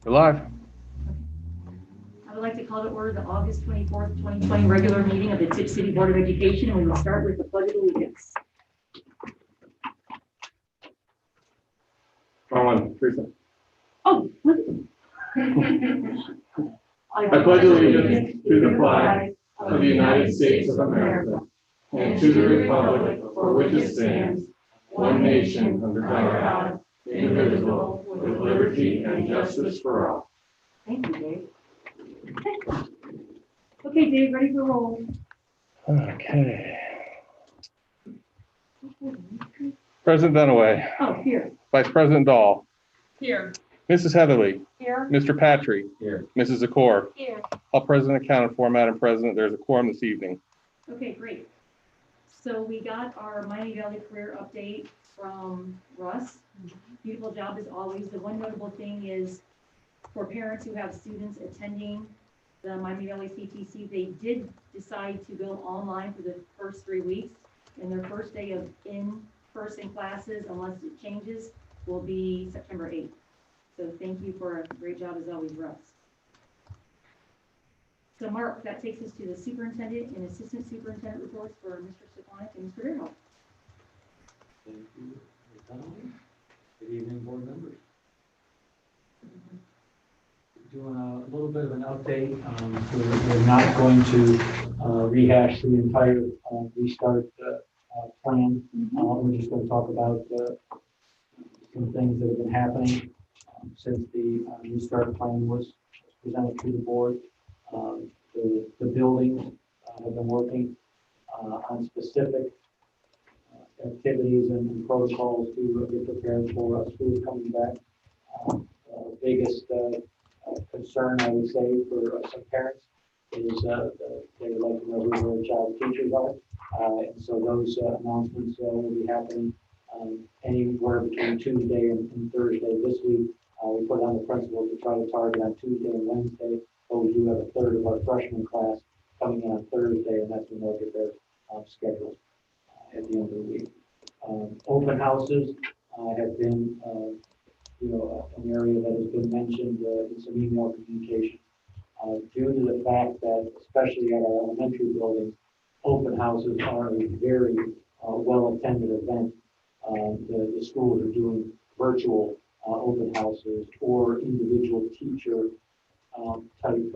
We're live. I would like to call to order the August 24th, 2020 regular meeting of the Tipp City Board of Education. We will start with the Pledge of Allegiance. Wrong one, Teresa. Oh, what? I pledge allegiance to the flag of the United States of America and to the republic for which it stands, one nation under God, indivisible, with liberty and justice for all. Thank you, Dave. Okay, Dave, ready for roll. Okay. President Dunaway, Oh, here. Vice President Dahl, Here. Mrs. Heatherly, Here. Mr. Patry, Here. Mrs. Zakor. Here. All present accounted for, Madam President. There's a quorum this evening. Okay, great. So we got our Miami Valley career update from Russ. Beautiful job as always. The one notable thing is for parents who have students attending the Miami Valley CTC, they did decide to go online for the first 3 weeks. And their first day of in-person classes, unless it changes, will be September 8th. So thank you for a great job as always, Russ. So Mark, that takes us to the superintendent and assistant superintendent reports for Mr. Stefanik and Mr. Bearhoff. Thank you, Ms. Donnelly. Good evening, board members. Doing a little bit of an update. We're not going to rehash the entire restart plan. We're just going to talk about some things that have been happening since the restart plan was presented to the board. The buildings have been working on specific activities and protocols to get prepared for schools coming back. Biggest concern, I would say, for some parents is they would like to know who their child teachers are. And so those announcements will be happening anywhere between Tuesday and Thursday this week. We put on the principal to try to target on Tuesday and Wednesday, but we do have a third of our freshman class coming in on Thursday, and that's when they'll get their schedules at the end of the week. Open houses have been an area that has been mentioned in some email communication. Due to the fact that, especially at our elementary buildings, open houses are a very well-attended event. The schools are doing virtual open houses or individual teacher type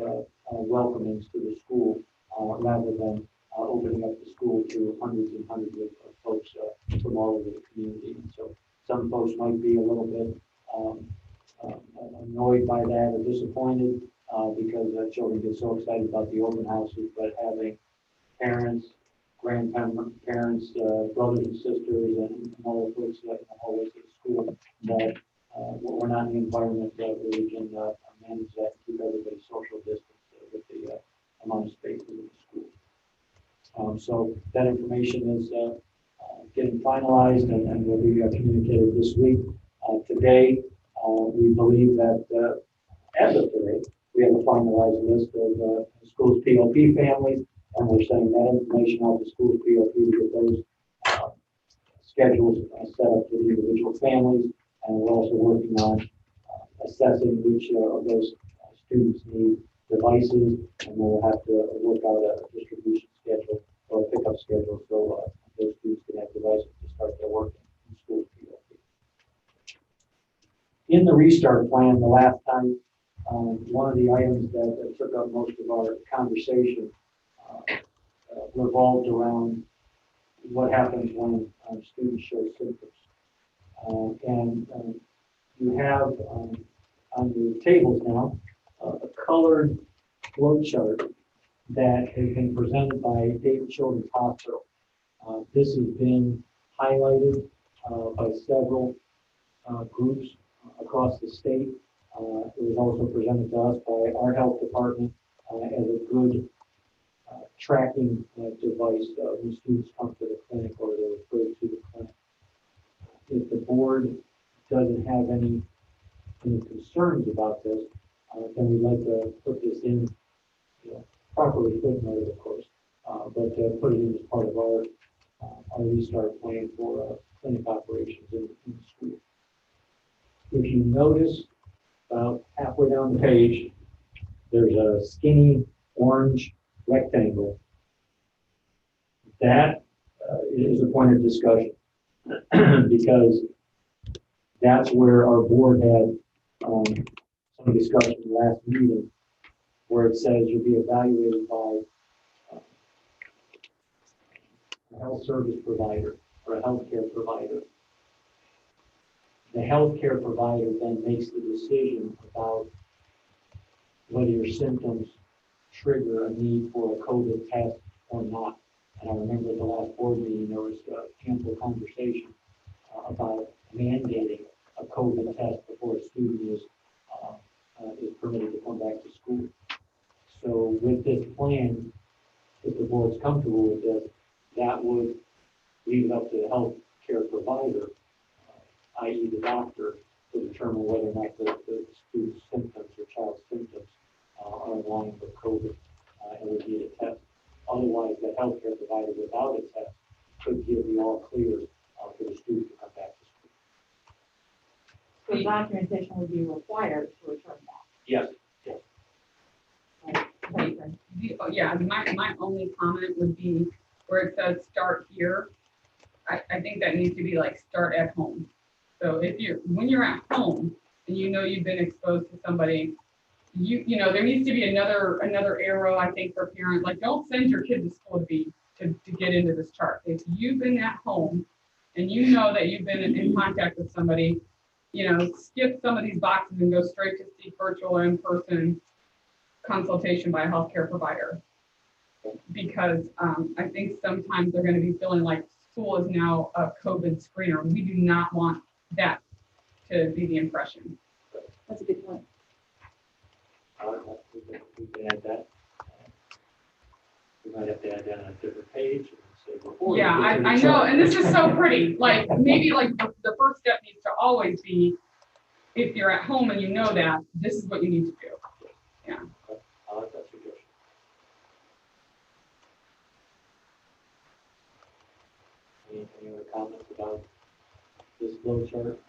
welcomings to the school rather than opening up the school to hundreds and hundreds of folks from all over the community. And so some folks might be a little bit annoyed by that or disappointed because children get so excited about the open houses, but having parents, grandparents, brothers and sisters, and all the folks in the hallways of the school, that we're not in the environment that we can manage that and keep everybody social distance with the amount of space within the school. So that information is getting finalized and will be communicated this week. Today, we believe that as of today, we have a finalized list of schools POP families, and we're sending that information out to schools POP to get those schedules set up for the individual families. And we're also working on assessing which of those students need devices, and we'll have to work out a distribution schedule or a pickup schedule so those students can have devices to start their work in school POP. In the restart plan, the last time, one of the items that took up most of our conversation revolved around what happens when students show symptoms. You have on your tables now a colored flow chart that has been presented by David Children's Hospital. This has been highlighted by several groups across the state. It was also presented to us by our health department as a good tracking device when students come to the clinic or they're referred to the clinic. If the board doesn't have any concerns about this, then we'd like to put this in, properly footnoted, of course, but put it in as part of our restart plan for clinic operations in the school. If you notice about halfway down the page, there's a skinny orange rectangle. That is a point of discussion because that's where our board had some discussion last meeting where it says you'll be evaluated by a health service provider or a healthcare provider. The healthcare provider then makes the decision about whether your symptoms trigger a need for a COVID test or not. And I remember at the last board meeting, there was ample conversation about mandating a COVID test before a student is permitted to come back to school. So with this plan, if the board's comfortable with this, that would leave it up to the health care provider, i.e. the doctor, to determine whether or not the student's symptoms or child's symptoms are in line with COVID and would need a test. Otherwise, the healthcare provider without a test could give the all clear for the student to come back to school. So documentation would be required to return that. Yes. Yeah, I mean, my only comment would be where it says start here. I think that needs to be like start at home. So when you're at home and you know you've been exposed to somebody, you know there needs to be another arrow, I think, for parents. Like, don't send your kid to school to get into this chart. If you've been at home and you know that you've been in contact with somebody, you know, skip some of these boxes and go straight to seek virtual or in-person consultation by a healthcare provider. Because I think sometimes they're going to be feeling like school is now a COVID screener. We do not want that to be the impression. That's a good point. We can add that. We might have to add that on a different page. And say before Yeah, you get to the I know, chart. and this is so pretty. Like, maybe like the first step needs to always be, if you're at home and you know that, this is what you need to do. Yeah. I like that suggestion. Any other comments about this flow chart?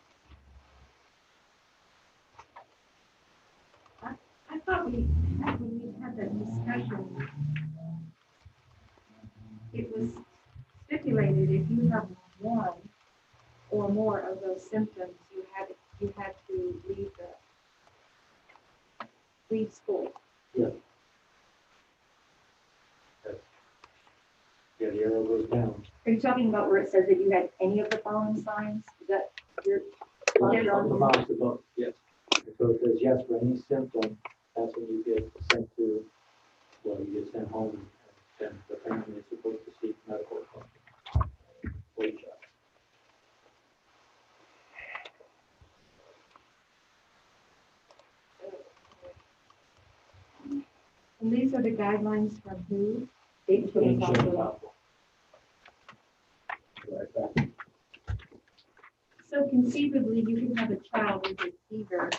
I thought when we had that discussion, it was stipulated if you have one or more of those symptoms, you had to leave school. Yeah. Yeah, the arrow goes down. Are you talking about where it says that you had any of the following signs? Is that your? The box above, yes. So it says yes for any symptom, that's when you get sent to, well, you get sent home, and then the family is supposed to seek medical attention. Wait, check. And these are the guidelines from who? Dayton Children's Hospital. Right back. So conceivably, you can have a child with a fever,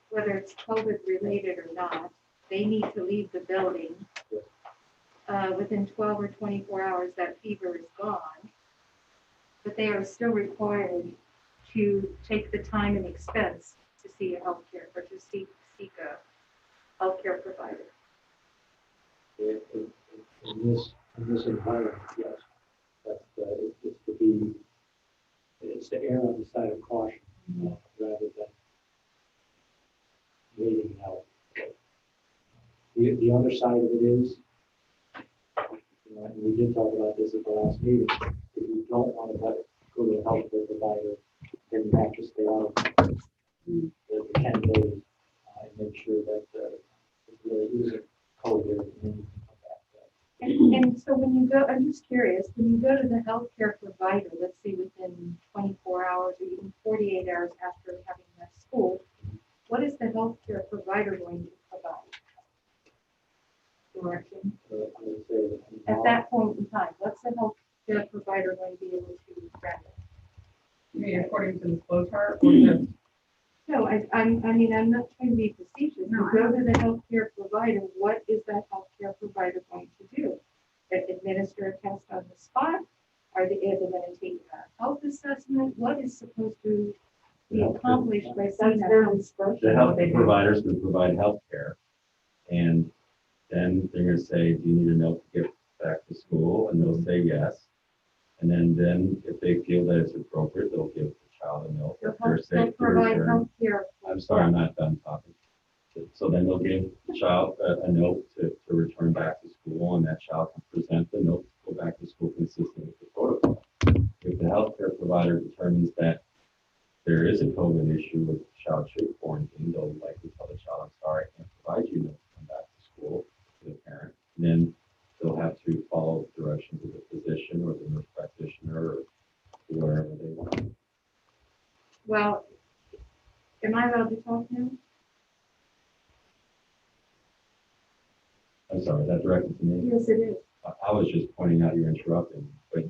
whether it's COVID related or not. They need to leave the building. Within 12 or 24 hours, that fever is gone. But they are still required to take the time and expense to see a healthcare or to seek a healthcare provider. In this environment, yes. That's it's to err on the side of caution rather than waiting out. The other side of it is, and we did talk about this at the last meeting, if you don't want to go to a healthcare provider, then you have to stay out the 10 days and make sure that it really isn't COVID and then you can come back. And so when you go, I'm just curious, when you go to the healthcare provider, let's say within 24 hours or even 48 hours after having left school, what is the healthcare provider going to provide? Direction. I would say At that point in time, what's the healthcare provider going to be able to render? You mean according to the flow chart or just? No, I mean, I'm not trying to be facetious. No, You go to the healthcare provider, what is that healthcare provider going to do? Administer a test on the spot? Are they going to take a health assessment? What is supposed to be accomplished by That's saying their that. discretion. The health what they do. providers would provide health care. And then they're gonna say, do you need a note to get back to school? And they'll say yes. And then if they feel that it's appropriate, they'll give the child a note. If they're They'll safe to provide return. healthcare. I'm sorry, I'm not done talking. So then they'll give the child a note to return back to school, and that child can present the note to go back to school consistent with the protocol. If the healthcare provider determines that there is a COVID issue with the child should quarantine, they'll likely tell the child, I'm sorry, I can't provide you a note to come back to school to the parent. And then they'll have to follow directions of the physician or the nurse practitioner or wherever they want. Well, am I allowed to talk now? I'm sorry, is that directed to me? Yes, it is. I was just pointing out you're interrupting, but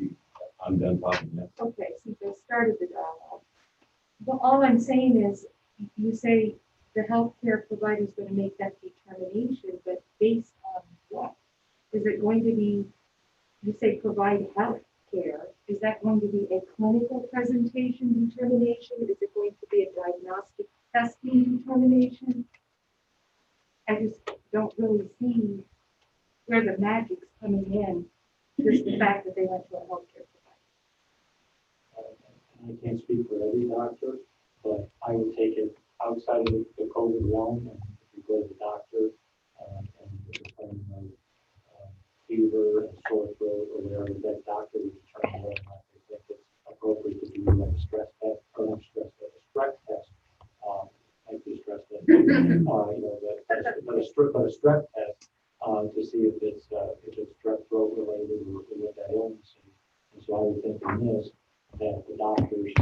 I'm done talking now. Okay, since I started the dialogue. Well, all I'm saying is, you say the healthcare provider is going to make that determination, but based on what? Is it going to be, you say provide health care, is that going to be a clinical presentation determination? Is it going to be a diagnostic testing determination? I just don't really see where the magic's coming in, just the fact that they went to a healthcare provider. And I can't speak for every doctor, but I would take it outside of the COVID realm, and if you go to the doctor, and the complaint of fever and sore throat or whatever, that doctor would determine whether or not they think it's appropriate to do like a stress test, or not stress test, a stress test, like the stress test, you know, but a stress test, to see if it's strep throat related or what that illness is. And so I would think in this, that the doctors,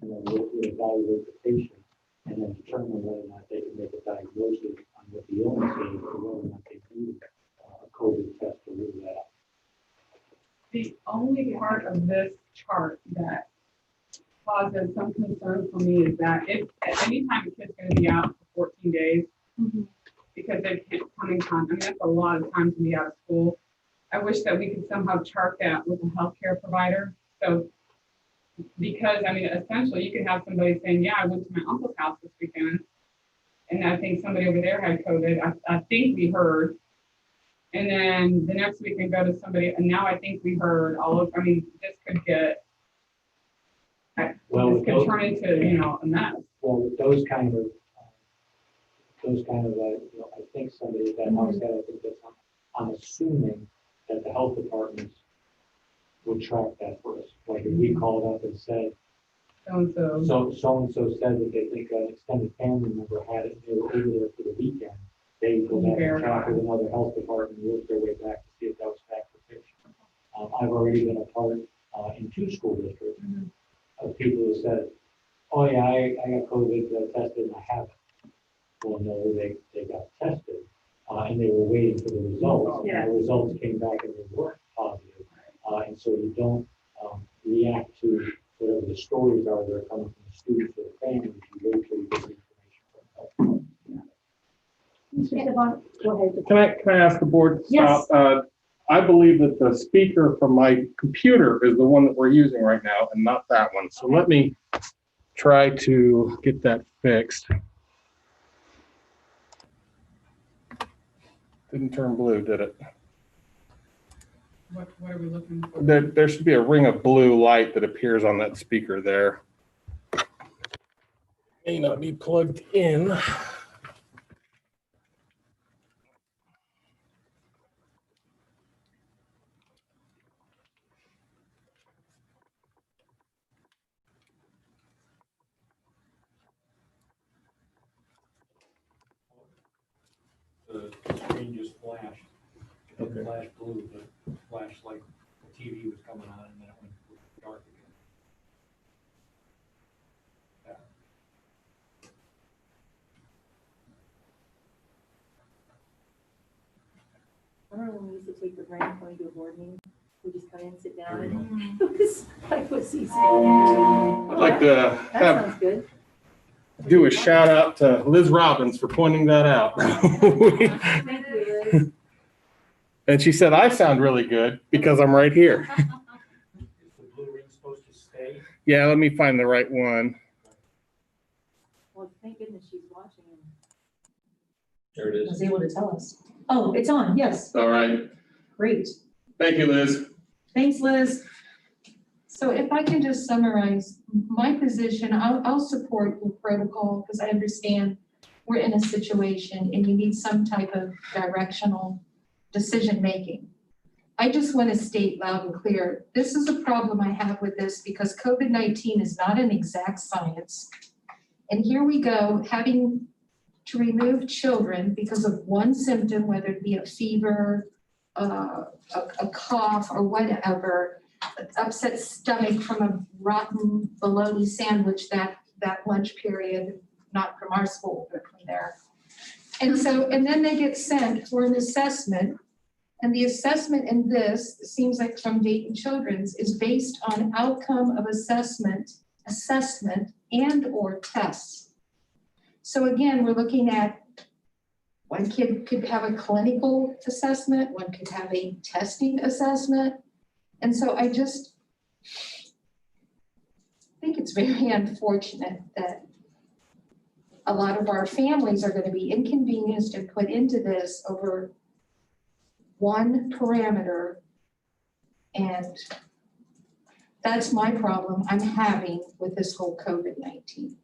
you know, would evaluate the patient and then determine whether or not they can make a diagnosis on what the illness is or whether or not they need a COVID test to rule that out. The only part of this chart that causes some concern for me is that if at any time a kid's gonna be out for 14 days, because they can't come in contact, I mean, that's a lot of time to be out of school. I wish that we could somehow chart that with a healthcare provider. So, because, I mean, essentially, you could have somebody saying, yeah, I went to my uncle's house this weekend, and I think somebody over there had COVID. I think we heard. And then the next week, we go to somebody, and now I think we heard all of, I mean, this could get, Well, this could turn into, you know, a mess. Well, with those kind of, you know, I think somebody at that house said, I think that's, I'm assuming that the health departments would track that for us. Like if we called up and said, So-and-so. so-and-so said that they think an extended family member had it, they were over there for the weekend, they would go back and track with another health department and work their way back to see if that was fact or fiction. I've already been a part in 2 school districts of people who said, oh yeah, I got COVID tested and I haven't. Well, no, they got tested and they were waiting for the results. Yeah. And the results came back and they weren't positive. And so you don't react to whatever the stories are that are coming from the students or the families. You wait till you get the information from health. Mr. Devon, go ahead. Can I ask the board to Yes. stop? I believe that the speaker from my computer is the one that we're using right now and not that one. So let me try to get that fixed. Didn't turn blue, did it? What are we looking for? There should be a ring of blue light that appears on that speaker there. May not be plugged in. The screen just flashed. It didn't flash blue, but it flashed like the TV was coming on and then it went dark again. Remember when we used to take the break going to a board meeting? We just come in and sit down and it was like what's easy. I'd like to That have sounds good. do a shout out to Liz Robbins for pointing that out. Thank you, Liz. And she said, I sound really good because I'm right here. Is the blue ring supposed to stay? Yeah, let me find the right one. Thank goodness she's watching and There it was is. able to tell us. Oh, it's on, yes, All right. great. Thank you, Liz. Thanks, Liz. So if I can just summarize my position, I'll support your protocol because I understand we're in a situation and you need some type of directional decision-making. I just want to state loud and clear, this is a problem I have with this because COVID-19 is not an exact science. And here we go, having to remove children because of one symptom, whether it be a fever, a cough or whatever, upset stomach from a rotten bologna sandwich that lunch period, not from our school, but from there. And so, and then they get sent for an assessment. And the assessment in this, it seems like from Dayton Children's, is based on outcome of assessment and or tests. So again, we're looking at one kid could have a clinical assessment, one could have a testing assessment. And so I just think it's very unfortunate that a lot of our families are going to be inconvenienced and put into this over one parameter. And that's my problem I'm having with this whole COVID-19.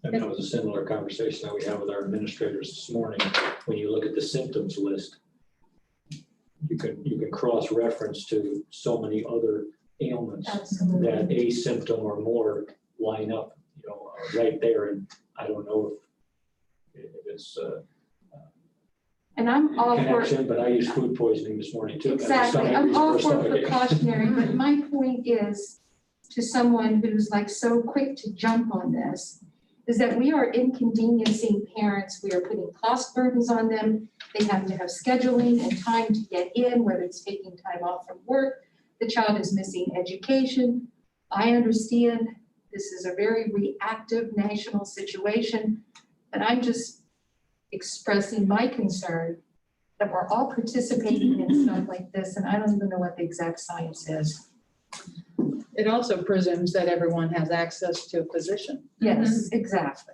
And that was a similar conversation that we had with our administrators this morning. When you look at the symptoms list, you can cross-reference to so many other ailments Absolutely. that a symptom or more line up, right there. And I don't know if it's And I'm all for, connection, but I used food poisoning this morning too. exactly, I'm all for precautionary, but my point is to someone who's like so quick to jump on this, is that we are inconveniencing parents. We are putting cost burdens on them. They have to have scheduling and time to get in, whether it's taking time off from work. The child is missing education. I understand this is a very reactive national situation, but I'm just expressing my concern that we're all participating in stuff like this, and I don't even know what the exact science is. It also presumes that everyone has access to a physician. Yes, exactly.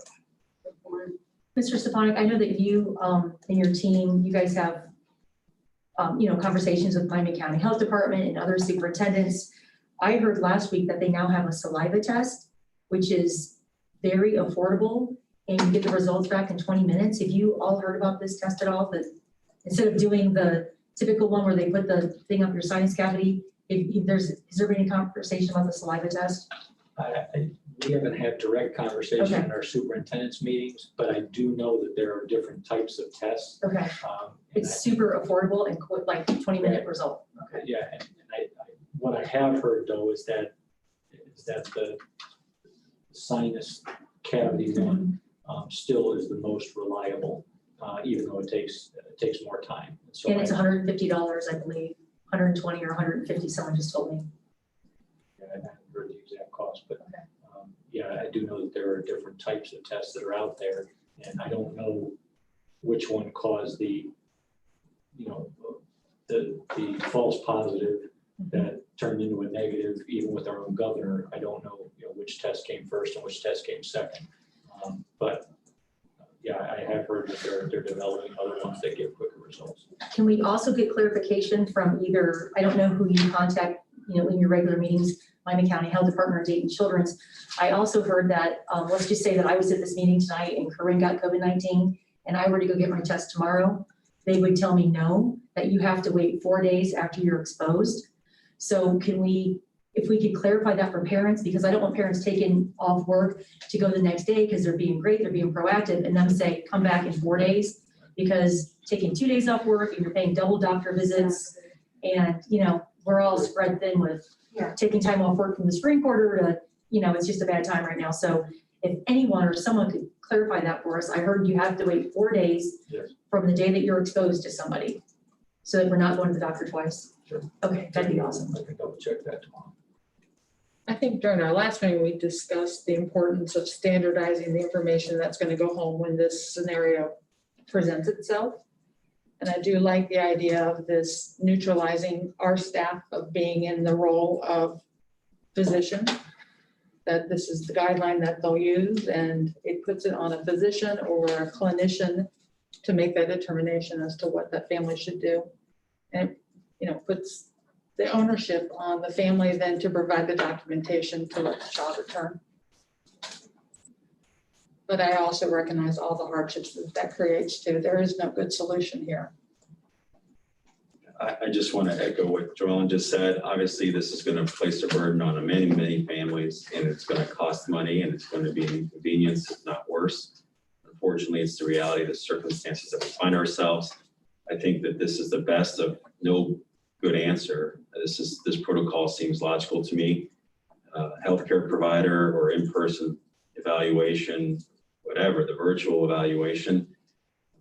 Mr. Stefanik, I know that you and your team, you guys have, conversations with Miami County Health Department and other superintendents. I heard last week that they now have a saliva test, which is very affordable, and you get the results back in 20 minutes. Have you all heard about this test at all? That instead of doing the typical one where they put the thing up your sinus cavity, has there been any conversation about the saliva test? We haven't had direct conversation Okay. in our superintendent's meetings, but I do know that there are different types of tests. Okay, And it's super affordable and quick, like 20-minute result. Okay. Yeah, and what I have heard though is that the sinus cavity one still is the most reliable, even though it takes more time. So And it's $150, I believe, 120 or 150, someone just told me. I haven't heard the exact cost, but yeah, I do know that there are different types of tests that are out there, and I don't know which one caused the false positive that turned into a negative, even with our own governor. I don't know, which test came first and which test came second. But yeah, I have heard that they're developing other ones that give quicker results. Can we also get clarification from either, I don't know who you contact, in your regular meetings, Miami County Health Department or Dayton Children's. I also heard that, let's just say that I was at this meeting tonight and Corinne got COVID-19 and I were to go get my test tomorrow, they would tell me no, that you have to wait 4 days after you're exposed. So if we could clarify that for parents, because I don't want parents taking off work to go the next day because they're being great, they're being proactive, and then say, come back in 4 days, because taking 2 days off work and you're paying double doctor visits, and, we're all spread thin with taking time off work from the spring quarter to, it's just a bad time right now. So if anyone or someone could clarify that for us, I heard you have to wait 4 days from the day that you're exposed to somebody, so that we're not going to the doctor twice. Sure. Okay, that'd be awesome. I can double check that tomorrow. I think during our last meeting, we discussed the importance of standardizing the information that's going to go home when this scenario presents itself. And I do like the idea of this neutralizing our staff of being in the role of physician. that this is the guideline that they'll use, and it puts it on a physician or a clinician to make that determination as to what that family should do. And, puts the ownership on the family then to provide the documentation to let the child return. But I also recognize all the hardships that creates too. There is no good solution here. I just want to echo what Joellen just said. Obviously, this is going to place a burden on many, many families, and it's going to cost money, and it's going to be an inconvenience, if not worse. Unfortunately, it's the reality of the circumstances that we find ourselves. I think that this is the best of no good answer. This protocol seems logical to me. Healthcare provider or in-person evaluation, whatever, the virtual evaluation.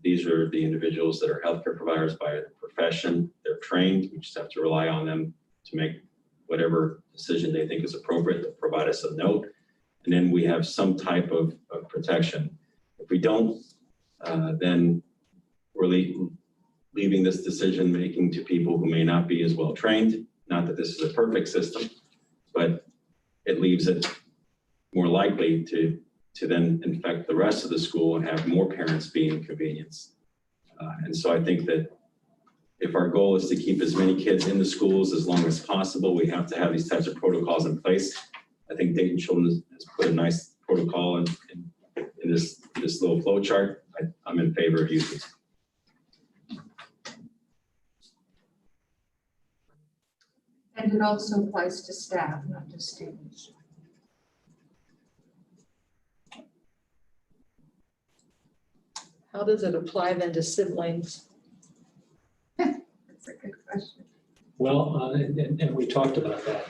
These are the individuals that are healthcare providers by profession. They're trained. We just have to rely on them to make whatever decision they think is appropriate, to provide us a note. And then we have some type of protection. If we don't, then we're leaving this decision making to people who may not be as well trained. Not that this is a perfect system, but it leaves it more likely to then infect the rest of the school and have more parents be inconvenienced. And so I think that if our goal is to keep as many kids in the schools as long as possible, we have to have these types of protocols in place. I think Dayton Children's has put a nice protocol in this little flow chart. I'm in favor of using it. And it also applies to staff, not just students. How does it apply then to siblings? That's a good question. Well, and we talked about that.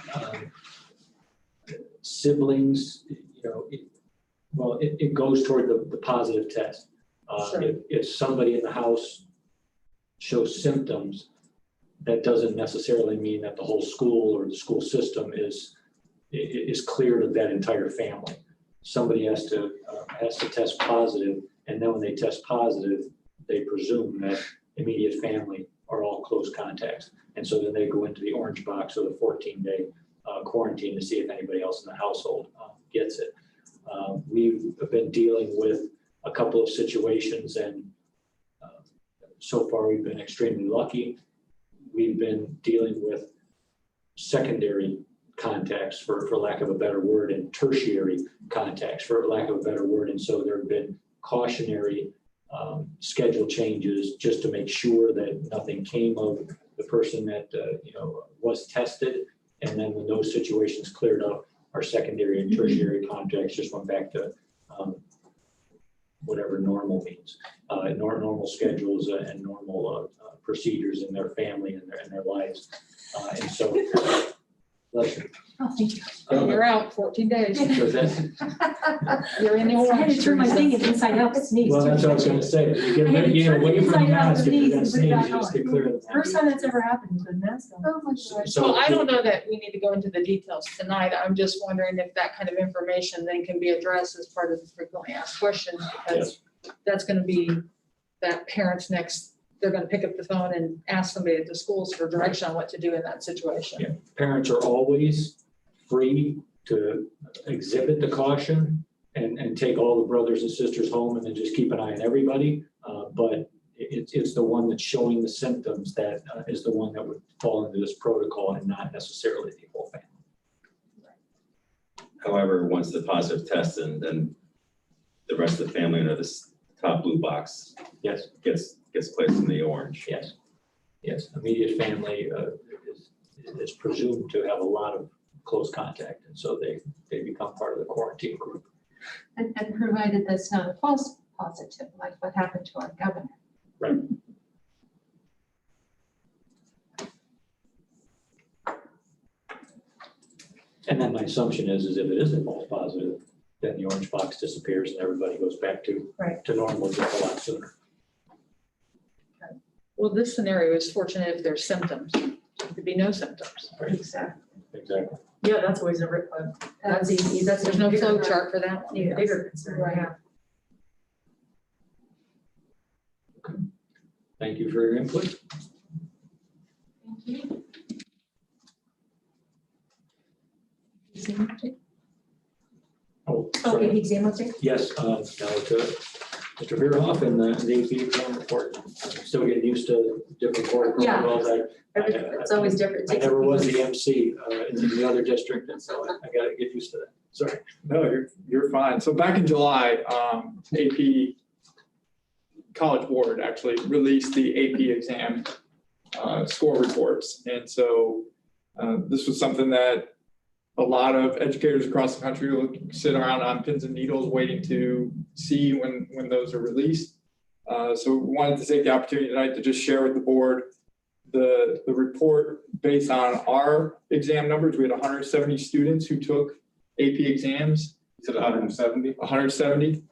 Siblings, it goes toward the positive test. Sure. If somebody in the house shows symptoms, that doesn't necessarily mean that the whole school or the school system is clear of that entire family. Somebody has to test positive, and then when they test positive, they presume that immediate family are all close contacts. And so then they go into the orange box or the 14-day quarantine to see if anybody else in the household gets it. We've been dealing with a couple of situations, and so far we've been extremely lucky. We've been dealing with secondary contacts, for lack of a better word, and tertiary contacts, for lack of a better word. And so there have been cautionary schedule changes just to make sure that nothing came of the person that was tested. And then when those situations cleared up, our secondary and tertiary contacts just went back to whatever normal means, normal schedules and normal procedures in their family and their lives. And so, bless you. Oh, thank you. You're out 14 days. So that's, You're in the I had orange. to turn my thing inside out to sneeze. well, that's what I was going to say. You get away from the mask, if you're going to sneeze, you Inside out. just get clear of the First time that's ever happened with a mask on. Oh, my gosh. So Well, I don't know that we need to go into the details tonight. I'm just wondering if that kind of information then can be addressed as part of the frequently asked questions, because that's going to be that parents next, they're going to pick up the phone and ask somebody at the schools for direction on what to do in that situation. Yeah. Parents are always free to exhibit the caution and take all the brothers and sisters home and then just keep an eye on everybody. But it's the one that's showing the symptoms that is the one that would fall into this protocol and not necessarily the whole family. However, once the positive test, and then the rest of the family under this top blue box Yes, gets placed in the orange. yes, yes. Immediate family is presumed to have a lot of close contact, and so they become part of the quarantine group. And provided that's not a false positive, like what happened to our governor. Right. And then my assumption is if it is a false positive, then the orange box disappears and everybody goes back to normal just a lot sooner. Well, this scenario is fortunate if there's symptoms. There could be no symptoms. Right? Exactly. Exactly. Yeah, that's always that's easy. That's There's no flow chart for that one. a bigger concern. Right. Okay. Thank you for your input. Thank you. Oh, Oh, sorry. AP exam update? Yes, now to Mr. Veeroff and the AP exam report. I'm still getting used to different court Yeah. protocols. It's always different. I never was the MC in the other district, and so I gotta get used to that. Sorry. No, you're fine. So back in July, AP College Board actually released the AP exam score reports. And so this was something that a lot of educators across the country will sit around on pins and needles waiting to see when those are released. So we wanted to take the opportunity tonight to just share with the board the report based on our exam numbers. We had 170 students who took AP exams. You said 170? 170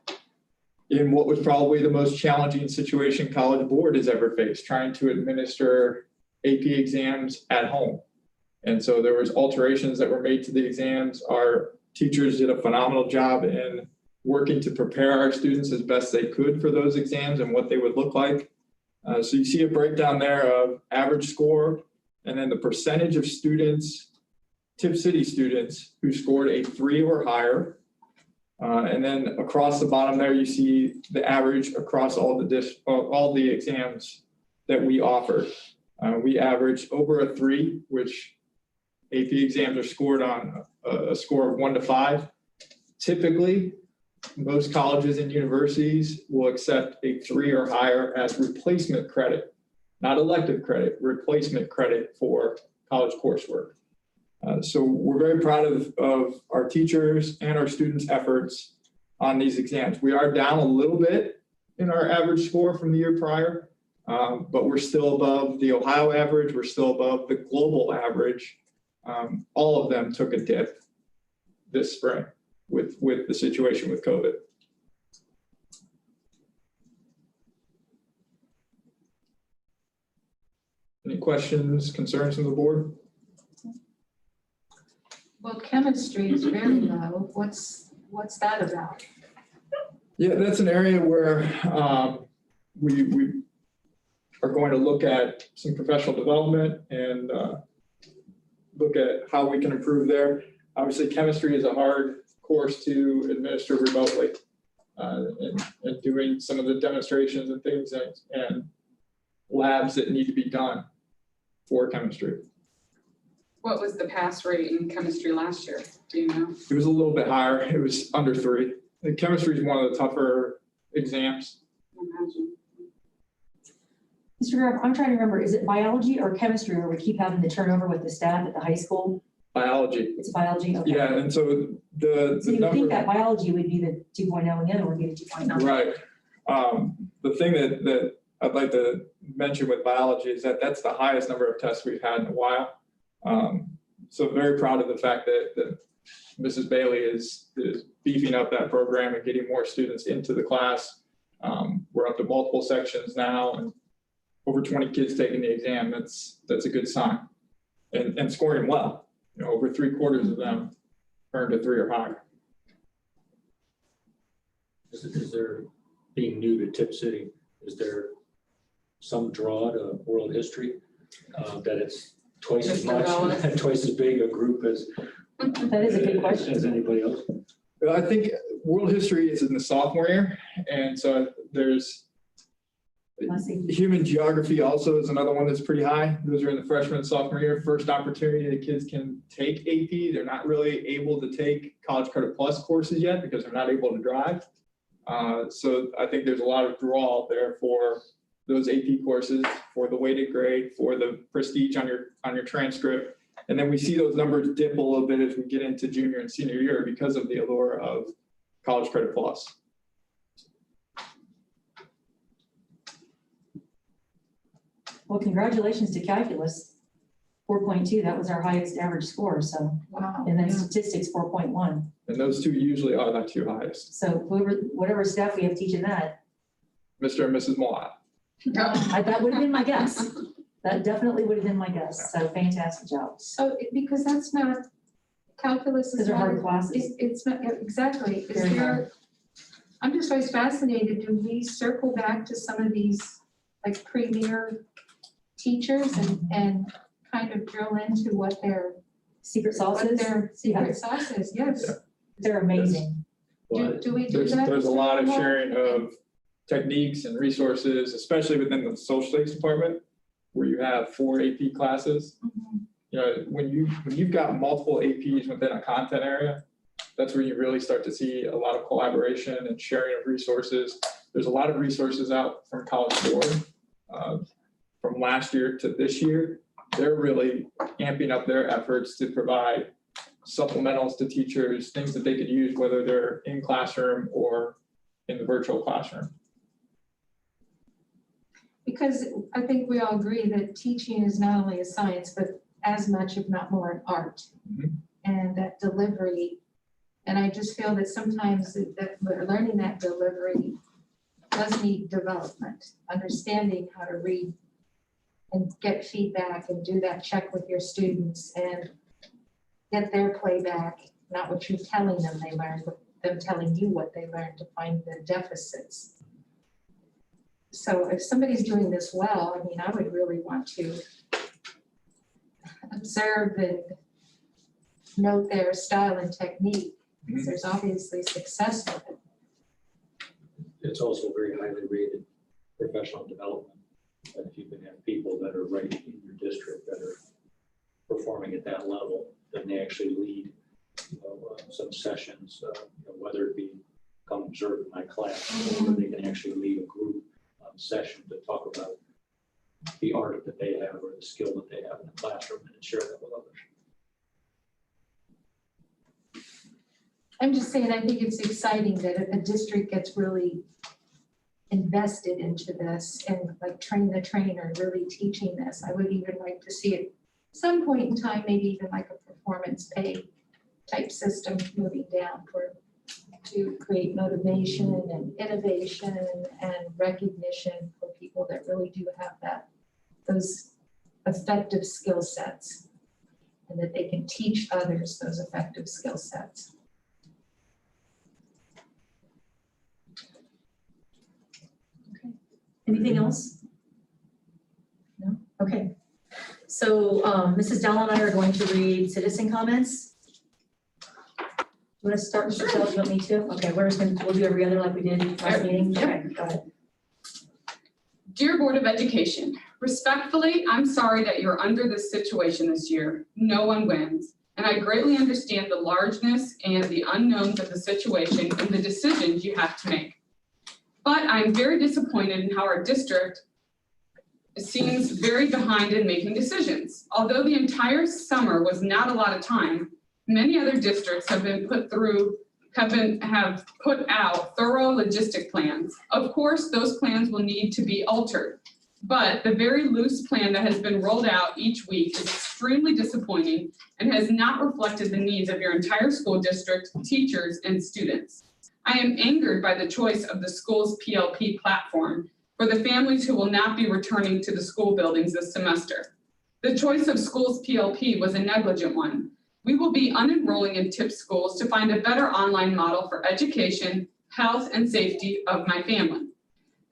in what was probably the most challenging situation College Board has ever faced, trying to administer AP exams at home. And so there was alterations that were made to the exams. Our teachers did a phenomenal job in working to prepare our students as best they could for those exams and what they would look like. So you see a breakdown there of average score, and then the percentage of students, Tipp City students, who scored a 3 or higher. And then across the bottom there, you see the average across all the exams that we offer. We average over a 3, which AP exams are scored on a score of 1 to 5. Typically, most colleges and universities will accept a 3 or higher as replacement credit, not elective credit, replacement credit for college coursework. So we're very proud of our teachers and our students' efforts on these exams. We are down a little bit in our average score from the year prior, but we're still above the Ohio average. We're still above the global average. All of them took a dip this spring with the situation with COVID. Any questions, concerns from the board? Well, chemistry is very low. What's that about? Yeah, that's an area where we are going to look at some professional development and look at how we can improve there. Obviously, chemistry is a hard course to administer remotely, and doing some of the demonstrations and things and labs that need to be done for chemistry. What was the pass rate in chemistry last year? Do you know? It was a little bit higher. It was under 3. And chemistry is one of the tougher exams. Imagine. Mr. Grove, I'm trying to remember, is it biology or chemistry where we keep having the turnover with the staff at the high school? Biology. It's biology, okay. Yeah, and so the So you would number, think that biology would be the 2.0 and the other would be the 2.9. right. The thing that I'd like to mention with biology is that that's the highest number of tests we've had in a while. So very proud of the fact that Mrs. Bailey is beefing up that program and getting more students into the class. We're up to multiple sections now and over 20 kids taking the exam. That's a good sign and scoring well. You know, over 3/4 of them earned a 3 or higher. Is there, being new to Tipp City, is there some draw to world history that it's twice as much, and twice as big a group as That is a good question. as anybody else? I think world history is in the sophomore year, and so there's Let's see. human geography also is another one that's pretty high. Those are in the freshman and sophomore year. First opportunity the kids can take AP. They're not really able to take College Credit Plus courses yet because they're not able to drive. So I think there's a lot of draw there for those AP courses, for the weighted grade, for the prestige on your transcript. And then we see those numbers dip a little bit as we get into junior and senior year because of the allure of College Credit Plus. Well, congratulations to calculus, 4.2. That was our highest average score. So, Wow. and then Yeah. statistics, 4.1. And those two usually are the two highest. So whatever staff we have teaching that, Mr. and Mrs. Molat. that would have been my guess. That definitely would have been my guess. So fantastic job. So, because that's not, calculus Because is they're not, hard classes. it's not, exactly. Is Very there, hard. I'm just always fascinated, do we circle back to some of these like premier teachers and kind of drill into what their Secret sauces. secret sauce is? Yes. Yeah. They're amazing. Do But do we do There's, that? there's a lot of Mr. sharing of techniques and resources, especially within the social studies department, where you have 4 AP classes. Mhm. You know, when you've got multiple APs within a content area, that's where you really start to see a lot of collaboration and sharing of resources. There's a lot of resources out from College Board from last year to this year. They're really amping up their efforts to provide supplementals to teachers, things that they could use, whether they're in classroom or in the virtual classroom. Because I think we all agree that teaching is not only a science, but as much, if not more, an art. Mhm. And that delivery, and I just feel that sometimes that we're learning that delivery does need development, understanding how to read and get feedback and do that check with your students and get their playback, not what you're telling them they learned, but them telling you what they learned to find the deficits. So if somebody's doing this well, I mean, I would really want to observe and note their style and technique, because there's obviously success with it. It's also very highly rated professional development. And if you can have people that are right in your district that are performing at that level, then they actually lead, some sessions, whether it be come observe in my class, or they can actually lead a group session to talk about the art that they have or the skill that they have in the classroom and share that with others. I'm just saying, I think it's exciting that a district gets really invested into this and like train the trainer, really teaching this. I would even like to see it some point in time, maybe even like a performance pay type system moving down to create motivation and innovation and recognition for people that really do have those effective skill sets, and that they can teach others those effective skill sets. Anything else? No? Okay. So Mrs. Dowell and I are going to read citizen comments. You want to start, Mr. Dowell? Do you want me to? Okay, we'll do every other like we did last meeting. Okay, go ahead. Dear Board of Education, respectfully, I'm sorry that you're under this situation this year. No one wins. And I greatly understand the largeness and the unknowns of the situation and the decisions you have to make. But I'm very disappointed in how our district seems very behind in making decisions. Although the entire summer was not a lot of time, many other districts have put out thorough logistic plans. Of course, those plans will need to be altered, but the very loose plan that has been rolled out each week is extremely disappointing and has not reflected the needs of your entire school district, teachers, and students. I am angered by the choice of the school's PLP platform for the families who will not be returning to the school buildings this semester. The choice of school's PLP was a negligent one. We will be unenrolling in Tipp schools to find a better online model for education, health, and safety of my family.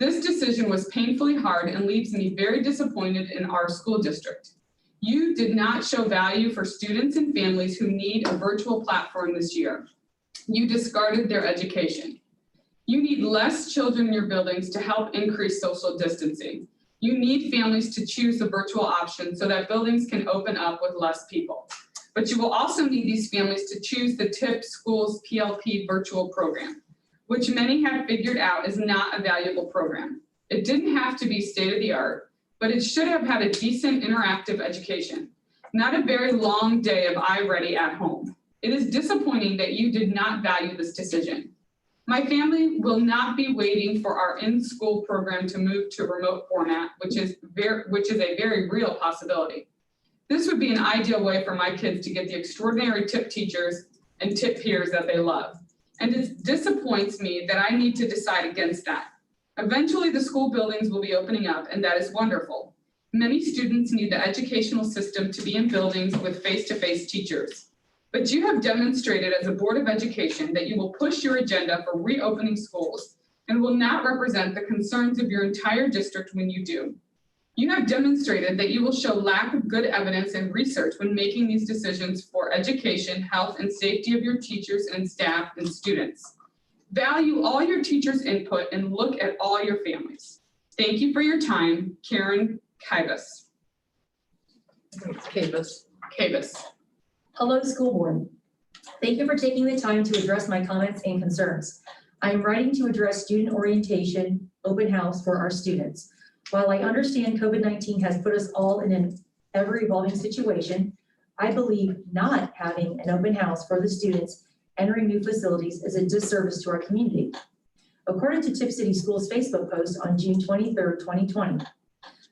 This decision was painfully hard and leaves me very disappointed in our school district. You did not show value for students and families who need a virtual platform this year. You discarded their education. You need less children in your buildings to help increase social distancing. You need families to choose the virtual option so that buildings can open up with less people. But you will also need these families to choose the Tipp Schools PLP virtual program, which many have figured out is not a valuable program. It didn't have to be state-of-the-art, but it should have had a decent interactive education, not a very long day of iReady at home. It is disappointing that you did not value this decision. My family will not be waiting for our in-school program to move to remote format, which is a very real possibility. This would be an ideal way for my kids to get the extraordinary Tipp teachers and Tipp peers that they love. And it disappoints me that I need to decide against that. Eventually, the school buildings will be opening up, and that is wonderful. Many students need the educational system to be in buildings with face-to-face teachers. But you have demonstrated as a Board of Education that you will push your agenda for reopening schools and will not represent the concerns of your entire district when you do. You have demonstrated that you will show lack of good evidence and research when making these decisions for education, health, and safety of your teachers and staff and students. Value all your teachers' input and look at all your families. Thank you for your time, Karen Kibus. It's Cavis. Kibus. Hello, school board. Thank you for taking the time to address my comments and concerns. I am writing to address student orientation, open house for our students. While I understand COVID-19 has put us all in an ever-evolving situation, I believe not having an open house for the students entering new facilities is a disservice to our community. According to Tipp City Schools' Facebook post on June 23rd, 2020,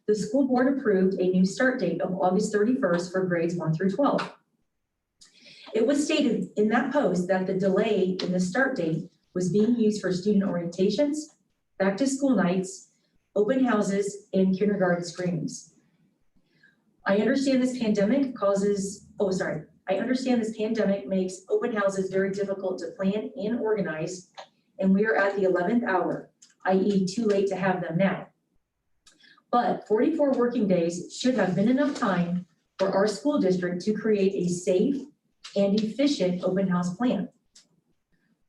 the school board approved a new start date of August 31st for grades 1 through 12. It was stated in that post that the delay in the start date was being used for student orientations, back to school nights, open houses, and kindergarten screenings. I understand this pandemic makes open houses very difficult to plan and organize, and we are at the 11th hour, i.e. too late to have them now. But 44 working days should have been enough time for our school district to create a safe and efficient open house plan.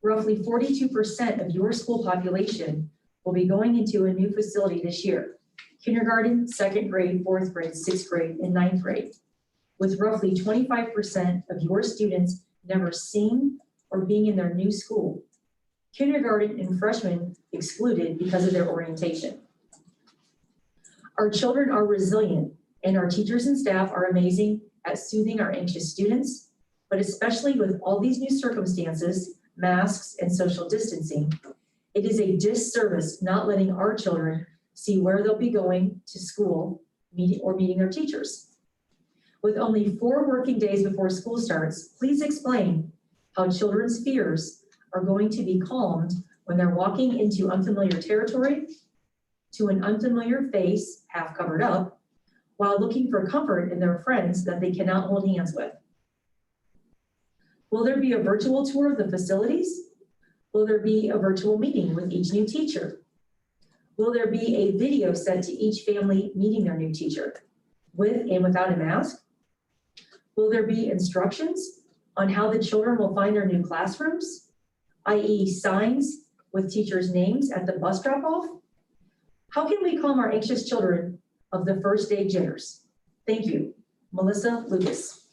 Roughly 42% of your school population will be going into a new facility this year: kindergarten, 2nd grade, 4th grade, 6th grade, and 9th grade, with roughly 25% of your students never seeing or being in their new school. Kindergarten and freshmen excluded because of their orientation. Our children are resilient, and our teachers and staff are amazing at soothing our anxious students, but especially with all these new circumstances, masks and social distancing, it is a disservice not letting our children see where they'll be going to school meeting their teachers. With only 4 working days before school starts, please explain how children's fears are going to be calmed when they're walking into unfamiliar territory, to an unfamiliar face half covered up, while looking for comfort in their friends that they cannot hold hands with. Will there be a virtual tour of the facilities? Will there be a virtual meeting with each new teacher? Will there be a video sent to each family meeting their new teacher, with and without a mask? Will there be instructions on how the children will find their new classrooms, i.e. signs with teachers' names at the bus drop-off? How can we calm our anxious children of the first day jitters? Thank you. Melissa Lucas.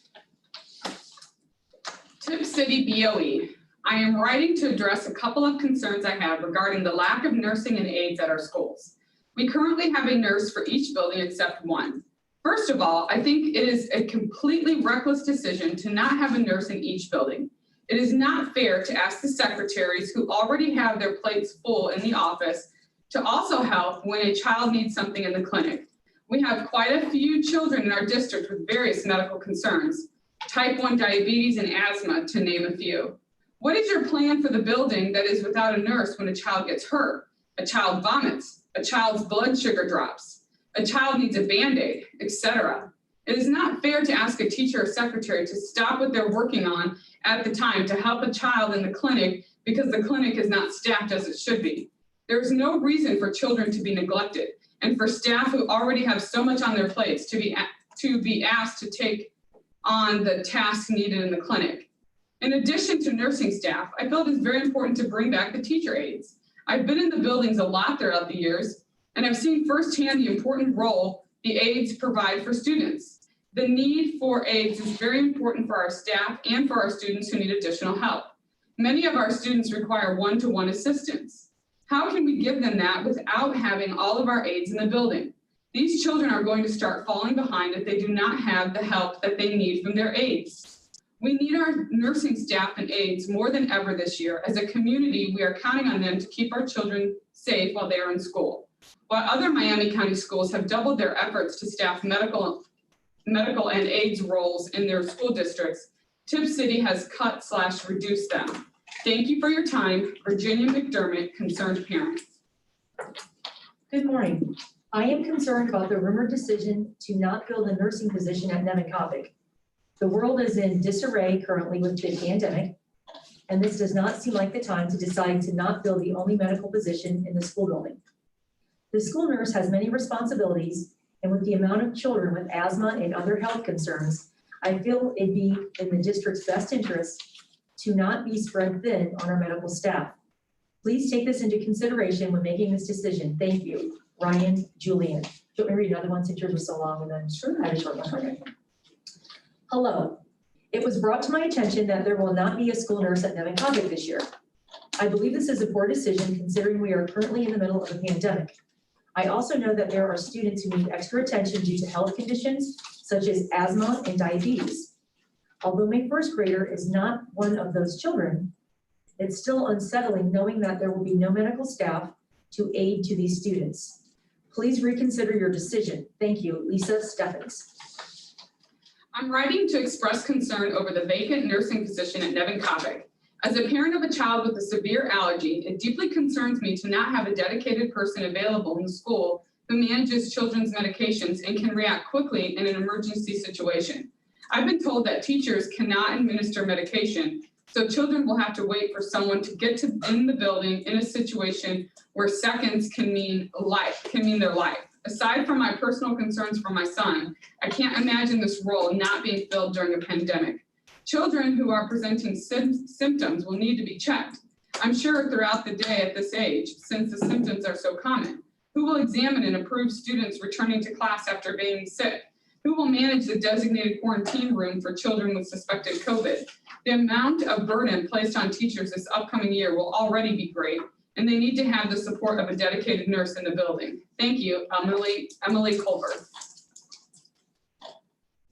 Tipp City BOE. I am writing to address a couple of concerns I have regarding the lack of nursing and aides at our schools. We currently have a nurse for each building except one. First of all, I think it is a completely reckless decision to not have a nurse in each building. It is not fair to ask the secretaries who already have their plates full in the office to also help when a child needs something in the clinic. We have quite a few children in our district with various medical concerns, type 1 diabetes and asthma, to name a few. What is your plan for the building that is without a nurse when a child gets hurt, a child vomits, a child's blood sugar drops, a child needs a Band-Aid, etc.? It is not fair to ask a teacher or secretary to stop what they're working on at the time to help a child in the clinic because the clinic is not staffed as it should be. There is no reason for children to be neglected and for staff who already have so much on their plates to be asked to take on the tasks needed in the clinic. In addition to nursing staff, I feel it is very important to bring back the teacher aides. I've been in the buildings a lot throughout the years, and I've seen firsthand the important role the aides provide for students. The need for aides is very important for our staff and for our students who need additional help. Many of our students require one-to-one assistance. How can we give them that without having all of our aides in the building? These children are going to start falling behind if they do not have the help that they need from their aides. We need our nursing staff and aides more than ever this year. As a community, we are counting on them to keep our children safe while they are in school. While other Miami County schools have doubled their efforts to staff medical and aides roles in their school districts, Tipp City has cut/reduced them. Thank you for your time. Virginia McDermott, concerned parent. Good morning. I am concerned about the rumored decision to not fill the nursing position at Nemecovic. The world is in disarray currently with the pandemic, and this does not seem like the time to decide to not fill the only medical position in the school building. The school nurse has many responsibilities, and with the amount of children with asthma and other health concerns, I feel it'd be in the district's best interest to not be spread thin on our medical staff. Please take this into consideration when making this decision. Thank you. Ryan Julian. Do you want me to read another one since yours was so long and then sure, I have a short one. Okay. Hello. It was brought to my attention that there will not be a school nurse at Nevin Coppic this year. I believe this is a poor decision considering we are currently in the middle of a pandemic. I also know that there are students who need extra attention due to health conditions such as asthma and diabetes. Although my first grader is not one of those children, it's still unsettling knowing that there will be no medical staff to aid to these students. Please reconsider your decision. Thank you, Lisa Steffens. I'm writing to express concern over the vacant nursing position at Nevin Coppic. As a parent of a child with a severe allergy, it deeply concerns me to not have a dedicated person available in the school who manages children's medications and can react quickly in an emergency situation. I've been told that teachers cannot administer medication, so children will have to wait for someone to get in the building in a situation where seconds can mean their life. Aside from my personal concerns for my son, I can't imagine this role not being filled during a pandemic. Children who are presenting symptoms will need to be checked. I'm sure throughout the day at this age, since the symptoms are so common. Who will examine and approve students returning to class after being sick? Who will manage the designated quarantine room for children with suspected COVID? The amount of burden placed on teachers this upcoming year will already be great, and they need to have the support of a dedicated nurse in the building. Thank you, Emily Colbert.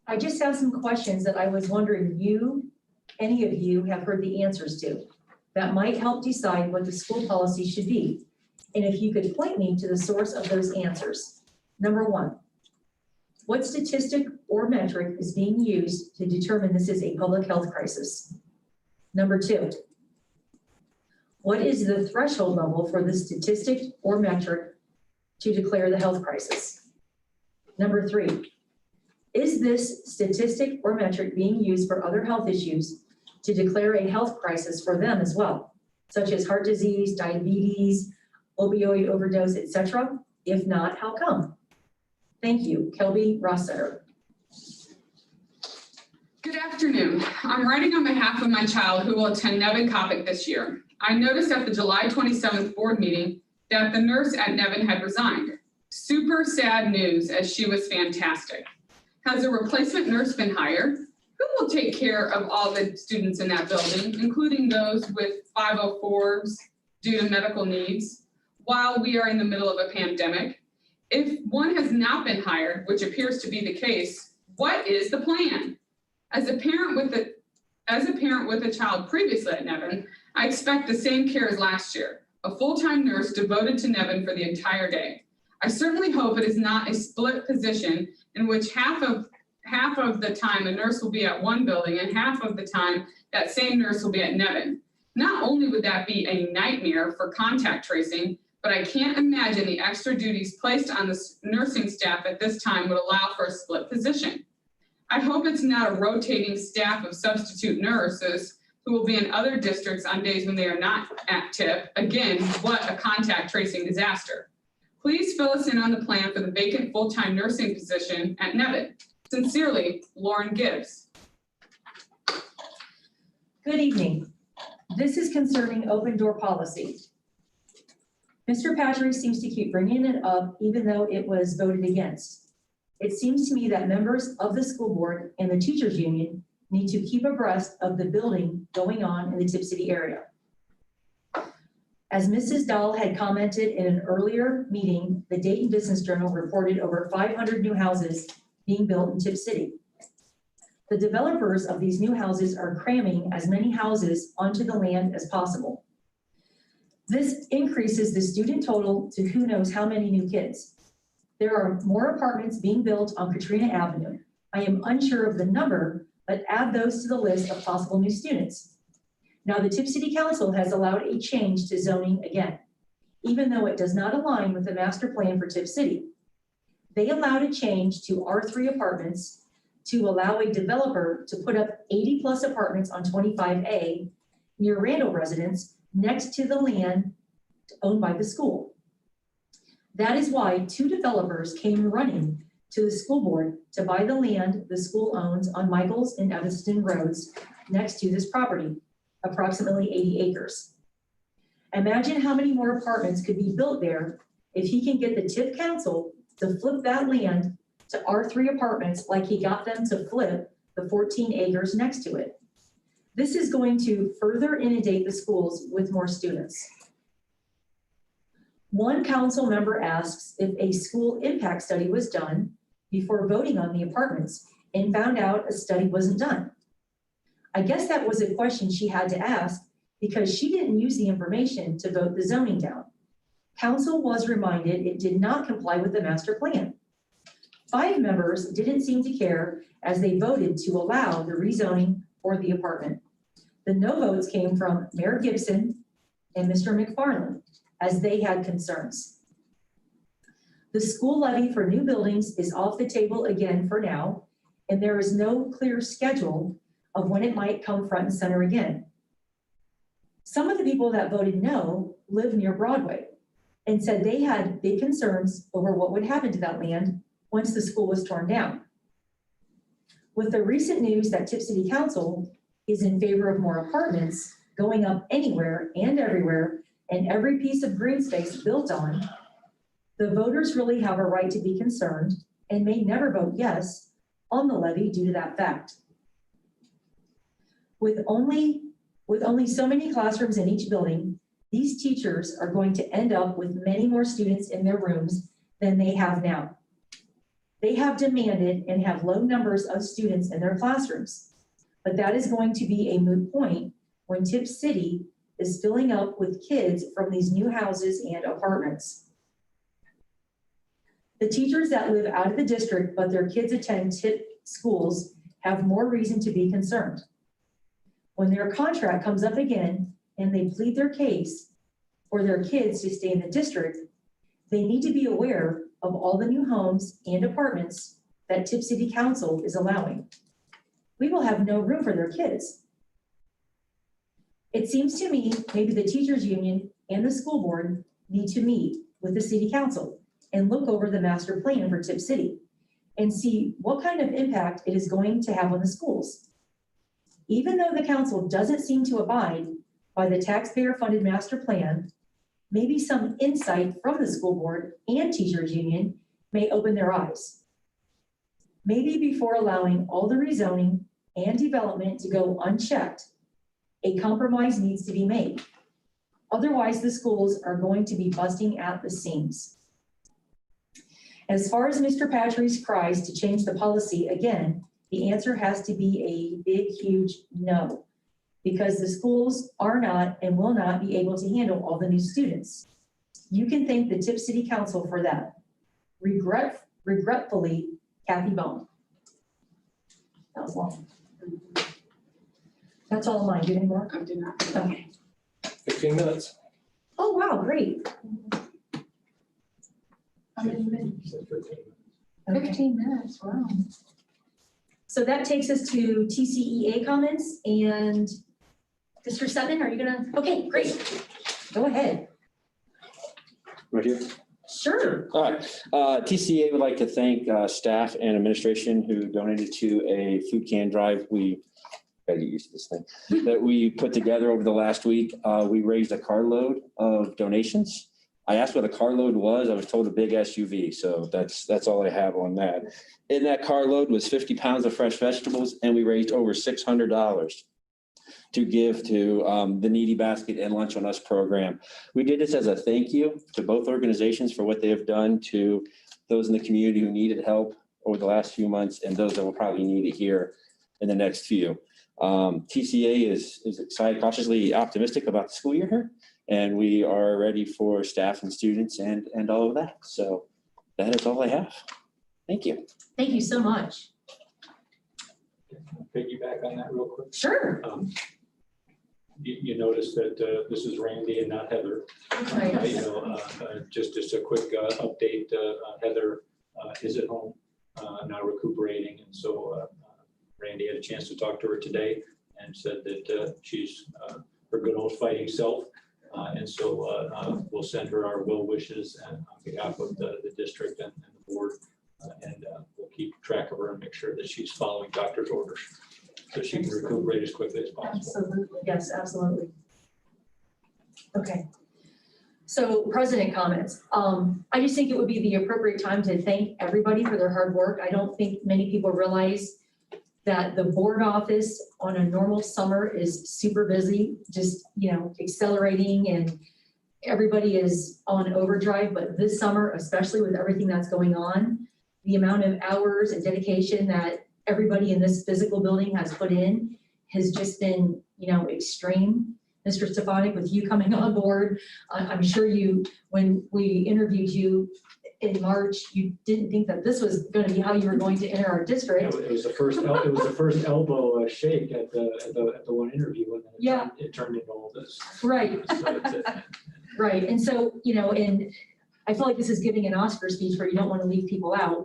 I just have some questions that I was wondering any of you have heard the answers to that might help decide what the school policy should be. And if you could point me to the source of those answers. Number one, what statistic or metric is being used to determine this is a public health crisis? Number two, what is the threshold level for the statistic or metric to declare the health crisis? Number three, is this statistic or metric being used for other health issues to declare a health crisis for them as well, such as heart disease, diabetes, opioid overdose, etc.? If not, how come? Thank you, Kelby Rossetter. Good afternoon. I'm writing on behalf of my child who will attend Nevin Coppic this year. I noticed at the July 27th board meeting that the nurse at Nevin had resigned. Super sad news, as she was fantastic. Has a replacement nurse been hired? Who will take care of all the students in that building, including those with 504s due to medical needs, while we are in the middle of a pandemic? If one has not been hired, which appears to be the case, what is the plan? As a parent with a child previously at Nevin, I expect the same care as last year, a full-time nurse devoted to Nevin for the entire day. I certainly hope it is not a split position in which half of the time a nurse will be at one building and half of the time that same nurse will be at Nevin. Not only would that be a nightmare for contact tracing, but I can't imagine the extra duties placed on the nursing staff at this time would allow for a split position. I hope it's not a rotating staff of substitute nurses who will be in other districts on days when they are not at Tipp. Again, what a contact tracing disaster. Please fill us in on the plan for the vacant full-time nursing position at Nevin. Sincerely, Lauren Gibbs. Good evening. This is concerning open door policy. Mr. Patry seems to keep bringing it up even though it was voted against. It seems to me that members of the school board and the teachers union need to keep abreast of the building going on in the Tipp City area. As Mrs. Dahl had commented in an earlier meeting, the Dayton Business Journal reported over 500 new houses being built in Tipp City. The developers of these new houses are cramming as many houses onto the land as possible. This increases the student total to who knows how many new kids. There are more apartments being built on Katrina Avenue. I am unsure of the number, but add those to the list of possible new students. Now, the Tipp City Council has allowed a change to zoning again, even though it does not align with the master plan for Tipp City. They allowed a change to R3 apartments to allow a developer to put up 80+ apartments on 25A near Randall residents next to the land owned by the school. That is why 2 developers came running to the school board to buy the land the school owns on Michaels and Evanston roads next to this property, approximately 80 acres. Imagine how many more apartments could be built there if he can get the Tipp Council to flip that land to R3 apartments like he got them to flip the 14 acres next to it. This is going to further inundate the schools with more students. One council member asks if a school impact study was done before voting on the apartments and found out a study wasn't done. I guess that was a question she had to ask because she didn't use the information to vote the zoning down. Council was reminded it did not comply with the master plan. 5 members didn't seem to care as they voted to allow the rezoning for the apartment. The no votes came from Mayor Gibson and Mr. McFarland as they had concerns. The school levy for new buildings is off the table again for now, and there is no clear schedule of when it might come front and center again. Some of the people that voted no live near Broadway and said they had big concerns over what would happen to that land once the school was torn down. With the recent news that Tipp City Council is in favor of more apartments going up anywhere and everywhere and every piece of green space built on, the voters really have a right to be concerned and may never vote yes on the levy due to that fact. With only so many classrooms in each building, these teachers are going to end up with many more students in their rooms than they have now. They have demanded and have low numbers of students in their classrooms, but that is going to be a moot point when Tipp City is filling up with kids from these new houses and apartments. The teachers that live out of the district but their kids attend Tipp schools have more reason to be concerned. When their contract comes up again and they plead their case for their kids to stay in the district, they need to be aware of all the new homes and apartments that Tipp City Council is allowing. We will have no room for their kids. It seems to me maybe the teachers union and the school board need to meet with the city council and look over the master plan for Tipp City and see what kind of impact it is going to have on the schools. Even though the council doesn't seem to abide by the taxpayer-funded master plan, maybe some insight from the school board and teachers union may open their eyes. Maybe before allowing all the rezoning and development to go unchecked, a compromise needs to be made. Otherwise, the schools are going to be busting at the seams. As far as Mr. Patry's cries to change the policy again, the answer has to be a big, huge no, because the schools are not and will not be able to handle all the new students. You can thank the Tipp City Council for that. Regretfully, Kathy Bone. That was long. That's all of mine. Do you have any more? I do not. Okay. 15 minutes. Oh, wow, great. How many minutes? 15. 15 minutes, wow. So that takes us to TCEA comments, and Mr. Sutton, are you gonna? Okay, great. Go ahead. Right here. Sure. All right. TCA would like to thank staff and administration who donated to a food can drive. We gotta get used to this thing that we put together over the last week. We raised a carload of donations. I asked what a carload was. I was told a big SUV. So that's all I have on that. In that carload was 50 pounds of fresh vegetables, and we raised over $600 to give to the Needy Basket and Lunch on Us program. We did this as a thank you to both organizations for what they have done to those in the community who needed help over the last few months and those that will probably need it here in the next few. TCA is excited, cautiously optimistic about the school year here, and we are ready for staff and students and all of that. So that is all I have. Thank you. Thank you so much. Piggyback on that real quick. Sure. You notice that this is Randy and not Heather. Right. Just a quick update. Heather is at home now recuperating, and so Randy had a chance to talk to her today and said that she's her good old fighting self, and so we'll send her our well wishes and on behalf of the district and the board, and we'll keep track of her and make sure that she's following doctor's orders so she can recuperate as quickly as possible. Absolutely. Yes, absolutely. Okay. So president comments. I just think it would be the appropriate time to thank everybody for their hard work. I don't think many people realize that the board office on a normal summer is super busy, just, accelerating, and everybody is on overdrive. But this summer, especially with everything that's going on, the amount of hours and dedication that everybody in this physical building has put in has just been, extreme. Mr. Stefanik, with you coming on board, I'm sure when we interviewed you in March, you didn't think that this was going to be how you were going to enter our district. It was the first elbow shake at the one interview, and then it turned into all this. Right. So Right. And so, and I feel like this is giving an Oscar speech where you don't want to leave people out,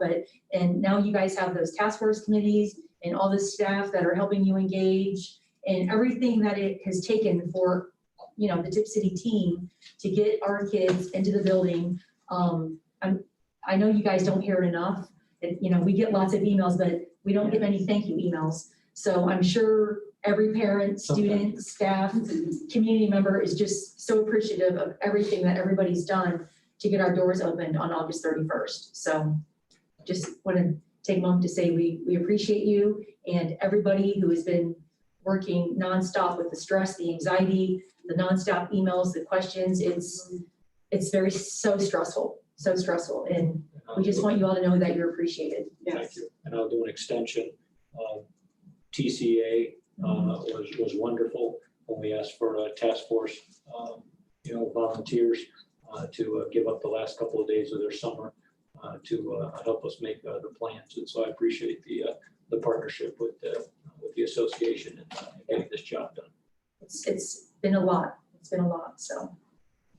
and now you guys have those task force committees and all the staff that are helping you engage, and everything that it has taken for, the Tipp City team to get our kids into the building. I know you guys don't hear it enough. We get lots of emails, but we don't get many thank you emails. So I'm sure every parent, student, staff, community member is just so appreciative of everything that everybody's done to get our doors opened on August 31st. So just want to take a moment to say we appreciate you and everybody who has been working nonstop with the stress, the anxiety, the nonstop emails, the questions. It's so stressful. And we just want you all to know that you're appreciated. Thank you. And I'll do an extension. TCA was wonderful when we asked for a task force, volunteers to give up the last couple of days of their summer to help us make the plans. And so I appreciate the partnership with the association and getting this job done. It's been a lot. So.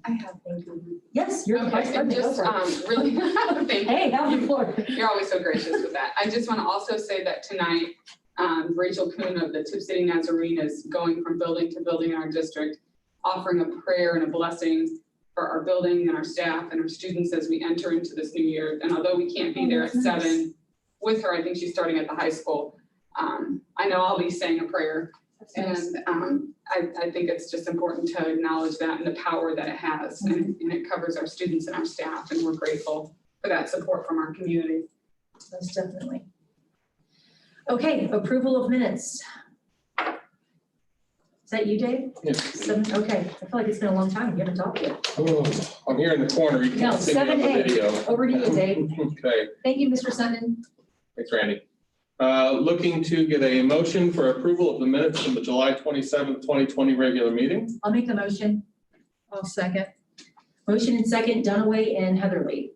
I have, thank you. Yes, you're the vice Okay, and president. just really, thank you. Hey, have the floor. You're always so gracious with that. I just want to also say that tonight, Rachel Kuhn of the Tipp City Nazarene is going from building to building in our district, offering a prayer and a blessing for our building and our staff and our students as we enter into this new year. And although we can't be there at 7 with her, I think she's starting at the high school. I know I'll be saying a prayer. And I think it's just important to acknowledge that and the power that it has, and it covers our students and our staff, and we're grateful for that support from our community. Most definitely. Okay, approval of minutes. Is that you, Dave? Yes. Okay, I feel like it's been a long time. You haven't talked yet. Oh, I'm here in the corner. You No, can't see me on the 7A. video. Over to you, Dave. Okay, Thank you, Mr. Sutton. thanks, Randy. Looking to get a motion for approval of the minutes from the July 27th, 2020 regular meeting. I'll make the motion. I'll second. Motion and second, Dunaway and Heatherly.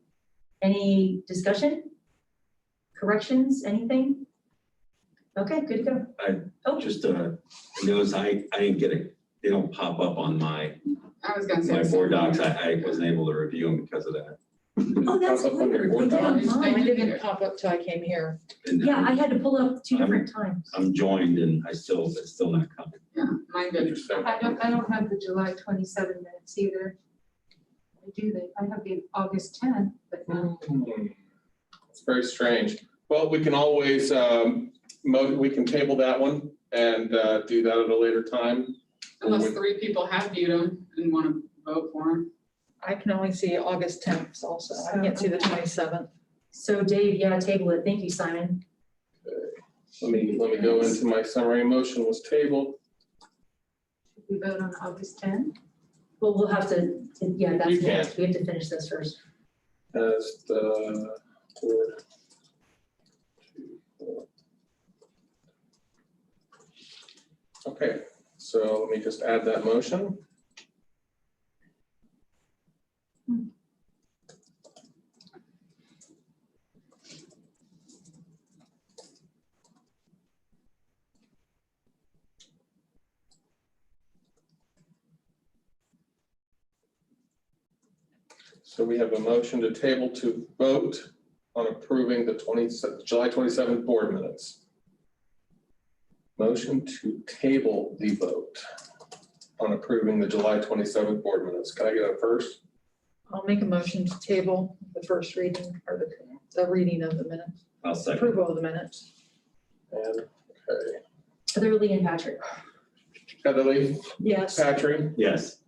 Any discussion? Corrections, anything? Okay, good to go. Just notice I didn't get it. They don't pop up on my I was gonna say. board docs. I wasn't able to review them because of that. Oh, that's Pop up on your weird. board They did on docs. mine. I didn't pop up till I came here. And Yeah, I had to pull up 2 different times. I'm joined and it's still not coming. Yeah, mine did. Interesting. I don't have the July 27 minutes either. I have the August 10, but not. It's very strange. Well, we can always, we can table that one and do that at a later time. Unless 3 people have viewed them and want to vote for them. I can only see August 10th also. I can't see the 27th. So Dave, yeah, table it. Thank you, Simon. Let me go into my summary. Motion was tabled. We vote on August 10. Well, we'll have to, yeah, that's You can. next. We have to finish this first. As the board. Okay, so let me just add that motion. So we have a motion to table to vote on approving the July 27th board minutes. Motion to table the vote on approving the July 27th board minutes. Can I get a first? I'll make a motion to table the first reading or the reading of the minutes, I'll second. approval of the minutes. And, okay. Heatherly and Patrick. Heatherly, Yes. Patrick, Yes.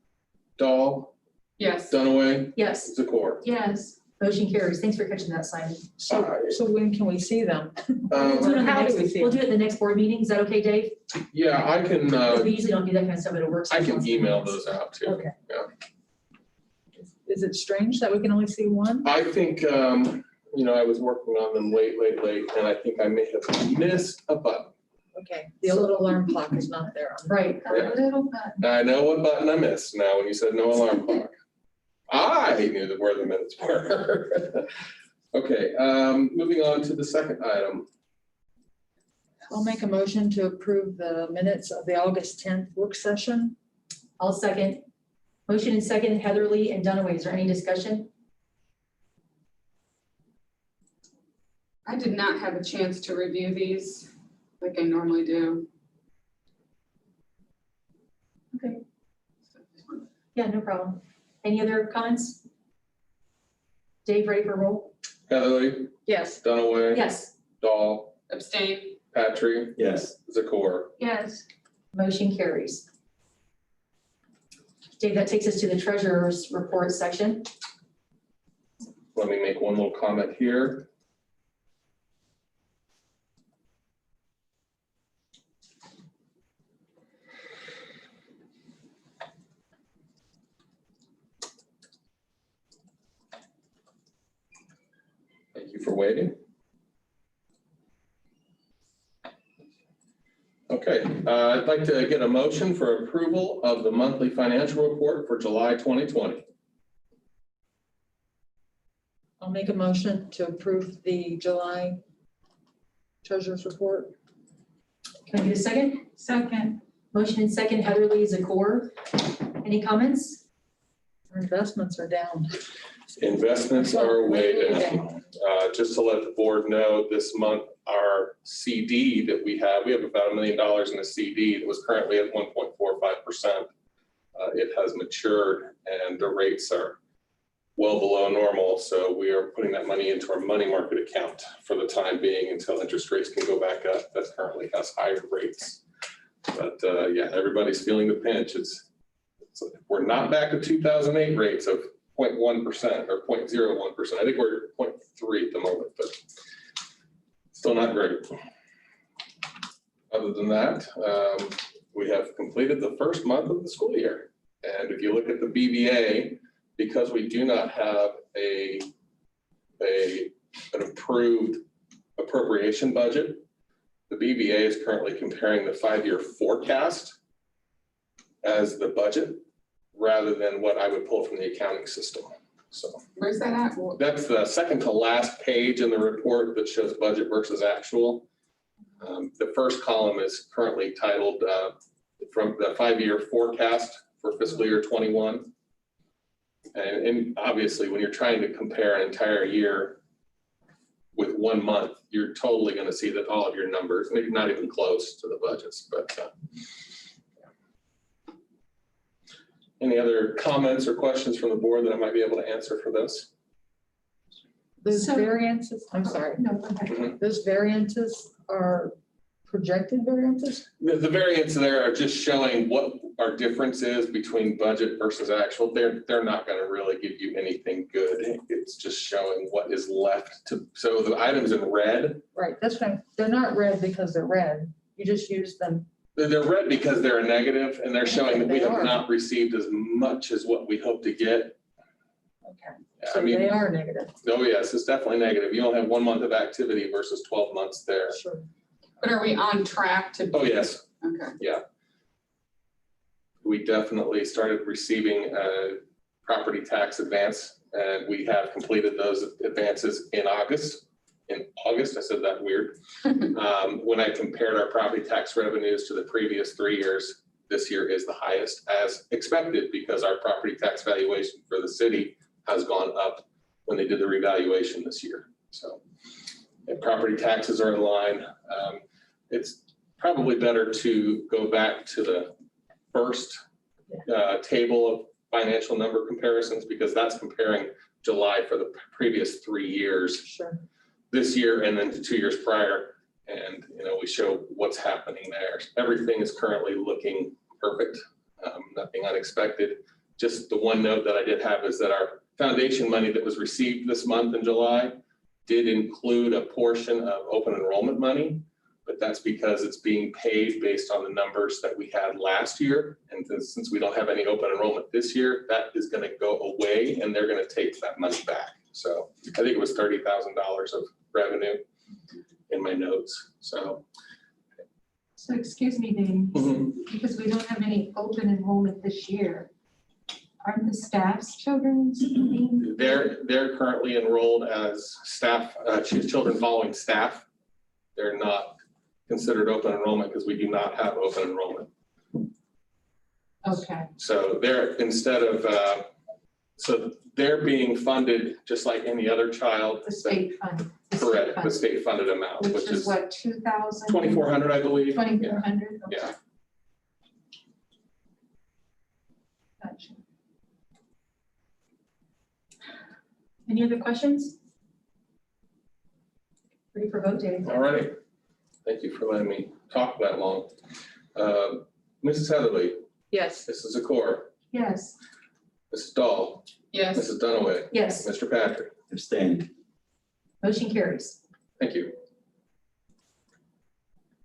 Dahl, Yes. Dunaway, Yes, Zakor. Yes, motion carries. Thanks for catching that, Simon. So when can we see them? We'll do it on the How do next, we see we'll it? do it at the next board meeting. Is that okay, Dave? Yeah, I can, We usually don't do that kind of stuff, but it works. I can email those out too. Okay. Is it strange that we can only see one? I think, I was working on them late, and I think I may have missed a button. Okay, the little alarm clock is not there. Right. a little bit. I know what button I missed now when you said no alarm clock. I knew where the minutes were. Okay, moving on to the second item. I'll make a motion to approve the minutes of the August 10th work session. I'll second. Motion and second, Heatherly and Dunaway. Is there any discussion? I did not have a chance to review these like I normally do. Okay. Yeah, no problem. Any other comments? Dave, ready for roll? Heatherly, Yes. Dunaway. Yes, Dahl, Abstain. Patry, Yes. Zakor. Yes, motion carries. Dave, that takes us to the treasurer's report section. Let me make one little comment here. Thank you for waiting. Okay, I'd like to get a motion for approval of the monthly financial report for July 2020. I'll make a motion to approve the July treasurer's report. Can I get a second? second. Motion and second, Heatherly Zakor. Any comments? Our investments are down. Investments are way down. Just to let the board know, this month, our CD that we have about $1 million in a CD that was currently at 1.45%. It has matured and the rates are well below normal. So we are putting that money into our money market account for the time being until interest rates can go back up. That currently has higher rates. But yeah, everybody's feeling the pinch. We're not back to 2008 rates of 0.1% or 0.01%. I think we're at 0.3 at the moment, but still not great. Other than that, we have completed the first month of the school year. And if you look at the BVA, because we do not have an approved appropriation budget, the BVA is currently comparing the 5-year forecast as the budget rather than what I would pull from the accounting system. So Where's that at? that's the second to last page in the report that shows budget versus actual. The first column is currently titled from the 5-year forecast for fiscal year 21. And obviously, when you're trying to compare an entire year with 1 month, you're totally going to see that all of your numbers, maybe not even close to the budgets, but any other comments or questions from the board that I might be able to answer for this? Those So- variances, I'm sorry, No, go ahead. those variances are projected variances? The variants there are just showing what our difference is between budget versus actual. They're not going to really give you anything good. It's just showing what is left to, so the items in red, Right, that's right. They're not red because they're red. You just use them. they're red because they're a negative and they're showing that we They have are. not received as much as what we hope to get. Okay, I so mean, they are negative. oh yes, it's definitely negative. You only have 1 month of activity versus 12 months there. Sure. But are we on track to? Oh, yes. Okay. We definitely started receiving property tax advance, and we have completed those advances in August. I said that weird. When I compared our property tax revenues to the previous 3 years, this year is the highest as expected because our property tax valuation for the city has gone up when they did the revaluation this year. So if property taxes are in line, it's probably better to go back to the first table of financial number comparisons because that's comparing July for the previous 3 years. Sure. This year and then to 2 years prior. And, we show what's happening there. Everything is currently looking perfect, nothing unexpected. just the one note that I did have is that our foundation money that was received this month in July did include a portion of open enrollment money, but that's because it's being paid based on the numbers that we had last year. And since we don't have any open enrollment this year, that is going to go away and they're going to take that money back. So I think it was $30,000 of revenue in my notes. So excuse me, Dave, because we don't have any open enrollment this year. Aren't the staff's children being? they're currently enrolled as staff, children following staff. They're not considered open enrollment because we do not have open enrollment. Okay, So they're instead of, so they're being funded just like any other child. the state fund. Correct, the state funded amount, Which is what, 2,000? 2,400, I believe. 2,400? Yeah. Gotcha. Any other questions? Ready for vote, Dave? All right. Thank you for letting me talk that long. Mrs. Heatherly, Yes. Mrs. Zakor, Yes. Mrs. Dahl, Yes. Mrs. Dunaway, Yes, Mr. Patrick. Abstain. motion carries. Thank you.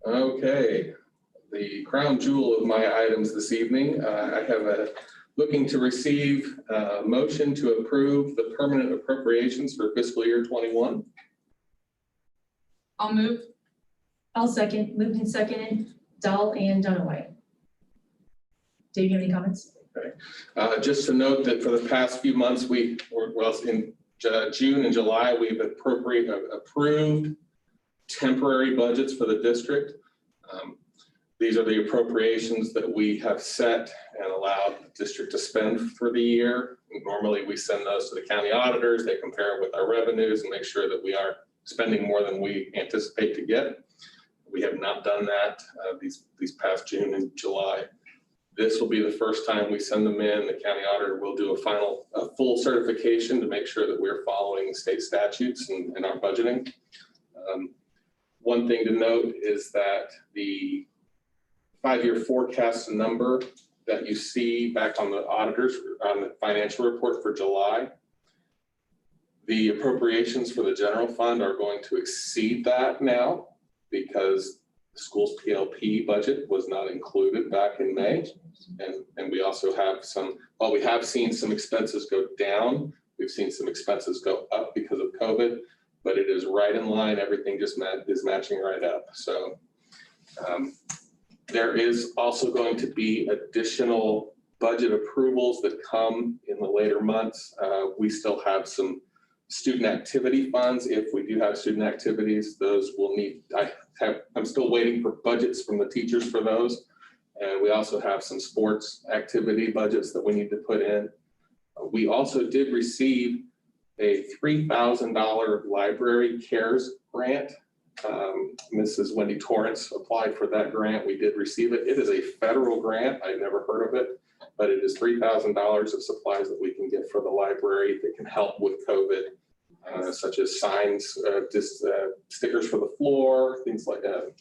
Okay, the crown jewel of my items this evening, I have looking to receive a motion to approve the permanent appropriations for fiscal year 21. I'll move. I'll second, moved and seconded, Dahl and Dunaway. Dave, you have any comments? Just to note that for the past few months, in June and July, we've approved temporary budgets for the district. These are the appropriations that we have set and allowed the district to spend for the year. Normally, we send those to the county auditors. They compare with our revenues and make sure that we are spending more than we anticipate to get. We have not done that these past June and July. This will be the first time we send them in. The county auditor will do a full certification to make sure that we're following state statutes and our budgeting. One thing to note is that the 5-year forecast number that you see back on the auditors on the financial report for July, the appropriations for the general fund are going to exceed that now because the school's PLP budget was not included back in May. And we also have while we have seen some expenses go down, we've seen some expenses go up because of COVID, but it is right in line. Everything just is matching right up. So there is also going to be additional budget approvals that come in the later months. We still have some student activity funds. If we do have student activities, those will need, I'm still waiting for budgets from the teachers for those. And we also have some sports activity budgets that we need to put in. We also did receive a $3,000 library cares grant. Mrs. Wendy Torrance applied for that grant. We did receive it. It is a federal grant. I've never heard of it, but it is $3,000 of supplies that we can get for the library that can help with COVID, such as signs, stickers for the floor, things like that,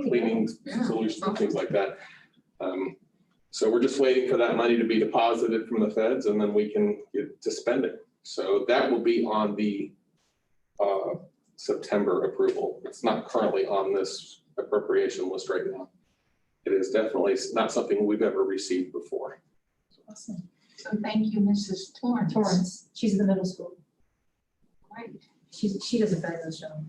cleaning solutions, things like that. So we're just waiting for that money to be deposited from the feds and then we can get to spend it. So that will be on the September approval. It's not currently on this appropriation list right now. It is definitely not something we've ever received before. Awesome. So thank you, Mrs. Torrance. Torrance, she's in the middle school. Great. She does a fabulous job.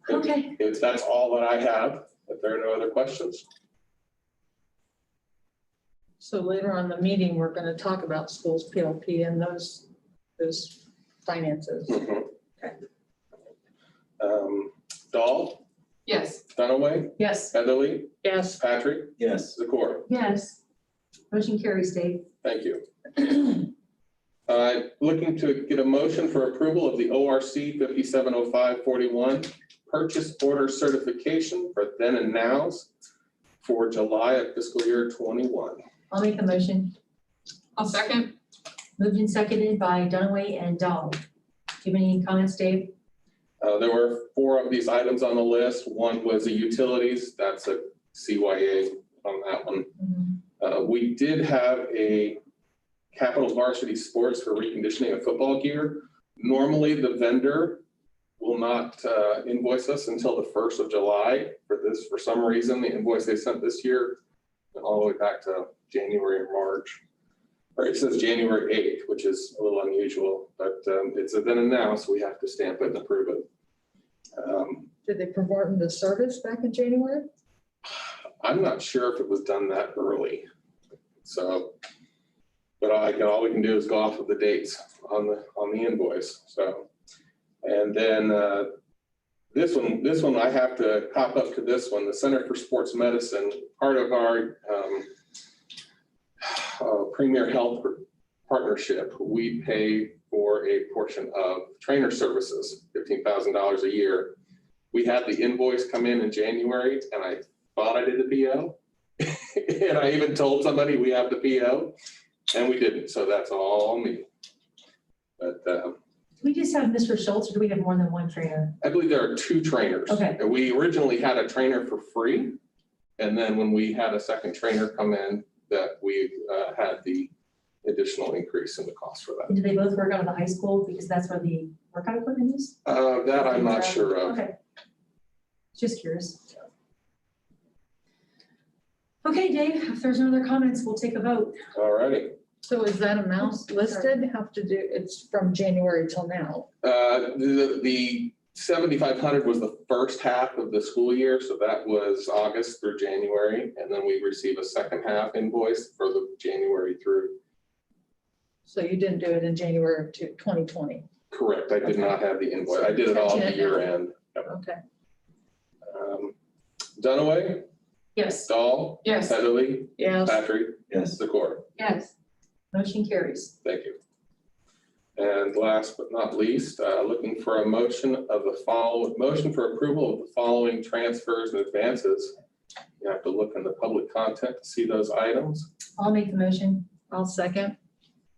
Okay. If that's all that I have, if there are no other questions. So later on in the meeting, we're going to talk about schools PLP and those finances. Mm-hmm. Okay. Dahl, Yes. Dunaway, Yes, Heatherly, Yes. Patrick, Yes. Zakor. Yes. motion carries, Dave. Thank you. Looking to get a motion for approval of the ORC 570541 purchase order certification for then and nows for July of fiscal year 21. I'll make the motion. I'll second. Moved and seconded by Dunaway and Dahl. Do you have any comments, Dave? There were 4 of these items on the list. One was the utilities. That's a CYA on that one. We did have a Capital Varsity Sports for reconditioning of football gear. Normally, the vendor will not invoice us until the 1st of July for this. For some reason, the invoice they sent this year went all the way back to January or March. Or it says January 8th, which is a little unusual, but it's a then and now, so we have to stamp it and approve it. Did they perform the service back in January? I'm not sure if it was done that early. So, but all we can do is go off of the dates on the invoice. So, and then this one I have to pop up to this one. The Center for Sports Medicine, part of our Premier Health partnership, we pay for a portion of trainer services, $15,000 a year. We had the invoice come in January, and I thought I did the PO. And I even told somebody we have the PO, and we didn't. So that's all me. But Do we just have Mr. Schultz, or do we have more than one trainer? I believe there are 2 trainers. Okay. And we originally had a trainer for free. And then when we had a second trainer come in, that we had the additional increase in the cost for that. And do they both work out of the high school? Because that's where the workout equipment is? That I'm not sure of. Okay. Just curious. Okay, Dave, if there's no other comments, we'll take a vote. All righty. So is that amount listed? Have to do, it's from January till now. The 7,500 was the first half of the school year, so that was August through January, and then we receive a second half invoice for the January through. So you didn't do it in January of 2020? Correct, I did not have the invoice. I did it all at the year end. Yep. Okay. Dunaway, Yes, Dahl, Yes. Heatherly, Yes. Patrick, Yes. Zakor. Yes. motion carries. Thank you. And last but not least, looking for a motion for approval of the following transfers and advances. You have to look in the public content to see those items. I'll make the motion. I'll second.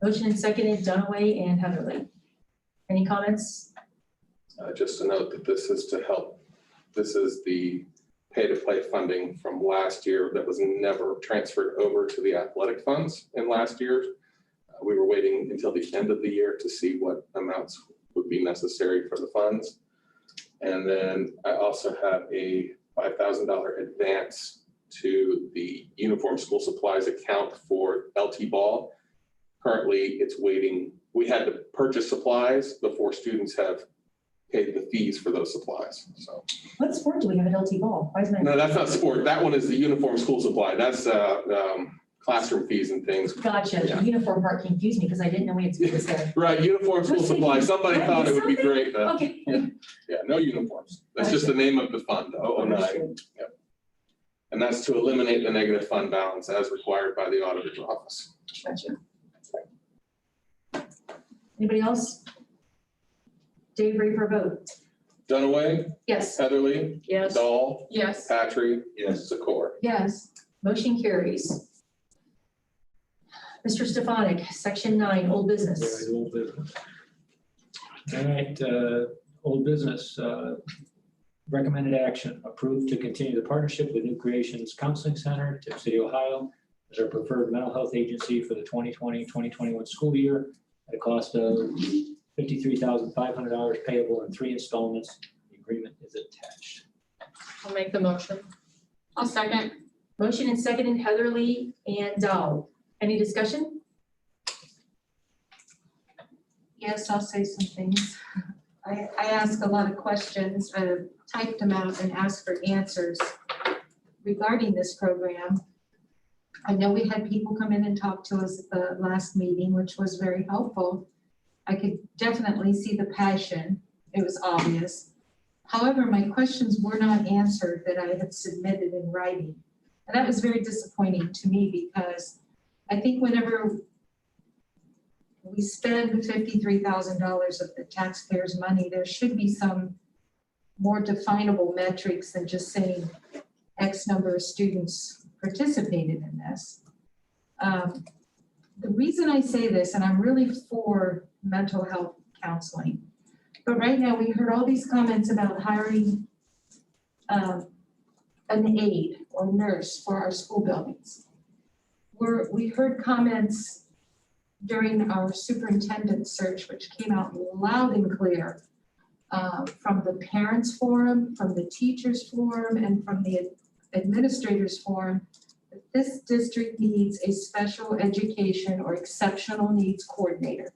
Motion and seconded, Dunaway and Heatherly. Any comments? Just to note that this is to help. This is the pay-to-play funding from last year that was never transferred over to the athletic funds in last year. We were waiting until the end of the year to see what amounts would be necessary for the funds. And then I also have a $5,000 advance to the uniform school supplies account for LT ball. Currently, it's waiting. We had to purchase supplies before students have paid the fees for those supplies. So What sport do we have at LT Ball? Why isn't no, it? that's not sport. That one is the uniform school supply. That's classroom fees and things. Gotcha. Yeah. The uniform part confused me because I didn't know we had sports there. Right, uniform school supply. Somebody thought it would be great. Okay. Yeah, no uniforms. That's just the name of the fund, 009. Yep. And that's to eliminate the negative fund balance as required by the auditor's office. Gotcha. Anybody else? Dave, ready for a vote? Dunaway, Yes, Heatherly, Yes. Dahl, Yes. Patrick, Yes. Zakor. Yes. motion carries. Mr. Stefanik, section 9, old business. Very old business. All right, old business, recommended action, approved to continue the partnership with New Creations Counseling Center, Tipp City, Ohio, as our preferred mental health agency for the 2020-2021 school year at a cost of $53,500 payable in 3 installments. The agreement is attached. I'll make the motion. I'll second. Motion and seconded, Heatherly and Dahl. Any discussion? Yes, I'll say some things. I ask a lot of questions, typed them out and asked for answers regarding this program. I know we had people come in and talk to us at the last meeting, which was very helpful. I could definitely see the passion. It was obvious. However, my questions were not answered that I had submitted in writing. And that was very disappointing to me because I think whenever we spend $53,000 of the taxpayers' money, there should be some more definable metrics than just saying X number of students participated in this. The reason I say this, and I'm really for mental health counseling, but right now we heard all these comments about hiring an aide or nurse for our school buildings. we heard comments during our superintendent search, which came out loud and clear from the parents forum, from the teachers forum, and from the administrators forum, that this district needs a special education or exceptional needs coordinator.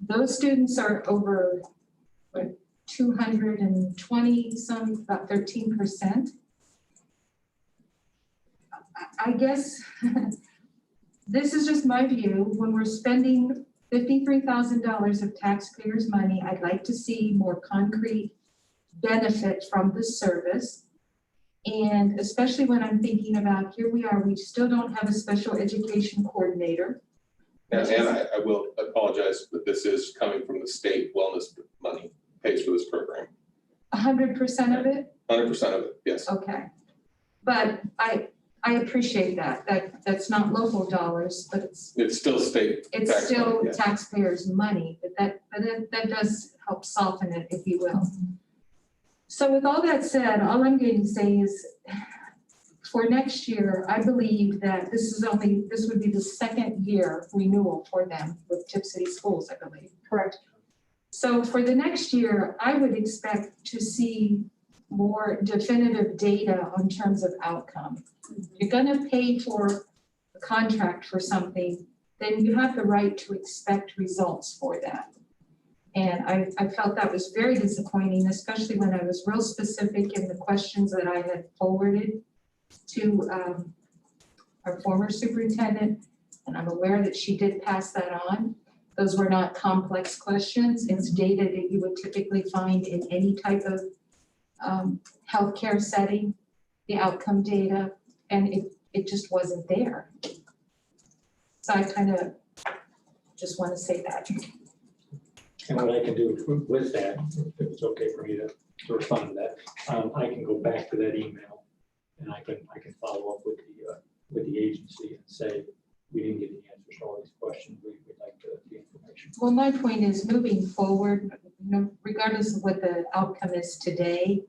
Those students are over 220 some, about 13%. I guess this is just my view. When we're spending $53,000 of taxpayers' money, I'd like to see more concrete benefit from the service. And especially when I'm thinking about, here we are, we still don't have a special education coordinator. And I will apologize, but this is coming from the state wellness money, pays for this program. 100% of it? 100% of it, yes. Okay. But I appreciate that. That's not local dollars, but it's still state. it's tax still money, yeah. taxpayers' money, but that does help soften it, if you will. So with all that said, all I'm going to say is for next year, I believe that this would be the second year renewal for them with Tipp City Schools, I believe. Correct. So for the next year, I would expect to see more definitive data on terms of outcome. You're gonna pay for a contract for something, then you have the right to expect results for that. And I felt that was very disappointing, especially when I was real specific in the questions that I had forwarded to our former superintendent, and I'm aware that she did pass that on. Those were not complex questions. It's data that you would typically find in any type of healthcare setting, the outcome data, and it just wasn't there. So I kind of just want to say that. And what I can do with that, if it's okay for me to respond to that, I can go back to that email and I can follow up with the agency and say, we didn't get the answers to all these questions. We'd like the information. Well, my point is moving forward, regardless of what the outcome is today,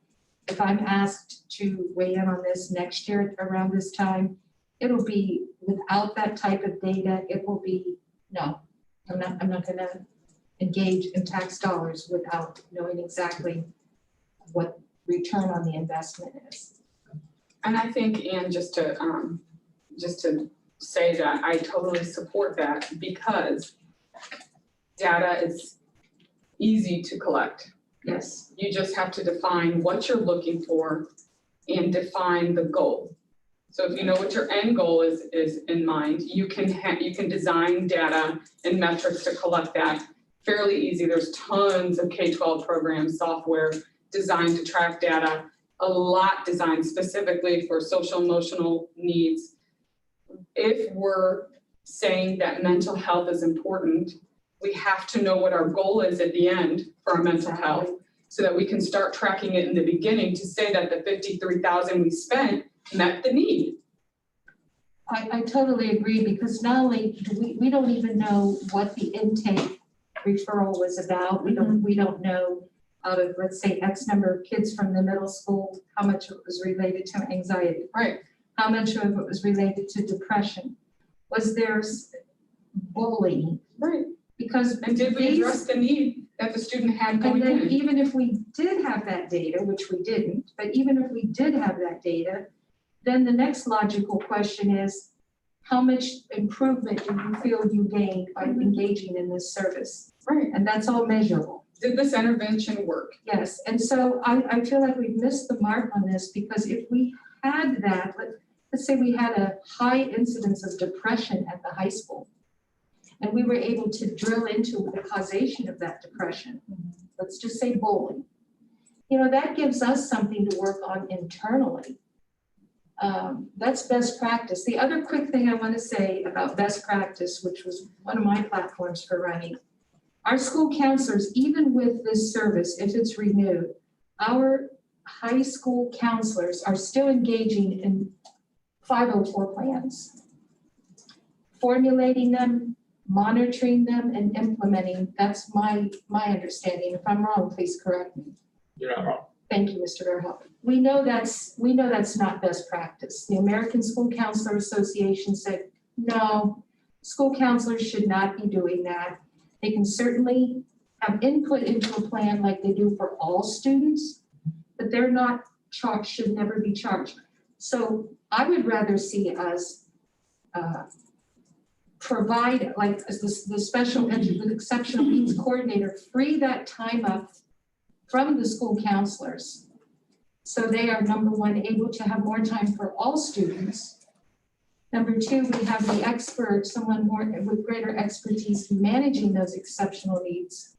if I'm asked to weigh in on this next year around this time, it'll be without that type of data, it will be, no, I'm not gonna engage in tax dollars without knowing exactly what return on the investment is. And I think, Anne, just to say that I totally support that because data is easy to collect. Yes. You just have to define what you're looking for and define the goal. So if you know what your end goal is in mind, you can design data and metrics to collect that fairly easy. There's tons of K-12 programs, software designed to track data, a lot designed specifically for social emotional needs. If we're saying that mental health is important, we have to know what our goal is at the end for our mental health so that we can start tracking it in the beginning to say that the $53,000 we spent met the need. I totally agree, because not only do we don't even know what the intake referral was about. We don't know out of, let's say, X number of kids from the middle school, how much of it was related to anxiety. Right. How much of it was related to depression? Was there bullying? Right. Because And did we address the need that the student had going and then in? even if we did have that data, which we didn't, but even if we did have that data, then the next logical question is, how much improvement do you feel you gained by engaging in this service? Right. And that's all measurable. Did this intervention work? Yes, and so I feel like we've missed the mark on this, because if we had that, let's say we had a high incidence of depression at the high school, and we were able to drill into the causation of that depression. Let's just say bullying. That gives us something to work on internally. That's best practice. The other quick thing I want to say about best practice, which was one of my platforms for running, our school counselors, even with this service, if it's renewed, our high school counselors are still engaging in 504 plans, formulating them, monitoring them, and implementing. That's my understanding. If I'm wrong, please correct me. You're not wrong. Thank you, Mr. Verhoeven. We know that's not best practice. The American School Counselor Association said, no, school counselors should not be doing that. They can certainly have input into a plan like they do for all students, but they're not charged, should never be charged. So I would rather see us provide, like as the special the exceptional needs coordinator, free that time up from the school counselors. So they are, number one, able to have more time for all students. Number two, we have the expert, someone more with greater expertise managing those exceptional needs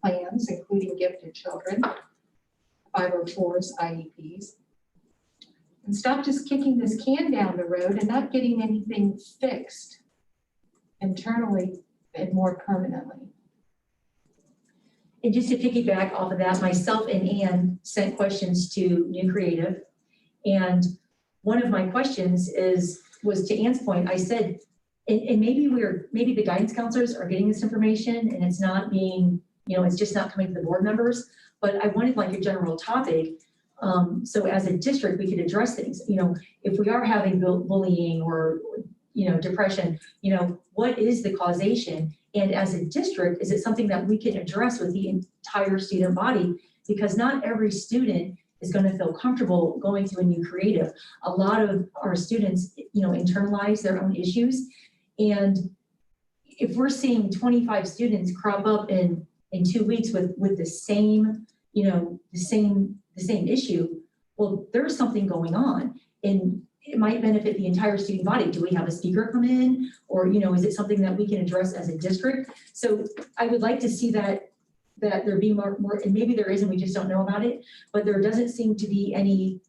plans, including gifted children, 504s, IEPs. And stop just kicking this can down the road and not getting anything fixed internally and more permanently. And just to piggyback off of that, myself and Ann sent questions to New Creative. And one of my questions was to Ann's point, I said, and maybe the guidance counselors are getting this information and it's not being, it's just not coming to the board members, but I wanted like a general topic. So as a district, we could address things, if we are having bullying or, depression, what is the causation? And as a district, is it something that we can address with the entire student body? Because not every student is going to feel comfortable going to a New Creative. A lot of our students, internalize their own issues. And if we're seeing 25 students crop up in 2 weeks with the same, the same issue, well, there's something going on. And it might benefit the entire student body. Do we have a speaker come in? Or, is it something that we can address as a district? So I would like to see that there be more, and maybe there is and we just don't know about it, but there doesn't seem to be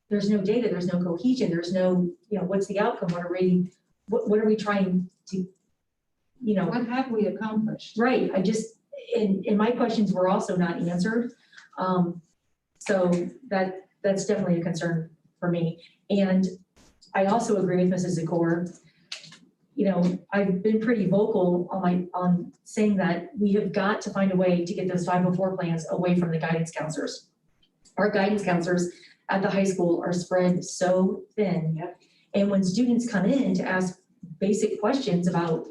there's no data, there's no cohesion, there's no, what's the outcome? What are we trying to, What have we accomplished? Right, and my questions were also not answered. So that's definitely a concern for me. And I also agree with Mrs. Zakor. I've been pretty vocal on saying that we have got to find a way to get those 504 plans away from the guidance counselors. Our guidance counselors at the high school are spread so thin. Yep. And when students come in to ask basic questions about,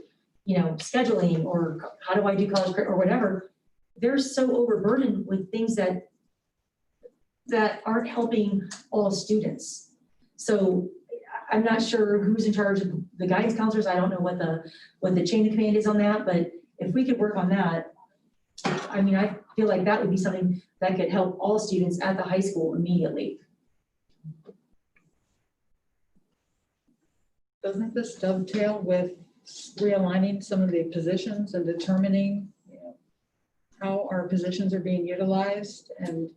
scheduling or how do I do college prep or whatever, they're so overburdened with things that aren't helping all students. So I'm not sure who's in charge of the guidance counselors. I don't know what the chain of command is on that, but if we could work on that, I feel like that would be something that could help all students at the high school immediately. Doesn't this dovetail with realigning some of the positions and determining how our positions are being utilized and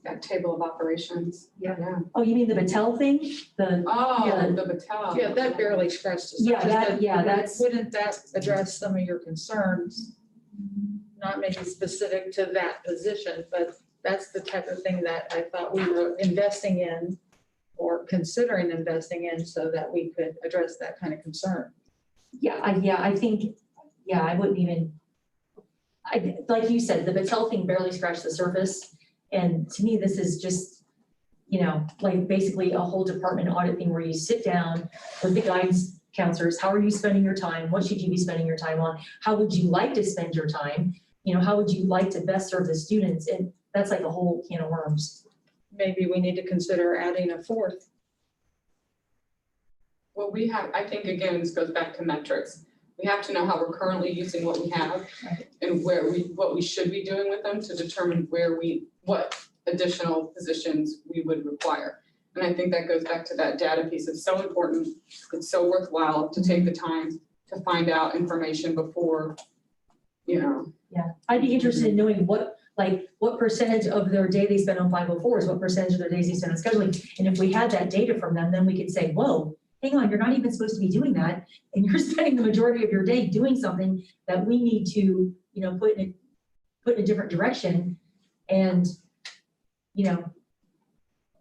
That table of operations. Yeah. Oh, you mean the Battelle thing? Yeah. The battalion. Yeah, that barely scratched the surface. Wouldn't that address some of your concerns? Not maybe specific to that position, but that's the type of thing that I thought we were investing in or considering investing in so that we could address that kind of concern. I think I wouldn't even, like you said, the Battelle thing barely scratched the surface. And to me, this is just, like basically a whole department audit thing where you sit down with the guidance counselors. How are you spending your time? What should you be spending your time on? How would you like to spend your time? How would you like to best serve the students? And that's like a whole can of worms. Maybe we need to consider adding a fourth. Well, I think again, this goes back to metrics. We have to know how we're currently using what we have and what we should be doing with them to determine what additional positions we would require. And I think that goes back to that data piece. It's so important. It's so worthwhile to take the time to find out information before, Yeah, I'd be interested in knowing what percentage of their day they spend on 504s, what percentage of their days they spend on scheduling. And if we had that data from them, then we could say, whoa, hang on, you're not even supposed to be doing that. And you're spending the majority of your day doing something that we need to, put in a different direction and,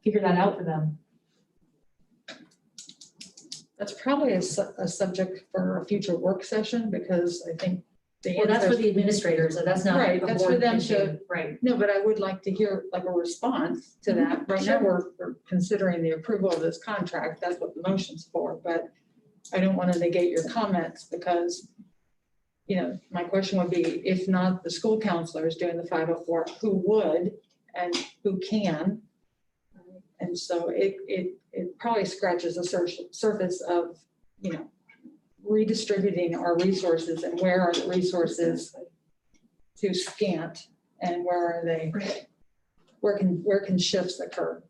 figure that out for them. That's probably a subject for a future work session because I think the Well, that's for answers. the administrators, so that's not. Right, a that's for board them issue. to- Right. No, but I would like to hear like a response to that. Right now, we're considering the approval of this contract. That's what the motion's for, but I don't want to negate your comments because, you know, my question would be, if not the school counselors doing the 504, who would and who can? And so it probably scratches the surface of, you know, redistributing our resources and where are the resources too scant and where are they, where can shifts occur?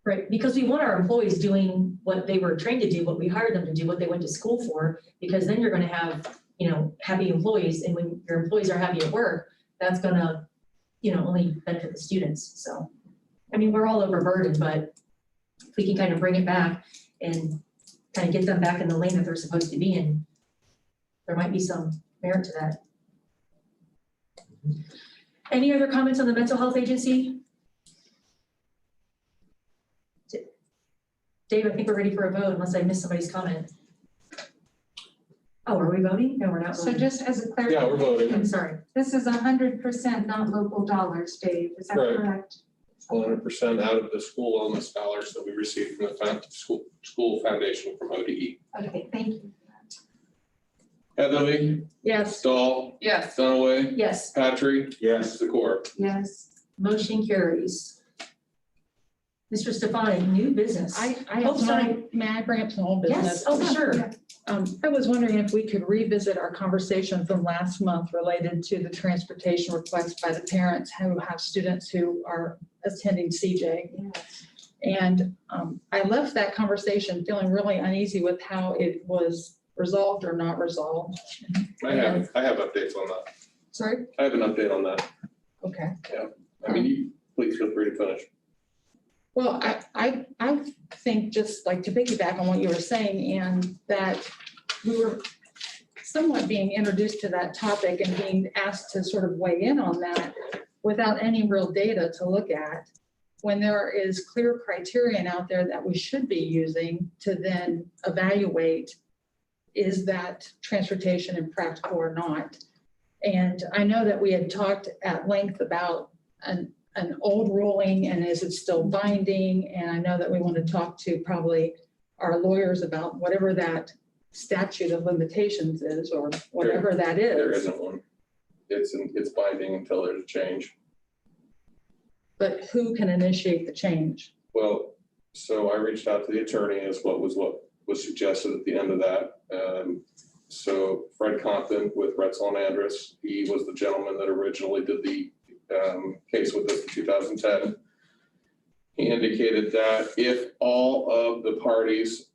Right, because we want our employees doing what they were trained to do, what we hired them to do, what they went to school for, because then you're gonna have, you know, happy employees, and when your employees are happy at work, that's gonna, you know, only benefit the students, so. I mean, we're all overburdened, but if we can kind of bring it back and kind of get them back in the lane that they're supposed to be in, there might be some merit to that. Any other comments on the mental health agency? Dave, I think we're ready for a vote unless I missed somebody's comment. Oh, are we voting? No, we're not So voting. just as a clarification. Yeah, we're voting. I'm sorry. This is 100% not local dollars, Dave, is that Right. correct? 100% out of the school wellness dollars that we received from the school foundation from ODE. Okay, thank you. Heatherly, Yes. Dahl, Yes. Dunaway, Yes, Patrick, Yes. Zakor. Yes. motion carries. Mr. Stefani, new business. I Oh, have sorry. some, may I bring up some old business? Yes, oh, sure. Yeah. I was wondering if we could revisit our conversation from last month related to the transportation request by the parents who have students who are attending CJ. And I left that conversation feeling really uneasy with how it was resolved or not resolved. I have updates on that. Sorry? I have an update on that. Okay. I mean, please feel free to finish. Well, I think just like to piggyback on what you were saying, and that we were somewhat being introduced to that topic and being asked to sort of weigh in on that without any real data to look at, when there is clear criterion out there that we should be using to then evaluate, is that transportation impractical or not? And I know that we had talked at length about an old ruling and is it still binding? And I know that we want to talk to probably our lawyers about whatever that statute of limitations is or whatever that There is. isn't one. It's binding until there's a change. But who can initiate the change? Well, so I reached out to the attorney as what was suggested at the end of that. So Fred Compton with Retzel and Andrus, he was the gentleman that originally did the case with us in 2010. He indicated that if all of the parties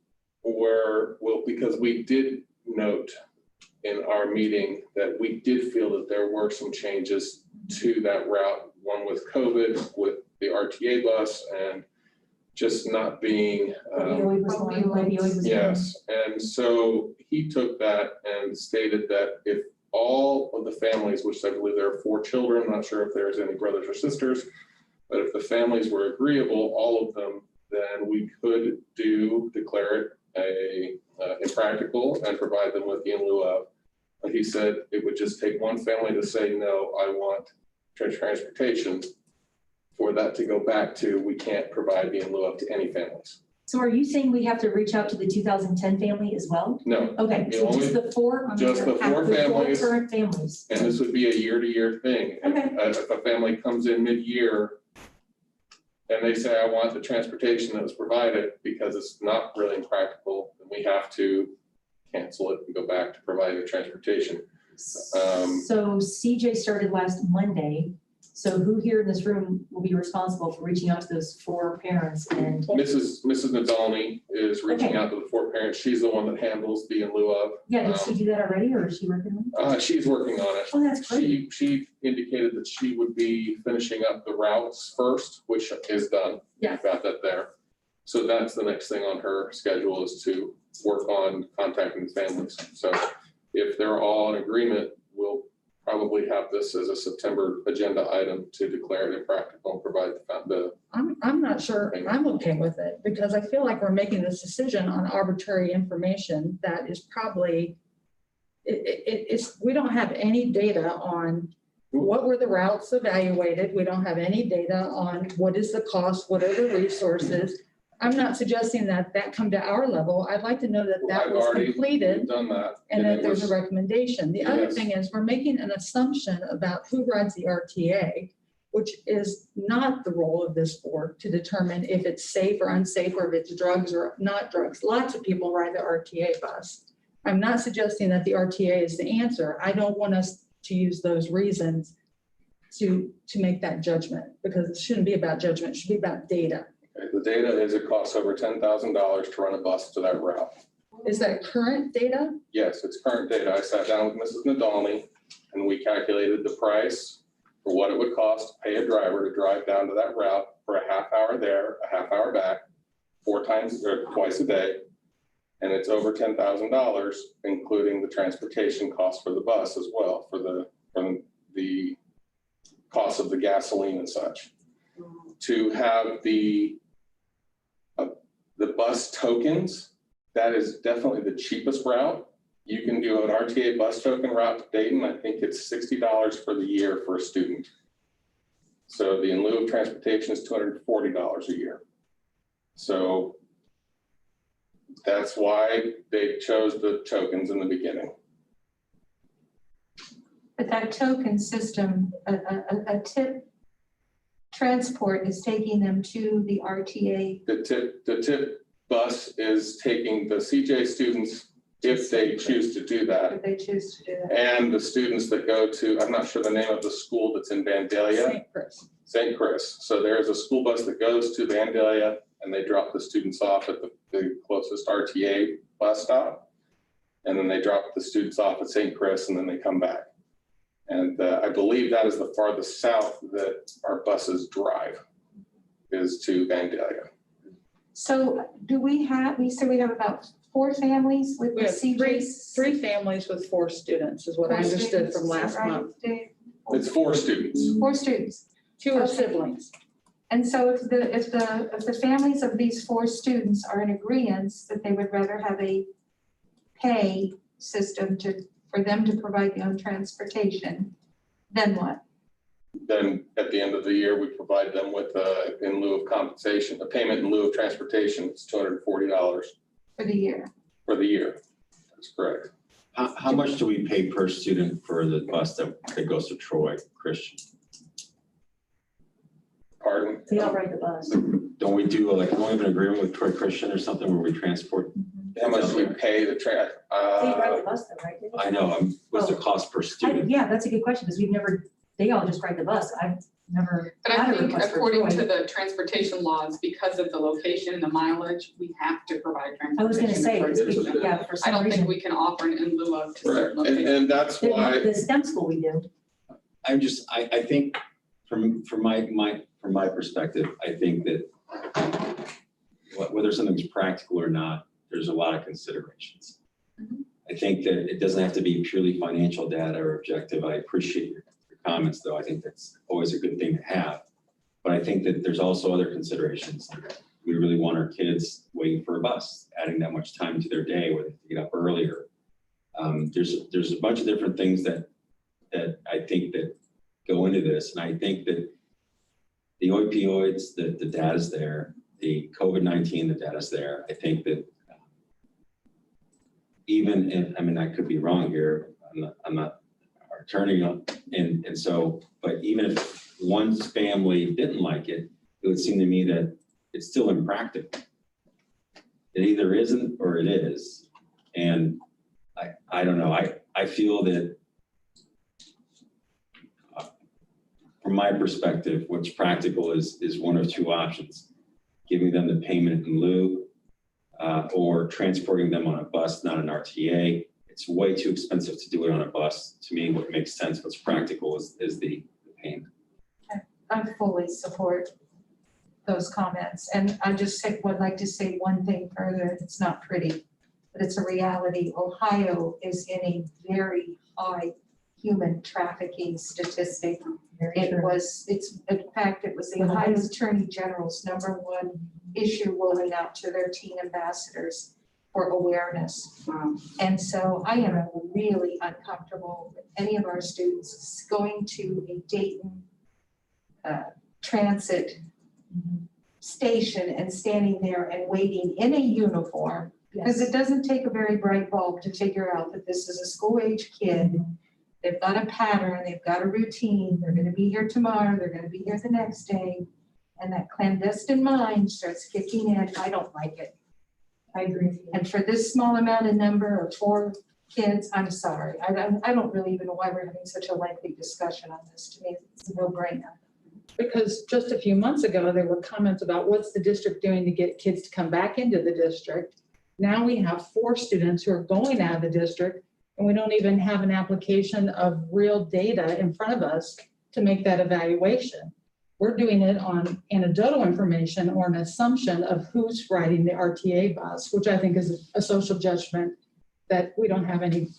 because we did note in our meeting that we did feel that there were some changes to that route, one with COVID, with the RTA bus, and just not being. Opioid was one, opioid was one. Yes, and so he took that and stated that if all of the families, which I believe there are 4 children, I'm not sure if there's any brothers or sisters, but if the families were agreeable, all of them, then we could declare it impractical and provide them with the in lieu of. But he said it would just take one family to say, no, I want transportation, for that to go back to, we can't provide the in lieu of to any families. So are you saying we have to reach out to the 2010 family as well? No, Okay, so just the 4? just the 4 the 4 families. current families. And this would be a year-to-year thing. Okay. If a family comes in mid-year and they say, I want the transportation that was provided because it's not really impractical, then we have to cancel it and go back to providing the transportation. So CJ started last Monday. So who here in this room will be responsible for reaching out to those 4 parents and? Mrs. Nadolny is reaching Okay. out to the 4 parents. She's the one that handles the in lieu of. Yeah, did she do that already or is she working on it? She's working on it. Oh, that's great. She indicated that she would be finishing up the routes first, which is done. Yeah. We've got that there. So that's the next thing on her schedule, is to work on contacting the families. So if they're all in agreement, we'll probably have this as a September agenda item to declare it impractical and provide the. I'm not sure I'm okay with it because I feel like we're making this decision on arbitrary information that is probably we don't have any data on what were the routes evaluated. We don't have any data on what is the cost, what are the resources. I'm not suggesting that come to our level. I'd like to know that that I've was already completed done that. and that it there's a was- recommendation. The other Yes. thing is we're making an assumption about who rides the RTA, which is not the role of this board to determine if it's safe or unsafe or if it's drugs or not drugs. Lots of people ride the RTA bus. I'm not suggesting that the RTA is the answer. I don't want us to use those reasons to make that judgment, because it shouldn't be about judgment, it should be about data. Okay, the data is it costs over $10,000 to run a bus to that route. Is that current data? Yes, it's current data. I sat down with Mrs. Nadolny and we calculated the price for what it would cost to pay a driver to drive down to that route for a half hour there, a half hour back, 4 times or twice a day. And it's over $10,000, including the transportation cost for the bus as well, for the cost of the gasoline and such. To have the bus tokens, that is definitely the cheapest route. You can do an RTA bus token route to Dayton. I think it's $60 for the year for a student. So the in lieu of transportation is $240 a year. So that's why they chose the tokens in the beginning. But that token system, a tip transport is taking them to the RTA. The tip bus is taking the CJ students if they choose to do that. If they choose to do that. And the students that go to, I'm not sure the name of the school that's in Vandalia. St. Chris. St. Chris. So there's a school bus that goes to Vandalia and they drop the students off at the closest RTA bus stop. And then they drop the students off at St. Chris and then they come back. And I believe that is the farthest south that our buses drive, is to Vandalia. So do we have about 4 families with We the have CJs? three families with 4 students is what I understood from last month. It's 4 students. 4 students. 2 are Okay. siblings. And so if the families of these 4 students are in agreement that they would rather have a pay system for them to provide their own transportation, then what? Then at the end of the year, we provide them with in lieu of compensation, a payment in lieu of transportation. It's $240 For the year. for the year. That's correct. How much do we pay per student for the bus that goes to Troy Christian? Pardon? They all ride the bus. Don't we do like, don't we have an agreement with Troy Christian or something where we transport? How much do we pay the track? They ride the bus though, right? I know, what's the cost per student? Yeah, that's a good question, because they all just ride the bus. I've never But I had a think request for according to Troy. the transportation laws, because of the location and the mileage, we have to provide I was gonna say, transportation. yeah, for I some don't think reason. we can offer an in lieu of to Right, certain locations. and that's why, The STEM school we do. I think from my perspective, I think that whether something's practical or not, there's a lot of considerations. I think that it doesn't have to be purely financial data or objective. I appreciate your comments, though. I think that's always a good thing to have. But I think that there's also other considerations. We really want our kids waiting for a bus, adding that much time to their day where they have to get up earlier. There's a bunch of different things that I think that go into this. And I think that the opioids, the data's there, the COVID-19, the data's there. I think that even if, I mean, I could be wrong here. I'm not our attorney, and so, but even if one family didn't like it, it would seem to me that it's still impractical. It either isn't or it is. And I don't know. I feel that from my perspective, what's practical is one of 2 options: giving them the payment in lieu, or transporting them on a bus, not an RTA. It's way too expensive to do it on a bus. To me, what makes sense, what's practical is the payment. I fully support those comments. And I just would like to say one thing further. It's not pretty, but it's a reality. Ohio is in a very high human trafficking statistic. In fact, it was the Ohio Attorney General's #1 issue rolling out to their teen ambassadors. for awareness. And so I am really uncomfortable with any of our students going to a Dayton transit station and standing there and waiting in a uniform. Because it doesn't take a very bright bulb to figure out that this is a school-age kid. They've got a pattern, they've got a routine, they're gonna be here tomorrow, they're gonna be here the next day. And that clandestine mind starts kicking in. I don't like it. I agree with you. And for this small amount of number of 4 kids, I'm sorry. I don't really even know why we're having such a lengthy discussion on this. To me, it's a no-brainer. Because just a few months ago, there were comments about what's the district doing to get kids to come back into the district. Now we have 4 students who are going out of the district, and we don't even have an application of real data in front of us to make that evaluation. We're doing it on anecdotal information or an assumption of who's riding the RTA bus, which I think is a social judgment that we don't have any,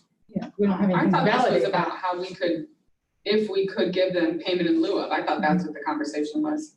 we don't have I anything thought this was validated. about how we could, if we could give them payment in lieu of. I thought that's what the conversation was.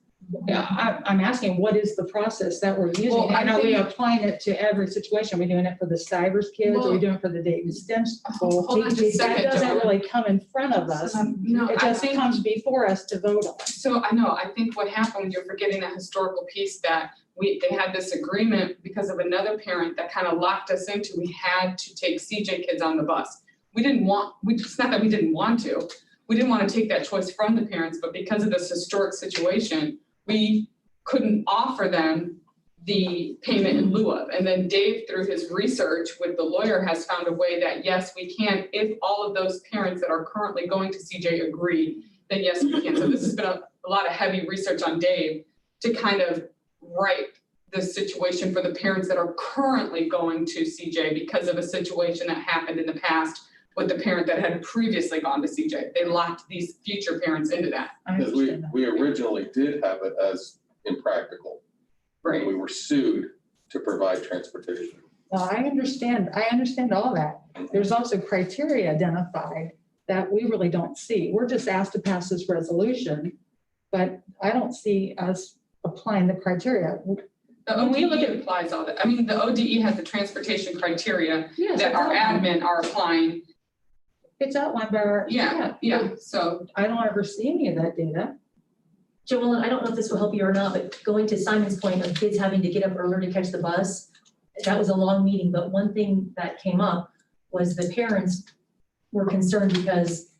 Yeah, I'm asking, what is the process that we're using? Well, I And are we think- applying it to every situation? Are we doing it for the Stivers kids? Are we Well- doing it for the Dayton STEM school? Hold on just a That second, doesn't Joanna. really come in front of us. No, It I just think, comes before us to vote on. so I know, I think what happened, you're forgetting that historical piece that they had this agreement because of another parent that kind of locked us into, we had to take CJ kids on the bus. It's not that we didn't want to. We didn't want to take that choice from the parents, but because of this historic situation, we couldn't offer them the payment in lieu of. And then Dave, through his research with the lawyer, has found a way that, yes, we can, if all of those parents that are currently going to CJ agree, then yes, we can. So this has been a lot of heavy research on Dave to kind of right the situation for the parents that are currently going to CJ because of a situation that happened in the past with the parent that had previously gone to CJ. They locked these future parents into that. I Because understand that. we originally did have it as impractical. Right. We were sued to provide transportation. Well, I understand all that. There's also criteria identified that we really don't see. We're just asked to pass this resolution, but I don't see us applying the criteria. The When we look ODE at- applies all that. I mean, the ODE has the transportation criteria Yes, that our admin are applying. it's outlined by our. Yeah, so I don't ever see any of that data. Joellen, I don't know if this will help you or not, but going to Simon's point of kids having to get up earlier to catch the bus, that was a long meeting, but one thing that came up was the parents were concerned because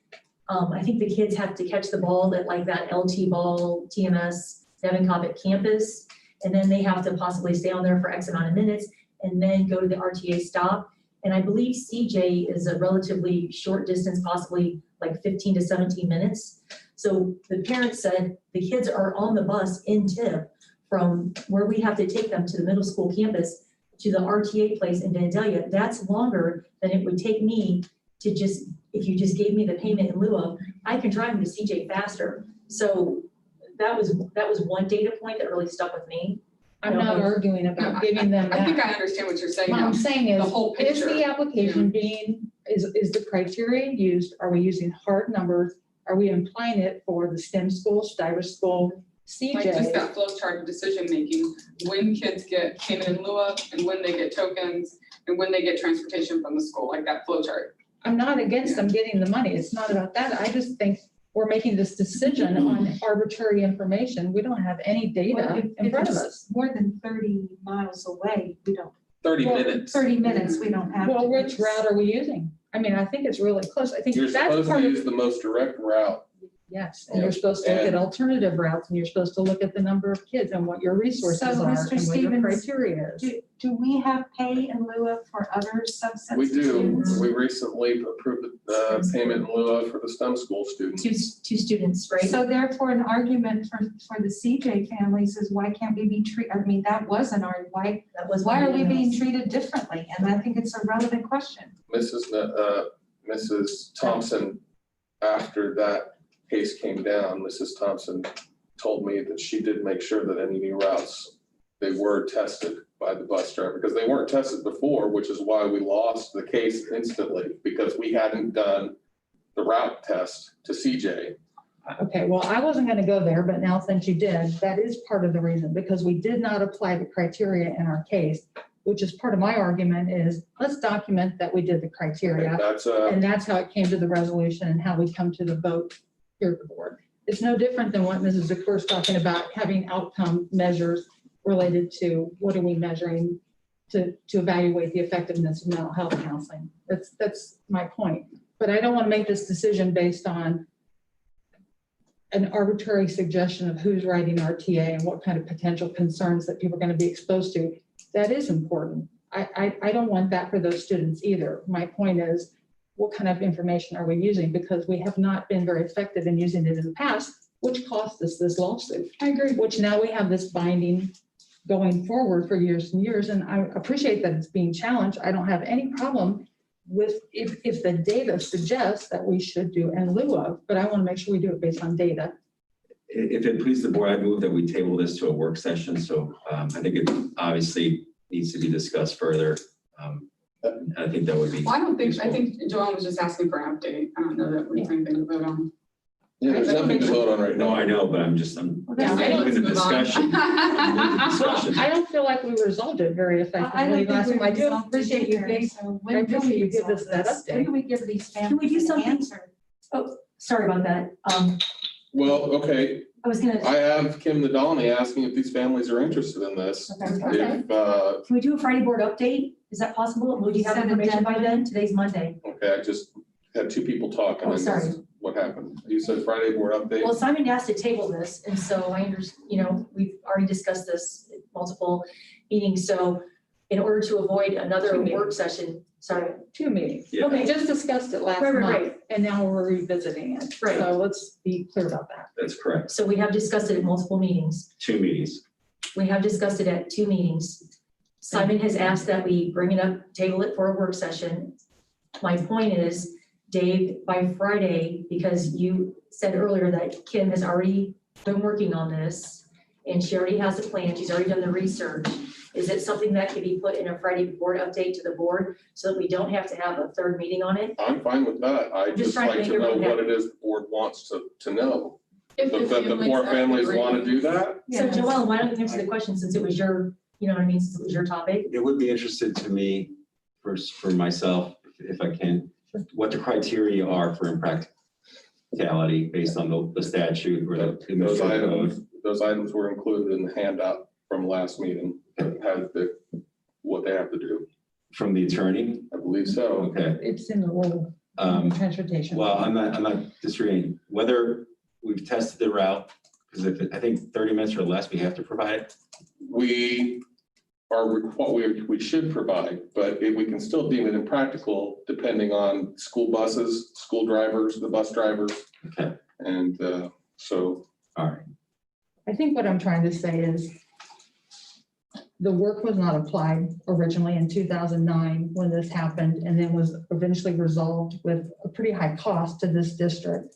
I think the kids have to catch the ball at like that LT ball, TMS, Devon Cobbett campus, and then they have to possibly stay on there for X amount of minutes and then go to the RTA stop. And I believe CJ is a relatively short distance, possibly like 15 to 17 minutes. So the parents said the kids are on the bus in Tipp from where we have to take them to the middle school campus to the RTA place in Vandalia. That's longer than it would take me to just, if you just gave me the payment in lieu of, I can drive them to CJ faster. So that was one data point that really stuck with me. I'm not arguing about giving them I think that. I understand what you're saying What now. I'm saying The is, whole is picture. the application is the criteria used? Are we using hard numbers? Are we implying it for the STEM school, Stivers school, Like just CJ? that flow chart of decision making, when kids get payment in lieu of, and when they get tokens, and when they get transportation from the school, like that flow chart. I'm not against them getting the money. It's not about that. I just think we're making this decision on arbitrary information. We don't have any Well, data in if front of it's us. more than 30 miles away, we don't, 30 Well, minutes. 30 minutes, we don't have to. Well, which route are we using? I mean, I think it's really close. I think You're that's supposed to part of. use the most direct route. Yes, and you're supposed to look at alternative routes, and you're supposed to look at the number of kids and what your resources So, are Mr. and what your Stevens, criteria is. Do we have pay in lieu of for other subsets? We of do. students? We recently approved the payment in lieu of for the STEM school students. Two students, right? So therefore, an argument for the CJ families is why can't we be treated, I mean, that was an argument, why are we being treated differently? And I think it's a relevant question. Mrs. Thompson, after that case came down, Mrs. Thompson told me that she did make sure that any new routes, they were tested by the bus driver, because they weren't tested before, which is why we lost the case instantly, because we hadn't done the route test to CJ. Okay, well, I wasn't gonna go there, but now since you did, that is part of the reason, because we did not apply the criteria in our case. which is part of my argument is, let's document that we did the criteria. That's And that's how it came to the resolution and how we come to the vote here at the board. It's no different than what Mrs. Zakor is talking about, having outcome measures related to what are we measuring to evaluate the effectiveness of mental health counseling. That's my point. But I don't want to make this decision based on an arbitrary suggestion of who's writing RTA and what kind of potential concerns that people are going to be exposed to. That is important. I don't want that for those students either. My point is, what kind of information are we using? Because we have not been very effective in using it in the past, which cost us this lawsuit. I agree. Which now we have this binding going forward for years and years. And I appreciate that it's being challenged. I don't have any problem with if the data suggests that we should do in lieu of, but I want to make sure we do it based on data. If it pleases the board, I move that we table this to a work session. So I think it obviously needs to be discussed further. I think that would be. Well, I think Joanne was just asking for an update. I don't know that we have anything to vote on. Yeah, there's nothing to vote on right No, now. I know, but I'm Yeah, moving the let's move on. discussion. I don't feel like we resolved it very effectively last time. I do appreciate you gave, I appreciate you give us that When update. do we give these Can we do families an something? answer? Oh, sorry about that. Well, okay, I was gonna, I have Kim Nadolny asking if these families are interested in this. okay. If, Can we do a Friday board update? Is that possible? Would you have Send a information by deadline? then? Today's Monday. okay, I just had two people talk and Oh, I sorry. missed what happened. You said Friday board update? Well, Simon asked to table this, and so I understand, we've already discussed this at multiple meetings, so in order to avoid another Two meetings. work session, sorry. 2 meetings. Yeah. We just discussed it last Right, right, month right. and now we're revisiting it. Right. So let's be clear about that. That's correct. So we have discussed it at multiple meetings. 2 meetings. We have discussed it at 2 meetings. Simon has asked that we bring it up, table it for a work session. My point is, Dave, by Friday, because you said earlier that Kim has already been working on this and she already has a plan, she's already done the research. Is it something that could be put in a Friday board update to the board so that we don't have to have a third meeting on it? I'm fine with that. I'd I'm just just trying to like make to know everyone what it is the board wants to know. If If the poor families want to do that, So Joelle, why don't you answer the question since it was your, you know what I mean, since it was your topic? It would be interested to me, for myself, if I can, what the criteria are for impracticality based on the statute or the administrative code. those items were included in the handout from last meeting. That has what they have to do. From the attorney? I believe so. Okay. It's in the rule, transportation. Well, I'm not disagreeing. Whether we've tested the route, because I think 30 minutes or less, we have to provide it. We we should provide, but we can still deem it impractical depending on school buses, school drivers, the bus drivers. Okay. And so. All right. I think what I'm trying to say is the work was not applied originally in 2009 when this happened and then was eventually resolved with a pretty high cost to this district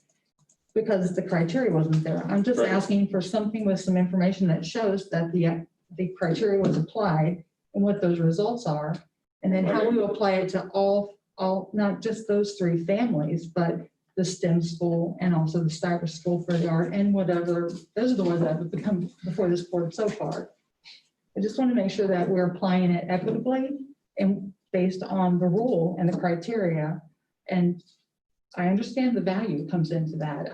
because the criteria wasn't there. I'm just Right. asking for something with some information that shows that the criteria was applied and what those results are. And then how we apply it to all, not just those 3 families, but the STEM school and also the cyber school for the art and whatever. Those are the ones that have become before this board so far. I just want to make sure that we're applying it equitably and based on the rule and the criteria. And I understand the value comes into that.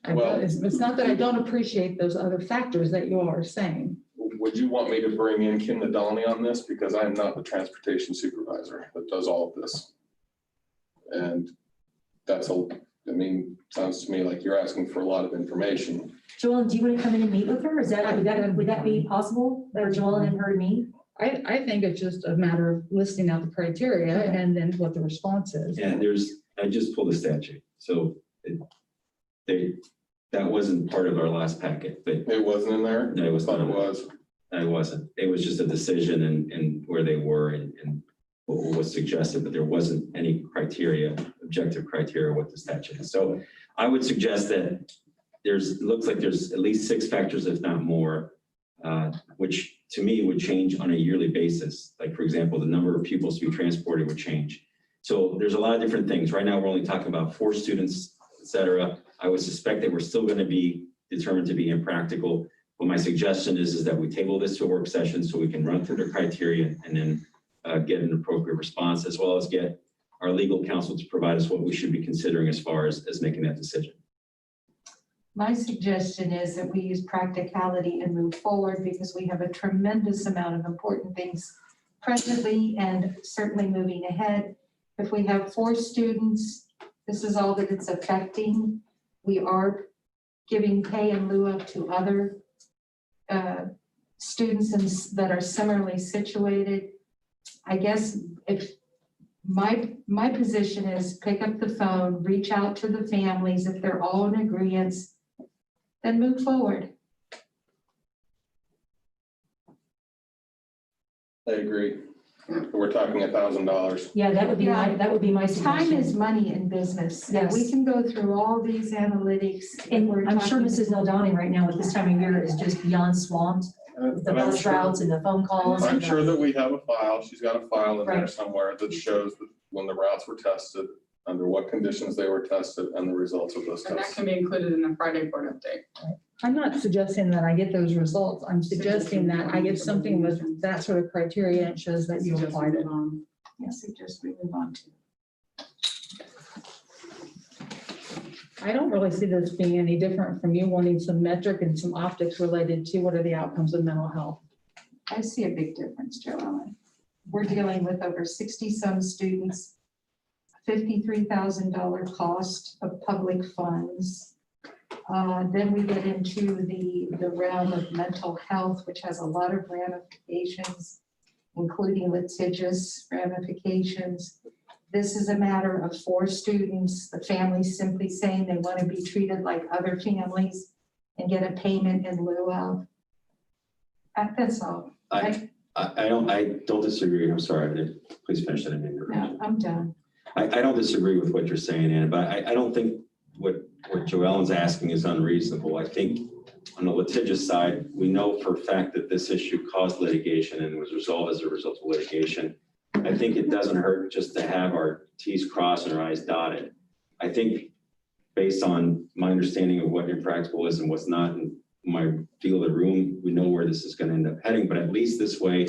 It's not that I don't appreciate those other factors that you are saying. Would you want me to bring in Kim Nadolny on this? Because I'm not the transportation supervisor that does all of this. And sounds to me like you're asking for a lot of information. Joelle, do you want to come in and meet with her? Would that be possible for Joelle and her to meet? I think it's just a matter of listing out the criteria and then what the response is. And I just pulled the statute. So that wasn't part of our last packet, but It wasn't in there? no, it was I thought not. it was. I wasn't. It was just a decision and where they were and what was suggested, but there wasn't any criteria, objective criteria, what the statute is. So I would suggest that it looks like there's at least 6 factors, if not more, which to me would change on a yearly basis. Like, for example, the number of pupils to be transported would change. So there's a lot of different things. Right now, we're only talking about 4 students, et cetera. I would suspect that we're still going to be determined to be impractical But my suggestion is that we table this to a work session so we can run through the criteria and then get an appropriate response, as well as get our legal counsel to provide us what we should be considering as far as making that decision. My suggestion is that we use practicality and move forward because we have a tremendous amount of important things presently and certainly moving ahead. If we have 4 students, this is all that it's affecting. We are giving pay in lieu of to other students that are similarly situated. I guess if my position is pick up the phone, reach out to the families. If they're all in agreement, then move forward. I agree. We're talking $1,000. Yeah, that would be my Time suggestion. is money in business. Yeah, we Yes. can go through all these analytics. And I'm sure Mrs. Nildani right now at this time of year is just beyond swamped with the And I'm bus sure- routes and the phone calls. I'm and the- sure that we have a file. She's got a file in there Right. somewhere that shows that when the routes were tested, under what conditions they were tested, and the results of those And that tests. can be included in the Friday board update. I'm not suggesting that I get those results. I'm suggesting that I get something with that sort of criteria and it shows that you applied it. I suggest we move on to. I don't really see this being any different from you wanting some metric and some optics related to what are the outcomes of mental health. I see a big difference, Joellen. We're dealing with over 60-some students, $53,000 cost of public funds. Then we get into the realm of mental health, which has a lot of ramifications, including litigious ramifications. This is a matter of 4 students, the family simply saying they want to be treated like other families and get a payment in lieu of. That's all. I don't disagree. I'm sorry. Please finish that. No, I'm done. I don't disagree with what you're saying, Anna, but I don't think what Joellen's asking is unreasonable. I think on the litigious side, we know for a fact that this issue caused litigation and was resolved as a result of litigation. I think it doesn't hurt just to have our T's crossed and our I's dotted. I think based on my understanding of what impractical is and what's not in my feel of the room, we know where this is going to end up heading, but at least this way,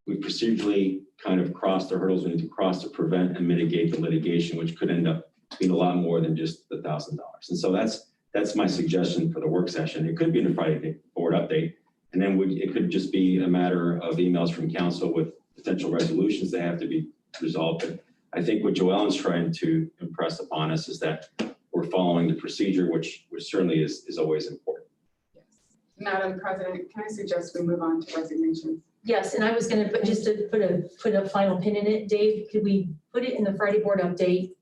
we procedurally kind of crossed the hurdles we need to cross to prevent and mitigate the litigation, which could end up being a lot more than just the $1,000. And so that's my suggestion for the work session. It could be in a Friday board update, and then it could just be a matter of emails from council with potential resolutions that have to be resolved. But I think what Joellen's trying to impress upon us is that we're following the procedure, which certainly is always important. Madam President, can I suggest we move on to resignations? Yes, and I was gonna put, just to put a final pin in it, Dave, could we put it in the Friday board update?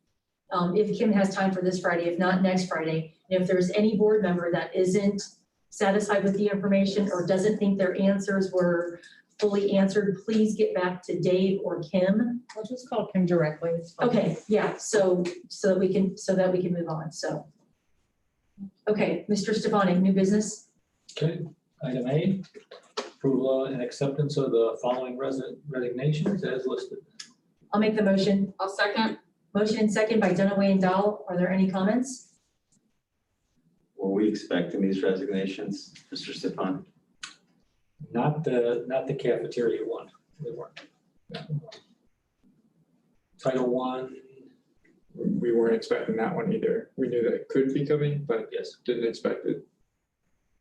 If Kim has time for this Friday, if not next Friday, and if there's any board member that isn't satisfied with the information or doesn't think their answers were fully answered, please get back to Dave or Kim. I'll just call Kim directly. It's fine. Okay, yeah, so that we can move on, so. Okay, Mr. Stefanik, new business? Okay, item A, approval and acceptance of the following resignations as listed. I'll make the motion. I'll second. Motion and second by Dunaway and Dahl. Are there any comments? Were we expecting these resignations, Mr. Stefan? Not the cafeteria one. They weren't. Title I, We weren't expecting that one either. We knew that it could be coming, but yes. didn't expect it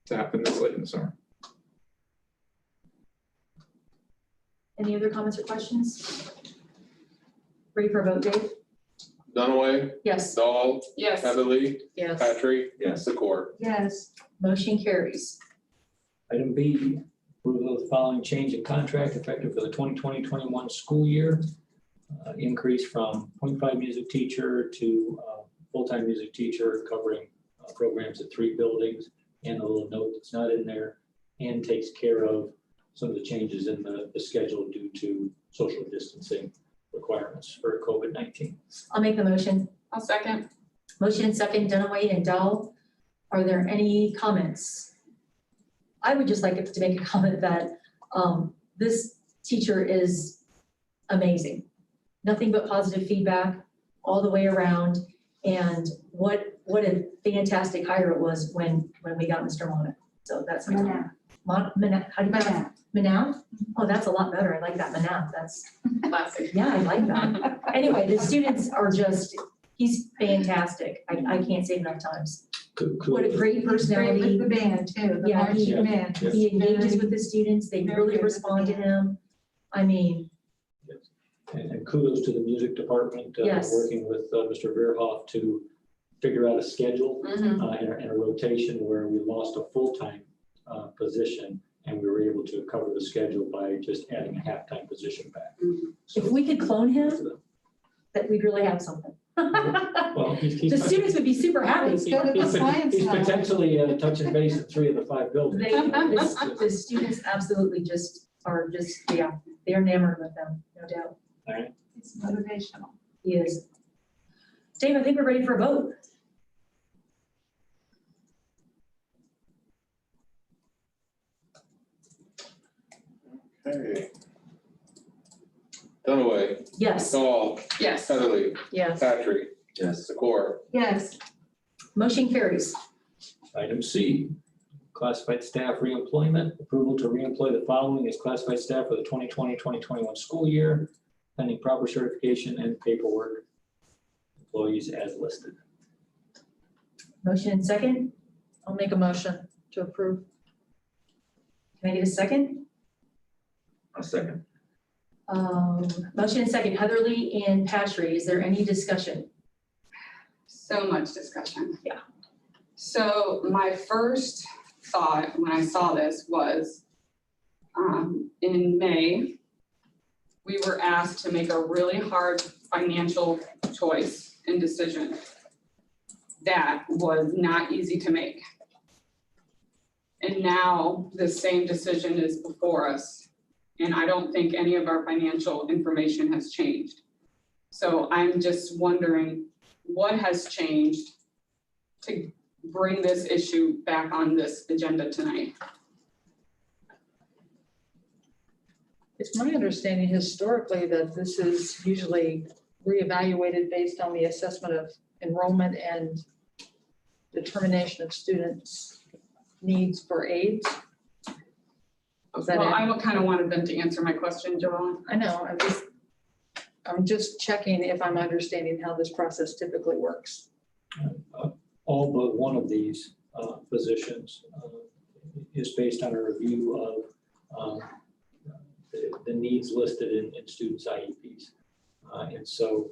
to happen this late in the summer. Any other comments or questions? Ready for a vote, Dave? Dunaway, Yes, Dahl, Yes. Heatherly, Yes. Patrick, Yes. Secor. Yes, motion carries. Item B, approval of the following change in contract effective for the 2020-21 school year. Increase from 0.5 music teacher to full-time music teacher covering programs at 3 buildings, and a little note that's not in there and takes care of some of the changes in the schedule due to social distancing requirements for COVID-19. I'll make the motion. I'll second. Motion and second, Dunaway and Dahl. Are there any comments? I would just like to make a comment that this teacher is amazing. Nothing but positive feedback all the way around. And what a fantastic hire it was when we got Mr. Mona. So that's my comment. How do you pronounce it? Manav? Oh, that's a lot better. I like that, Manav. That's, Classic. yeah, I like that. Anyway, the students are just, he's fantastic. I can't say enough times. What a great Great personality. with the band too, the Yeah, marching band. He engages with the students. They Very really good. respond to him. I mean, And kudos to the music department, Yes. working with Mr. Veerhoff to figure out a schedule and a rotation where we lost a full-time position, and we were able to cover the schedule by just adding a half-time position back. So, if we could clone him, that we'd really have something. well, The students would be super happy. Let's go to the science he's lab. potentially touching base in 3 of the 5 buildings. The students absolutely yeah, they're enamored with them, no doubt. All right. It's motivational. He is. Dave, I think we're ready for a vote. Okay. Dunaway, Yes, Dahl, Yes. Heatherly, Yes. Patrick, Yes. Zakor. Yes, motion carries. Item C, classified staff reemployment, approval to reemploy the following as classified staff for the 2020-2021 school year, pending proper certification and paperwork. Employees as listed. Motion and second. I'll make a motion to approve. Can I get a second? A second. Motion and second, Heatherly and Patry. Is there any discussion? So much discussion. Yeah. So my first thought when I saw this was, in May, we were asked to make a really hard financial choice and decision that was not easy to make. And now the same decision is before us. And I don't think any of our financial information has changed. So I'm just wondering what has changed to bring this issue back on this agenda tonight. It's my understanding historically that this is usually reevaluated based on the assessment of enrollment and determination of students' needs for aides. Is that Well, it? I kind of wanted them to answer my question, Joellen. I know, I'm just checking if I'm understanding how this process typically works. All but one of these positions is based on a review of the needs listed in students' IEPs. And so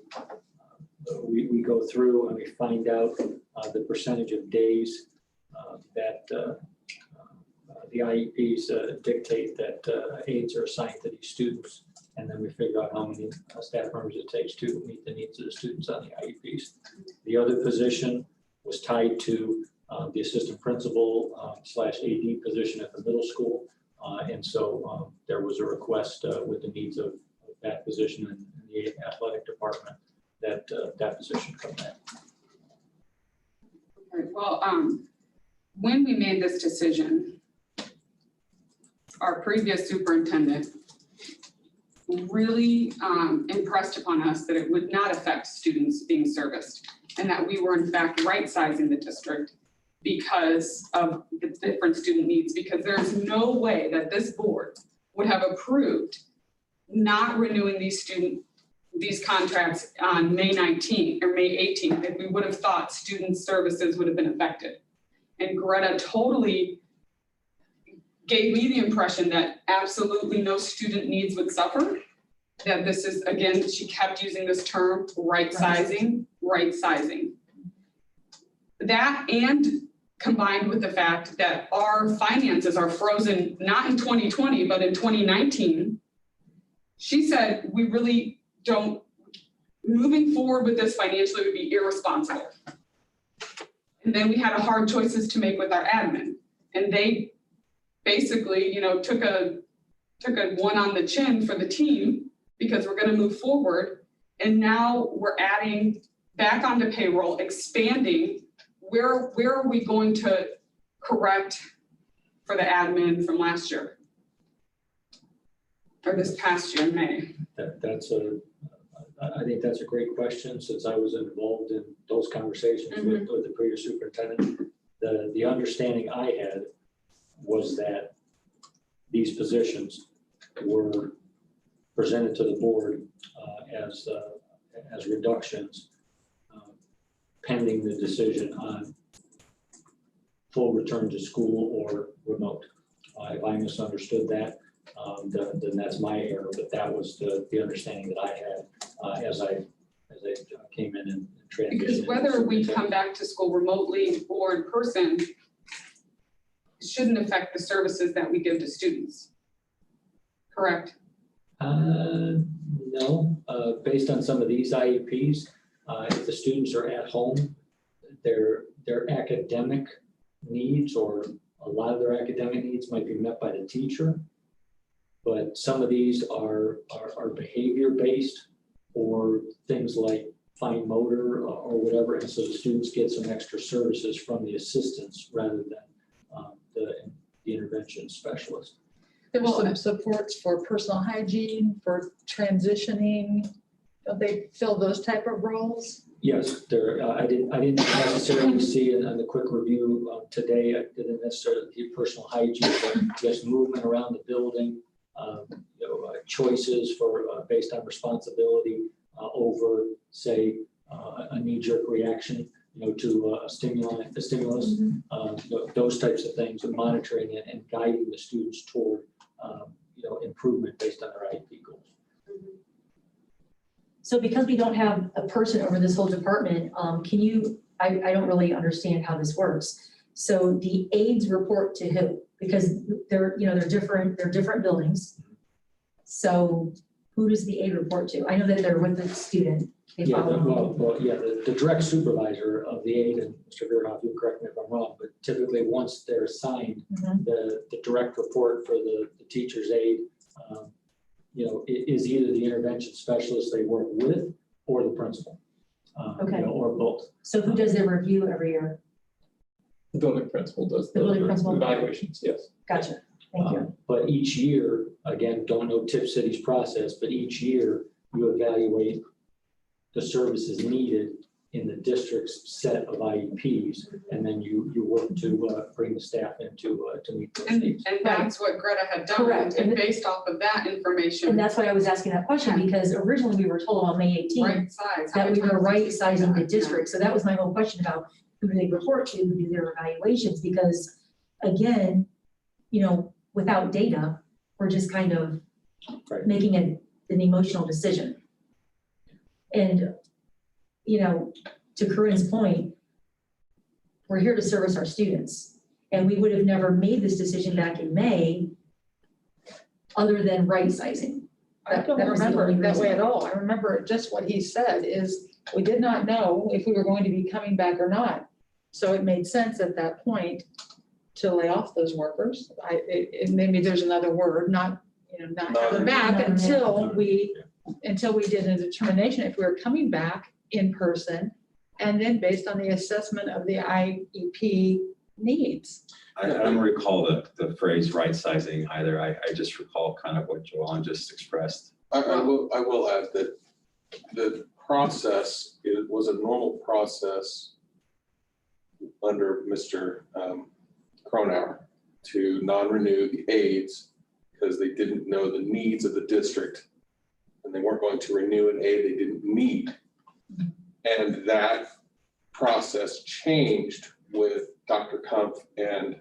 we go through and we find out the percentage of days that the IEPs dictate that aides are assigned to these students. And then we figure out how many staff members it takes to meet the needs of the students on the IEPs. The other position was tied to the assistant principal / AD position at the middle school. And so there was a request with the needs of that position in the athletic department that that position come in. Okay, well, when we made this decision, our previous superintendent really impressed upon us that it would not affect students being serviced and that we were in fact right-sizing the district because of the different student needs, because there's no way that this board would have approved not renewing these contracts on May 19th or May 18th if we would have thought student services would have been affected. And Greta totally gave me the impression that absolutely no student needs would suffer. That this is, again, she kept using this term, right-sizing. That and combined with the fact that our finances are frozen, not in 2020, but in 2019, she said, we really don't, moving forward with this financially would be irresponsible. And then we had hard choices to make with our admin. And they basically, took a one on the chin for the team because we're going to move forward. And now we're adding back onto payroll, expanding. Where are we going to correct for the admin from last year? Or this past year in May? I think that's a great question, since I was involved in those conversations with the previous superintendent. The understanding I had was that these positions were presented to the board as reductions pending the decision on full return to school or remote. If I misunderstood that, then that's my error, but that was the understanding that I had as I came in and transitioned. Because whether we come back to school remotely or in person shouldn't affect the services that we give to students. Correct? No, based on some of these IEPs, if the students are at home, their academic needs or a lot of their academic needs might be met by the teacher. But some of these are behavior-based or things like fine motor or whatever. And so the students get some extra services from the assistants rather than the intervention specialist. There's some supports for personal hygiene, for transitioning. Don't they fill those type of roles? Yes, there. I didn't necessarily see it on the quick review today. I didn't necessarily see personal hygiene, but just movement around the building, choices for based on responsibility over, say, a knee-jerk reaction, to a stimulus, those types of things, and monitoring it and guiding the students toward, improvement based on their IEP goals. So because we don't have a person over this whole department, I don't really understand how this works. So the aides report to who? Because they're different buildings. So who does the aide report to? I know that they're with the student. They follow. The direct supervisor of the aide, and Mr. Gerhoff, you correct me if I'm wrong, but typically once they're assigned, the direct report for the teacher's aide, is either the intervention specialist they work with or the principal, or both. So who does their review every year? The building principal does The building principal? evaluations, yes. Gotcha. Thank you. But each year, again, don't know Tipp City's process, but each year you evaluate the services needed in the district's set of IEPs, and then you work to bring the staff in to meet those needs. And that's what Greta had done. Correct. And based off of that information. And that's why I was asking that question, because originally we were told on May 18th Right size. that we were right sizing the Yeah. district. So that was my whole question about who do they report to, who do their evaluations, because again, without data, we're just kind of making an emotional decision. And, to Corinne's point, we're here to service our students. And we would have never made this decision back in May other than right sizing. I don't That was the remember only it that way reason. at all. I remember just what he said is we did not know if we were going to be coming back or not. So it made sense at that point to lay off those workers. Maybe there's another word, not have them back until we did a determination if we were coming back in person, and then based on the assessment of the IEP needs. I don't recall the phrase right sizing either. I just recall kind of what Joanne just expressed. I will add that the process, it was a normal process under Mr. Cronauer to non-renew the aides because they didn't know the needs of the district and they weren't going to renew an aide they didn't need. And that process changed with Dr. Kumpf and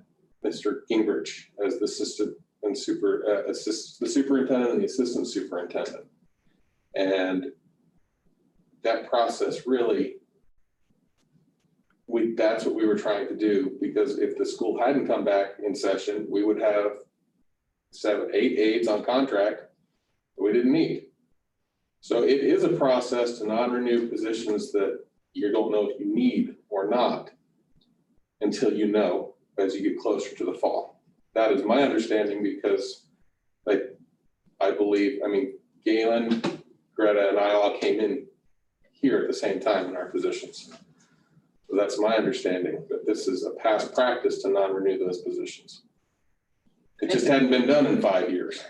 Mr. Gingrich as the assistant and the superintendent and the assistant superintendent. And that process really, that's what we were trying to do, because if the school hadn't come back in session, we would have 7, 8 aides on contract that we didn't need. So it is a process to non-renew positions that you don't know if you need or not until you know as you get closer to the fall. That is my understanding, because I believe, Galen, Greta, and I all came in here at the same time in our positions. So that's my understanding, that this is a past practice to non-renew those positions. It just hadn't been done in 5 years.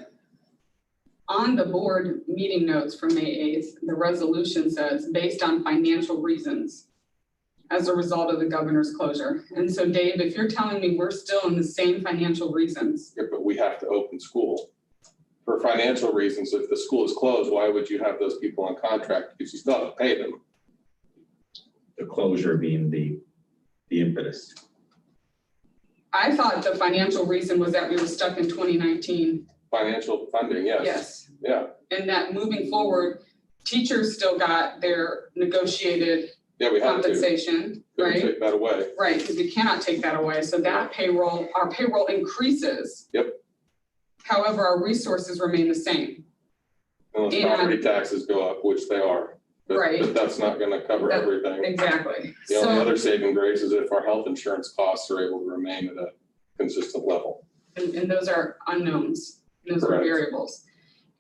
On the board meeting notes from May 8th, the resolution says, based on financial reasons, as a result of the governor's closure. And so Dave, if you're telling me we're still in the same financial reasons, Yeah, but we have to open school. For financial reasons, if the school is closed, why would you have those people on contract? Because you still have to pay them. The closure being the impetus. I thought the financial reason was that we were stuck in 2019. Financial funding, yes. Yes. Yeah, And that moving forward, teachers still got their negotiated yeah, we have to. compensation, Couldn't right? take that away. Right, because we cannot take that away. So that payroll, our payroll increases. Yep. However, our resources remain the same. Unless And- property taxes go up, which they are. But Right. that's not gonna cover That- everything. Exactly. The only So, other saving grace is if our health insurance costs are able to remain at a consistent level. and those are unknowns, those are Correct. variables.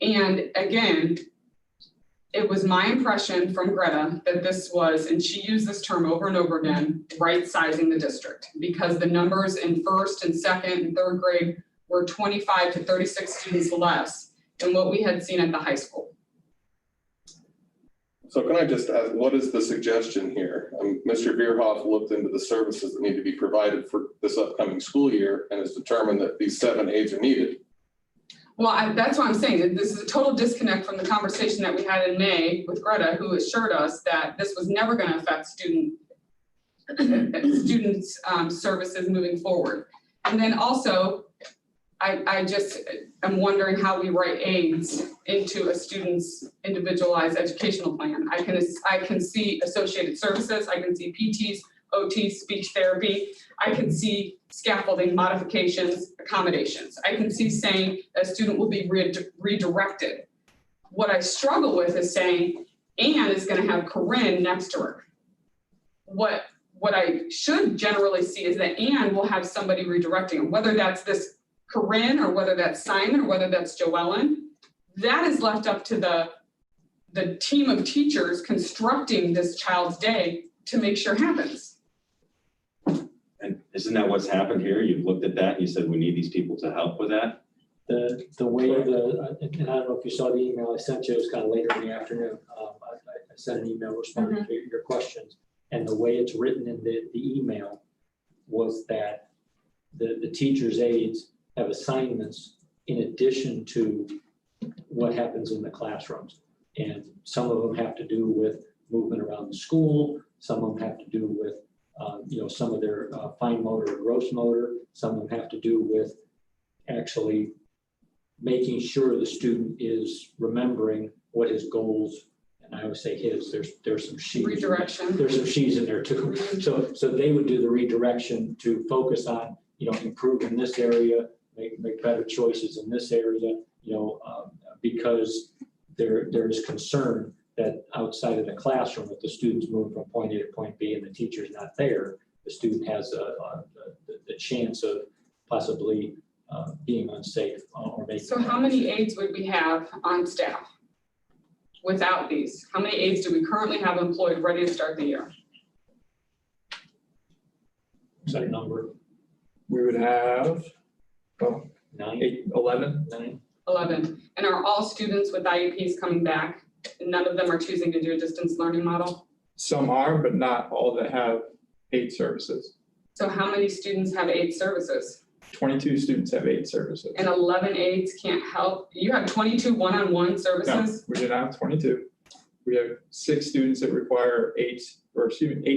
And again, it was my impression from Greta that this was, and she used this term over and over again, right-sizing the district. Because the numbers in first and second and third grade were 25 to 36 students less than what we had seen at the high school. So can I just ask, what is the suggestion here? Mr. Bierhoff looked into the services that need to be provided for this upcoming school year and has determined that these 7 aides are needed. Well, that's what I'm saying, that this is a total disconnect from the conversation that we had in May with Greta, who assured us that this was never going to affect students' services moving forward. And then also, I just am wondering how we write aides into a student's individualized educational plan. I can see associated services, I can see PTs, OTs, speech therapy. I can see scaffolding, modifications, accommodations. I can see saying a student will be redirected. What I struggle with is saying Anne is going to have Corinne next to her. What I should generally see is that Anne will have somebody redirecting them, whether that's this Corinne or whether that's Simon or whether that's Joellen. That is left up to the team of teachers constructing this child's day to make sure happens. And isn't that what's happened here? You've looked at that and you said, we need these people to help with that? The way and I don't know if you saw the email I sent you, it was kind of later in the afternoon. I sent an email responding to your questions. And the way it's written in the email was that the teacher's aides have assignments in addition to what happens in the classrooms. And some of them have to do with movement around the school. Some of them have to do with, some of their fine motor or gross motor. Some of them have to do with actually making sure the student is remembering what his goals, and I always say his, there's some she's. Redirection. There's some she's in there too. So they would do the redirection to focus on, improve in this area, make better choices in this area, because there is concern that outside of the classroom, if the students move from point A to point B and the teacher's not there, the student has the chance of possibly being unsafe or making. So how many aides would we have on staff without these? How many aides do we currently have employed ready to start the year? Exact number, We would have, 9, 11. 9. 11. And are all students with IEPs coming back? And none of them are choosing to do a distance learning model? Some are, but not all that have aid services. So how many students have aid services? 22 students have aid services. And 11 aides can't help? You have 22 one-on-one No, services? we do not have 22. We have 6 students that require 8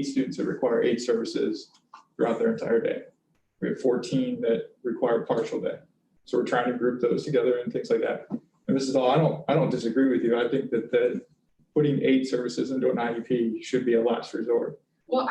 students that require aid services throughout their entire day. We have 14 that require partial day. So we're trying to group those together and things like that. And this is all, I don't disagree with you. I think that putting aid services into an IEP should be a last resort. Well,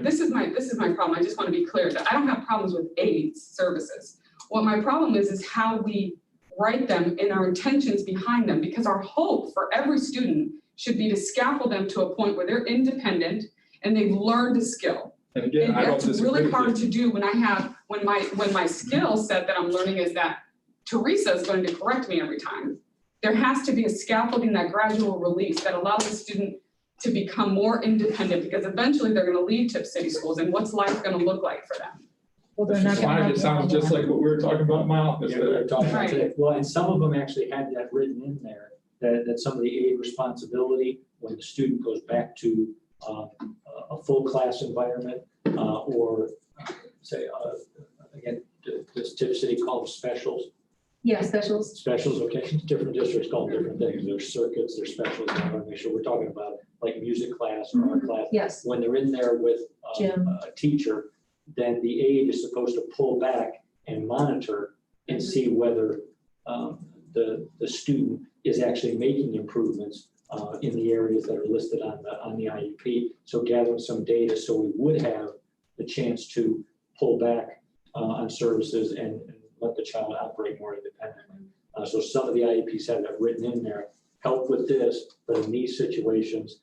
this is my problem. I just want to be clear that I don't have problems with aid services. What my problem is how we write them and our intentions behind them, because our hope for every student should be to scaffold them to a point where they're independent and they've learned a skill. And again, And I don't that's disagree really with hard you. to do when my skill set that I'm learning is that Teresa is going to correct me every time. There has to be a scaffolding, that gradual release that allows the student to become more independent, because eventually they're going to leave Tipp City schools, and what's life going to look like for them? Well, they're not This is why gonna it sounds just like what we were talking about in my office. Yeah, we were talking about Right. today. Well, and some of them actually had that written in there, that some of the aid responsibility, when the student goes back to a full class environment, or say, again, does Tipp City call them specials? Yeah, specials. Specials, okay, different districts call them different things, there's circuits, there's specials, I want to make sure we're talking about like music class or art class. Yes. When they're in there with Gym. a teacher, then the aide is supposed to pull back and monitor and see whether the student is actually making improvements in the areas that are listed on the IEP. So gathering some data so we would have the chance to pull back on services and let the child operate more independently. So some of the IEPs have that written in there, help with this, but in these situations,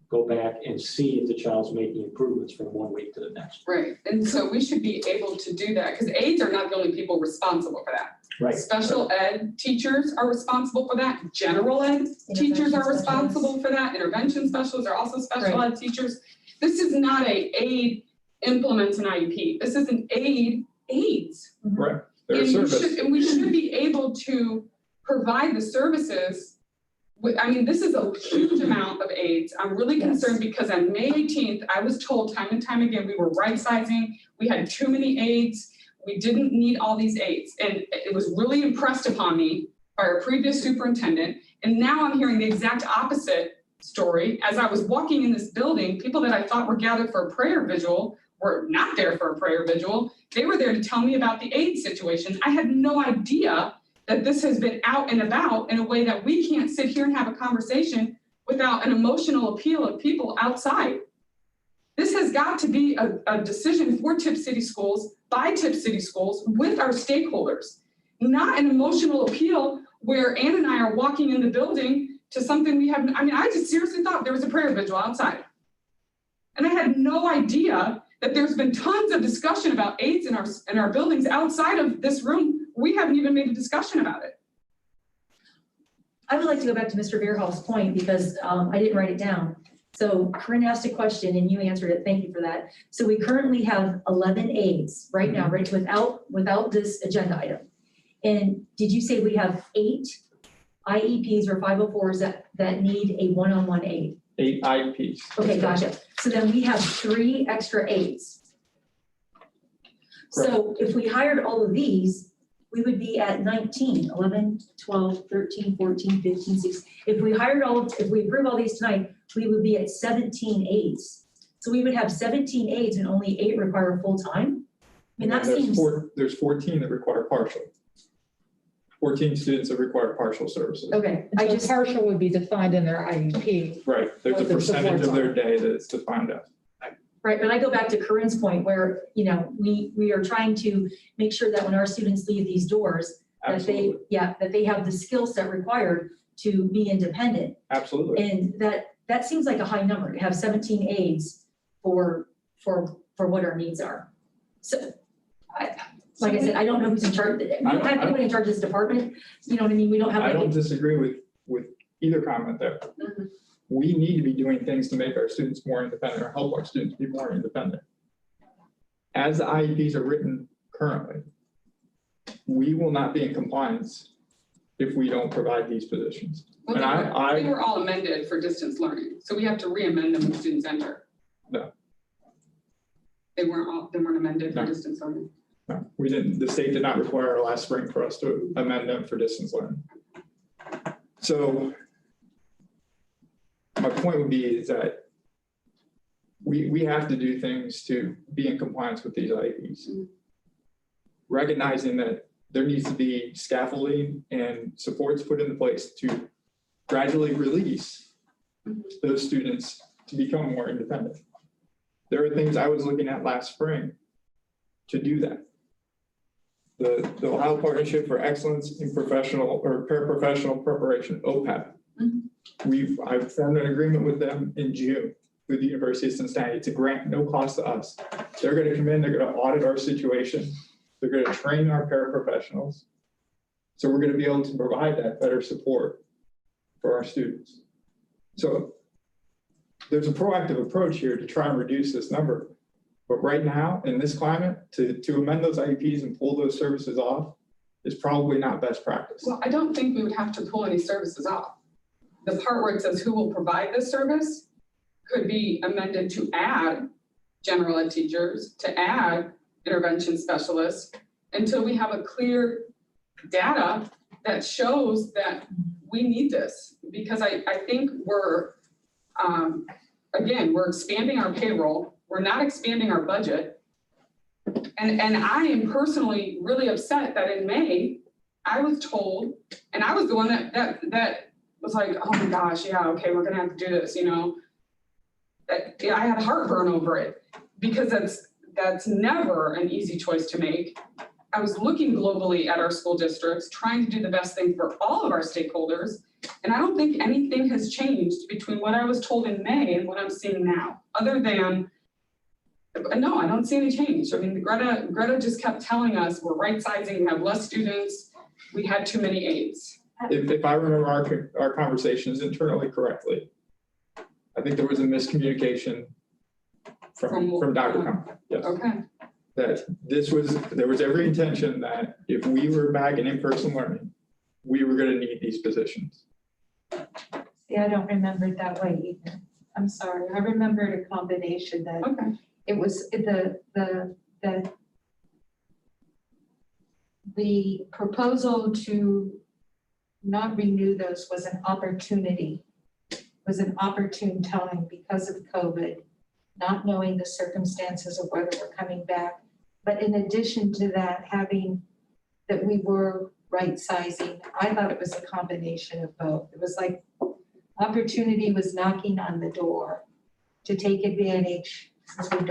go back and see if the child's making improvements from one week to the next. Right, and so we should be able to do that, because aides are not the only people responsible for that. Right. Special ed teachers are responsible for that, general ed teachers are responsible for that, intervention specialists are also special ed teachers. This is not a aide implements an IEP, this is an aide aides. Right, their And service. we should be able to provide the services. I mean, this is a huge amount of aides. I'm really concerned because on May 18th, I was told time and time again, we were right sizing. We had too many aides. We didn't need all these aides. And it was really impressed upon me by our previous superintendent. And now I'm hearing the exact opposite story. As I was walking in this building, people that I thought were gathered for a prayer vigil were not there for a prayer vigil. They were there to tell me about the aide situation. I had no idea that this has been out and about in a way that we can't sit here and have a conversation without an emotional appeal of people outside. This has got to be a decision for Tipp City Schools, by Tipp City Schools, with our stakeholders, not an emotional appeal where Ann and I are walking in the building to something we haven't, I mean, I just seriously thought there was a prayer vigil outside. And I had no idea that there's been tons of discussion about aides in our buildings outside of this room. We haven't even made a discussion about it. I would like to go back to Mr. Beerhoff's point because I didn't write it down. So Corinne asked a question and you answered it. Thank you for that. So we currently have 11 aides right now, right, without this agenda item. And did you say we have 8 IEPs or 504s that need a one-on-one aide? 8 IEPs. Okay, gotcha. So then we have 3 extra aides. So if we hired all of these, we would be at 19, 11, 12, 13, 14, 15, 16. If we approve all these tonight, we would be at 17 aides. So we would have 17 aides and only 8 require full-time. I mean, that seems. There's 14 that require partial. 14 students that require partial services. Okay, So partial would be defined in their IEP. Right, there's a What the percentage of supports their are. day that it's defined as. Right, but I go back to Corinne's point where, you know, we are trying to make sure that when our students leave these doors, that they, Absolutely. that they have the skill set required to be independent. Absolutely. And that seems like a high number to have 17 aides for what our needs are. So, like I said, I don't know who's in charge. We don't have anyone in charge of this department. You know what I mean? We don't have. I don't disagree with either comment there. Mhm. We need to be doing things to make our students more independent or help our students be more independent. As the IEPs are written currently, we will not be in compliance if we don't provide these positions. Well, And they were all amended for distance learning, so we have to re-amend them when students enter. No. They weren't amended for No. distance learning. No, we didn't, the state did not require last spring for us to amend them for distance learning. So my point would be is that we have to do things to be in compliance with these IEPs. Recognizing that there needs to be scaffolding and supports put into place to gradually release those students to become more independent. There are things I was looking at last spring to do that. The Ohio Partnership for Excellence in Professional or Paraprofessional Preparation, OPEP. I've formed an agreement with them in June with the University of Cincinnati. It's a grant, no cost to us. They're going to come in, they're going to audit our situation. They're going to train our paraprofessionals. So we're going to be able to provide that better support for our students. So there's a proactive approach here to try and reduce this number. But right now, in this climate, to amend those IEPs and pull those services off is probably not best practice. Well, I don't think we would have to pull any services off. The part where it says who will provide this service could be amended to add general ed teachers, to add intervention specialists, until we have a clear data that shows that we need this. Because I think we're, again, we're expanding our payroll, we're not expanding our budget. And I am personally really upset that in May, I was told, and I was the one that was like, oh my gosh, yeah, okay, we're gonna have to do this, you know. I had heartburn over it, because that's never an easy choice to make. I was looking globally at our school districts, trying to do the best thing for all of our stakeholders. And I don't think anything has changed between what I was told in May and what I'm seeing now, other than, no, I don't see any change. I mean, Greta just kept telling us we're right sizing, we have less students, we had too many aides. If I remember our conversations internally correctly, I think there was a miscommunication from Dr. Conklin. Yes. Okay. That there was every intention that if we were back in in-person learning, we were going to need these positions. See, I don't remember it that way either. I'm sorry. I remembered a combination that Okay. it was the proposal to not renew those was an opportunity, was an opportune time because of COVID, not knowing the circumstances of whether we're coming back. But in addition to that, having that we were right sizing, I thought it was a combination of both. It was like opportunity was knocking on the door to take advantage, since we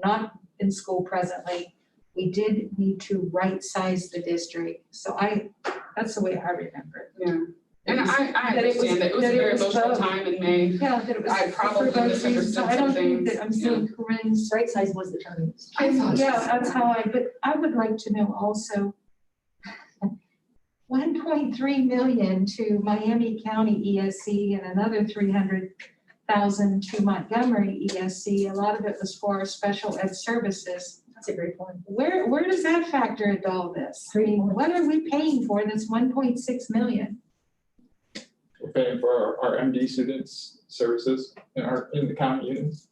not in school presently, we did need to right size the district. So that's the way I remember it. Yeah. And I understand that it was a very emotional time in May. Yeah, that it was. I probably for both reasons. misunderstood I don't some think things. that I'm seeing Corinne's. Right size was the term. Yeah, that's how but I would like to know also, 1.3 million to Miami County ESC and another 300,000 to Montgomery ESC. A lot of it was for our special ed services. That's a great point. Where does that factor into all this? I mean, what are we paying for that's 1.6 million? We're paying for our MD students' services in the county units.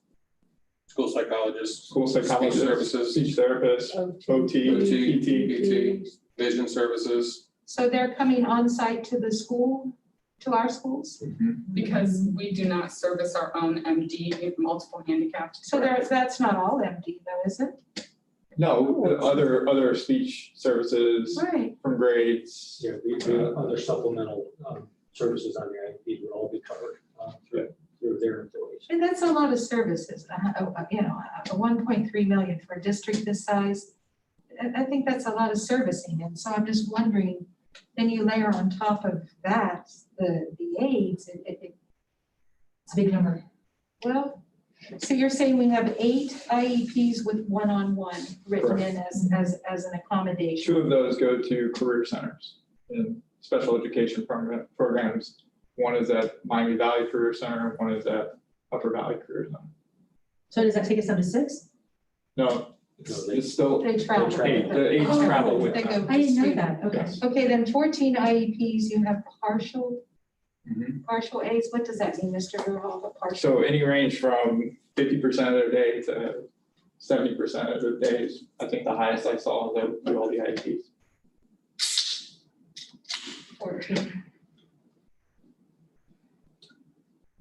School psychologists. School psychologists, Speech services. speech therapists, OT, PT. Vision services. So they're coming on site to the school, to our schools? Because we do not service our own MD, we have multiple handicapped. So that's not all MD though, is it? No, other speech services Right. Uh, from grades. Yeah, the other supplemental services on the IEP would all be covered through their employees. And that's a lot of services, you know, 1.3 million for a district this size. I think that's a lot of servicing. And so I'm just wondering, then you layer on top of that, the aides, It's a big number. well, so you're saying we have 8 IEPs with one-on-one written in as an accommodation? 2 of those go to career centers and special education programs. One is at Miami Valley Career Center, one is at Upper Valley Career Center. So does that take us down to 6? No, it's still They travel. 8. The 8 travel with They them. go I didn't know straight. that. Okay. Yes. Okay, then 14 IEPs, you have partial Mhm. aides. What does that mean, Mr. Gerhol, a partial? So any range from 50% of their day to 70% of their days. I think the highest I saw that do all the IEPs. 14.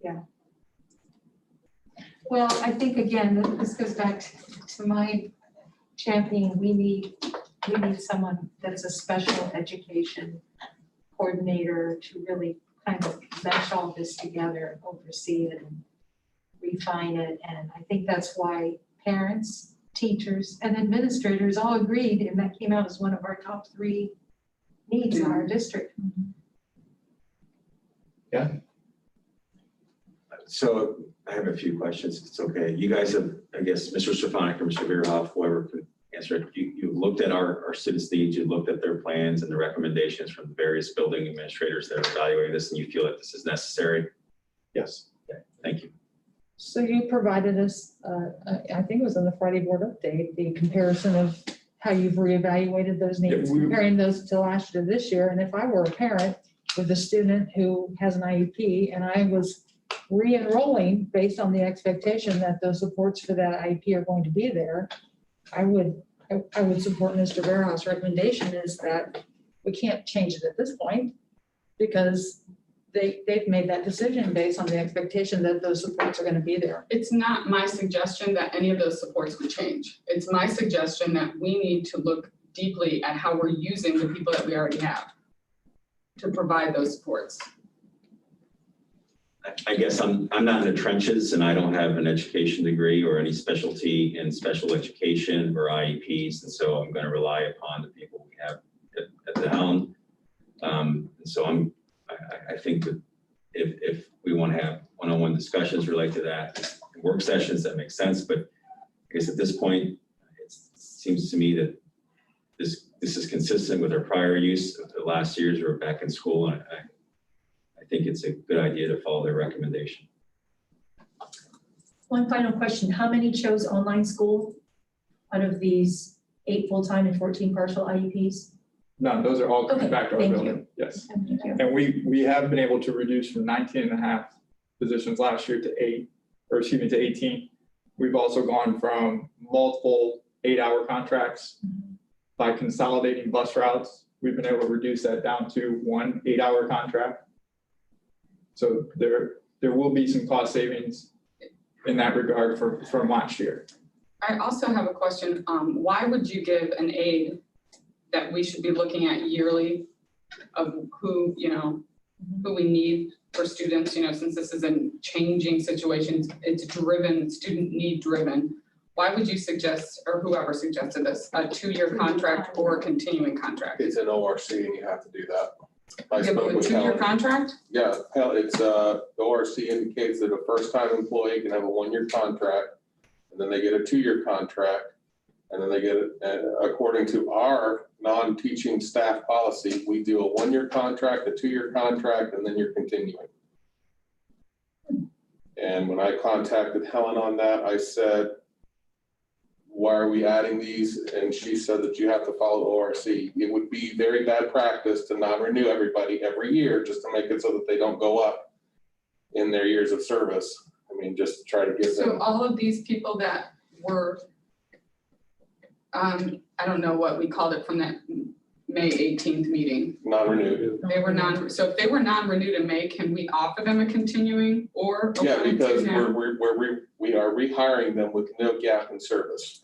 Yeah. Well, I think again, this goes back to my championing, we need someone that's a special education coordinator to really kind of mesh all this together, oversee it and refine it. And I think that's why parents, teachers, and administrators all agreed, and that came out as one of our top 3 needs in our district. So I have a few questions. It's okay. You guys have, I guess, Mr. Stefanik or Mr. Veerhoff, whoever could answer it. You looked at our students' needs, you looked at their plans and the recommendations from the various building administrators that are evaluating this, and you feel that this is necessary? Yes. Okay, thank you. So you provided us, I think it was in the Friday board update, the comparison of how you've reevaluated those needs, comparing those to last year to this year. And if I were a parent with a student who has an IEP and I was re-enrolling based on the expectation that those supports for that IEP are going to be there, I would support Mr. Verhoff's recommendation is that we can't change it at this point because they've made that decision based on the expectation that those supports are going to be there. It's not my suggestion that any of those supports would change. It's my suggestion that we need to look deeply at how we're using the people that we already have to provide those supports. I guess I'm not in the trenches and I don't have an education degree or any specialty in special education or IEPs. And so I'm going to rely upon the people we have at the helm. And so I think that if we want to have one-on-one discussions related to that, work sessions, that makes sense. But I guess at this point, it seems to me that this is consistent with our prior use of the last years we were back in school. And I think it's a good idea to follow their recommendation. One final question. How many chose online school out of these 8 full-time and 14 partial IEPs? None, those are all coming Okay, back to our thank building. Yes. Thank you. And we have been able to reduce from 19 and a half positions last year to 18. We've also gone from multiple 8-hour contracts. By consolidating bus routes, we've been able to reduce that down to 1 8-hour contract. So there will be some cost savings in that regard from last year. I also have a question. Why would you give an aide that we should be looking at yearly of who we need for students, since this is a changing situation, it's driven, student need driven. Why would you suggest, or whoever suggested this, a 2-year contract or a continuing contract? It's an ORC and you have to do that. I Give spoke them a with 2-year Helen. contract? Yeah, hell, it's, the ORC indicates that a first-time employee can have a 1-year contract, and then they get a 2-year contract, and then they get, according to our non-teaching staff policy, we do a 1-year contract, a 2-year contract, and then you're continuing. And when I contacted Helen on that, I said, why are we adding these? And she said that you have to follow ORC. It would be very bad practice to non-renew everybody every year just to make it so that they don't go up in their years of service. I mean, just to try to give them. So all of these people that were, I don't know what we called it from that May 18th meeting. Non-renewed. They were so if they were non-renewed in May, can we offer them a continuing or? a Yeah, because now? we are rehiring them with no gap in service.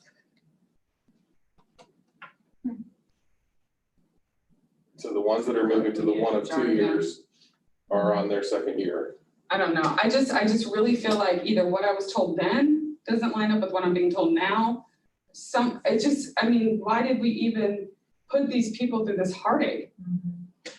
So the ones that are moving to the 1 of 2 years are on their 2nd year. I don't know. I just really feel like either what I was told then doesn't line up with what I'm being told now. Why did we even put these people through this heartache?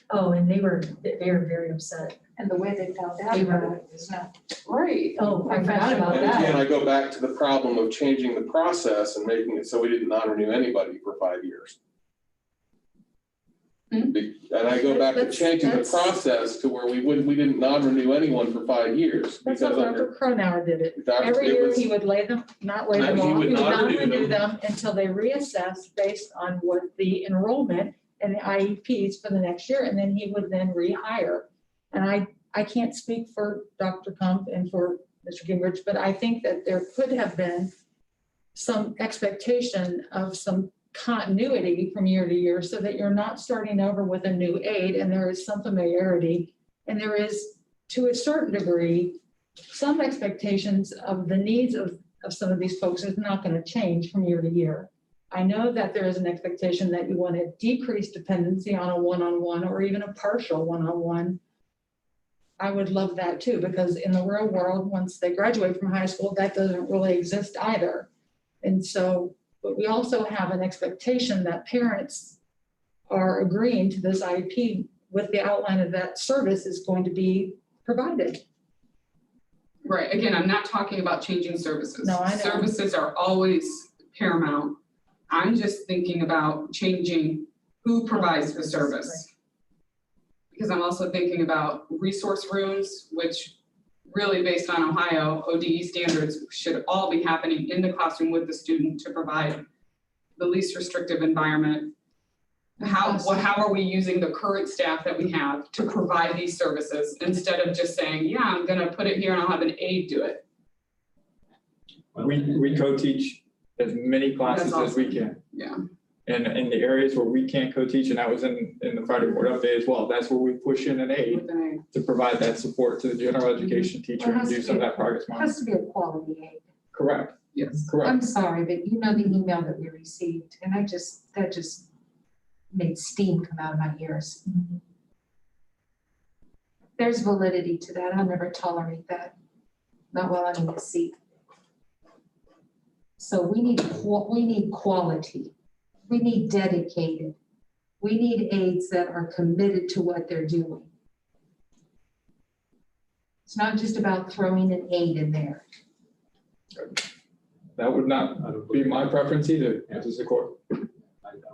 Oh, and they were very upset. And the way they found out They were- about it is not. Right. Oh, I forgot about And again, that. I go back to the problem of changing the process and making it so we didn't non-renew anybody for 5 years. Hmm? And I go back to That's- changing the that's- process to where we didn't non-renew anyone for 5 years. That's Because how under, Dr. Cronauer did it. Dr. Every it year was- he would not lay No, them he off. would He would not not renew renew them. them until they reassessed based on what the enrollment and the IEPs for the next year, and then he would then rehire. And I can't speak for Dr. Kump and for Mr. Gingrich, but I think that there could have been some expectation of some continuity from year to year so that you're not starting over with a new aide and there is some familiarity. And there is, to a certain degree, some expectations of the needs of some of these folks is not going to change from year to year. I know that there is an expectation that you want to decrease dependency on a one-on-one or even a partial one-on-one. I would love that too, because in the real world, once they graduate from high school, that doesn't really exist either. And so, but we also have an expectation that parents are agreeing to this IEP with the outline of that service is going to be provided. Right. Again, I'm not talking about changing services. No, I know. Services are always paramount. I'm just thinking about changing who provides the service. Because I'm also thinking about resource rooms, which really based on Ohio ODE standards should all be happening in the classroom with the student to provide the least restrictive environment. how are we using the current staff that we have to provide these services instead of just saying, yeah, I'm gonna put it here and I'll have an aide do it. We co-teach as many classes That's as we can. Yeah. And in the areas where we can't co-teach, and that was in the Friday board update as well, that's where we push in an aide With an aide. to provide that support to the general education teacher and do some of that progress It monitoring. has to be a quality aid. Correct, Yes. correct. I'm sorry, but you know the email that we received, and that just made steam come out of my ears. There's validity to that. I'll never tolerate that. Not while I'm in this seat. So we need quality. We need dedicated. We need aides that are committed to what they're doing. It's not just about throwing an aide in there. That would not be my preference either, as a court. I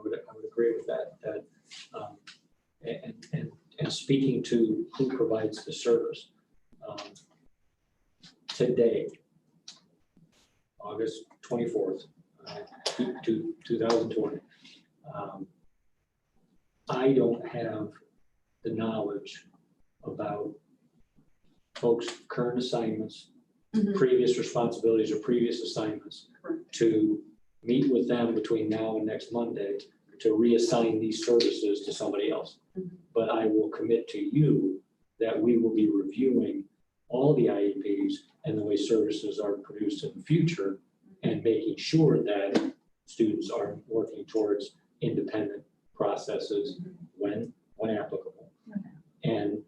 would agree with that, and speaking to who provides the service. Today, August 24th, 2020, I don't have the knowledge about folks' current assignments, previous responsibilities or previous assignments, to meet with them between now and next Monday to reassign these services to somebody else. But I will commit to you that we will be reviewing all the IEPs and the way services are produced in the future and making sure that students are working towards independent processes when applicable. And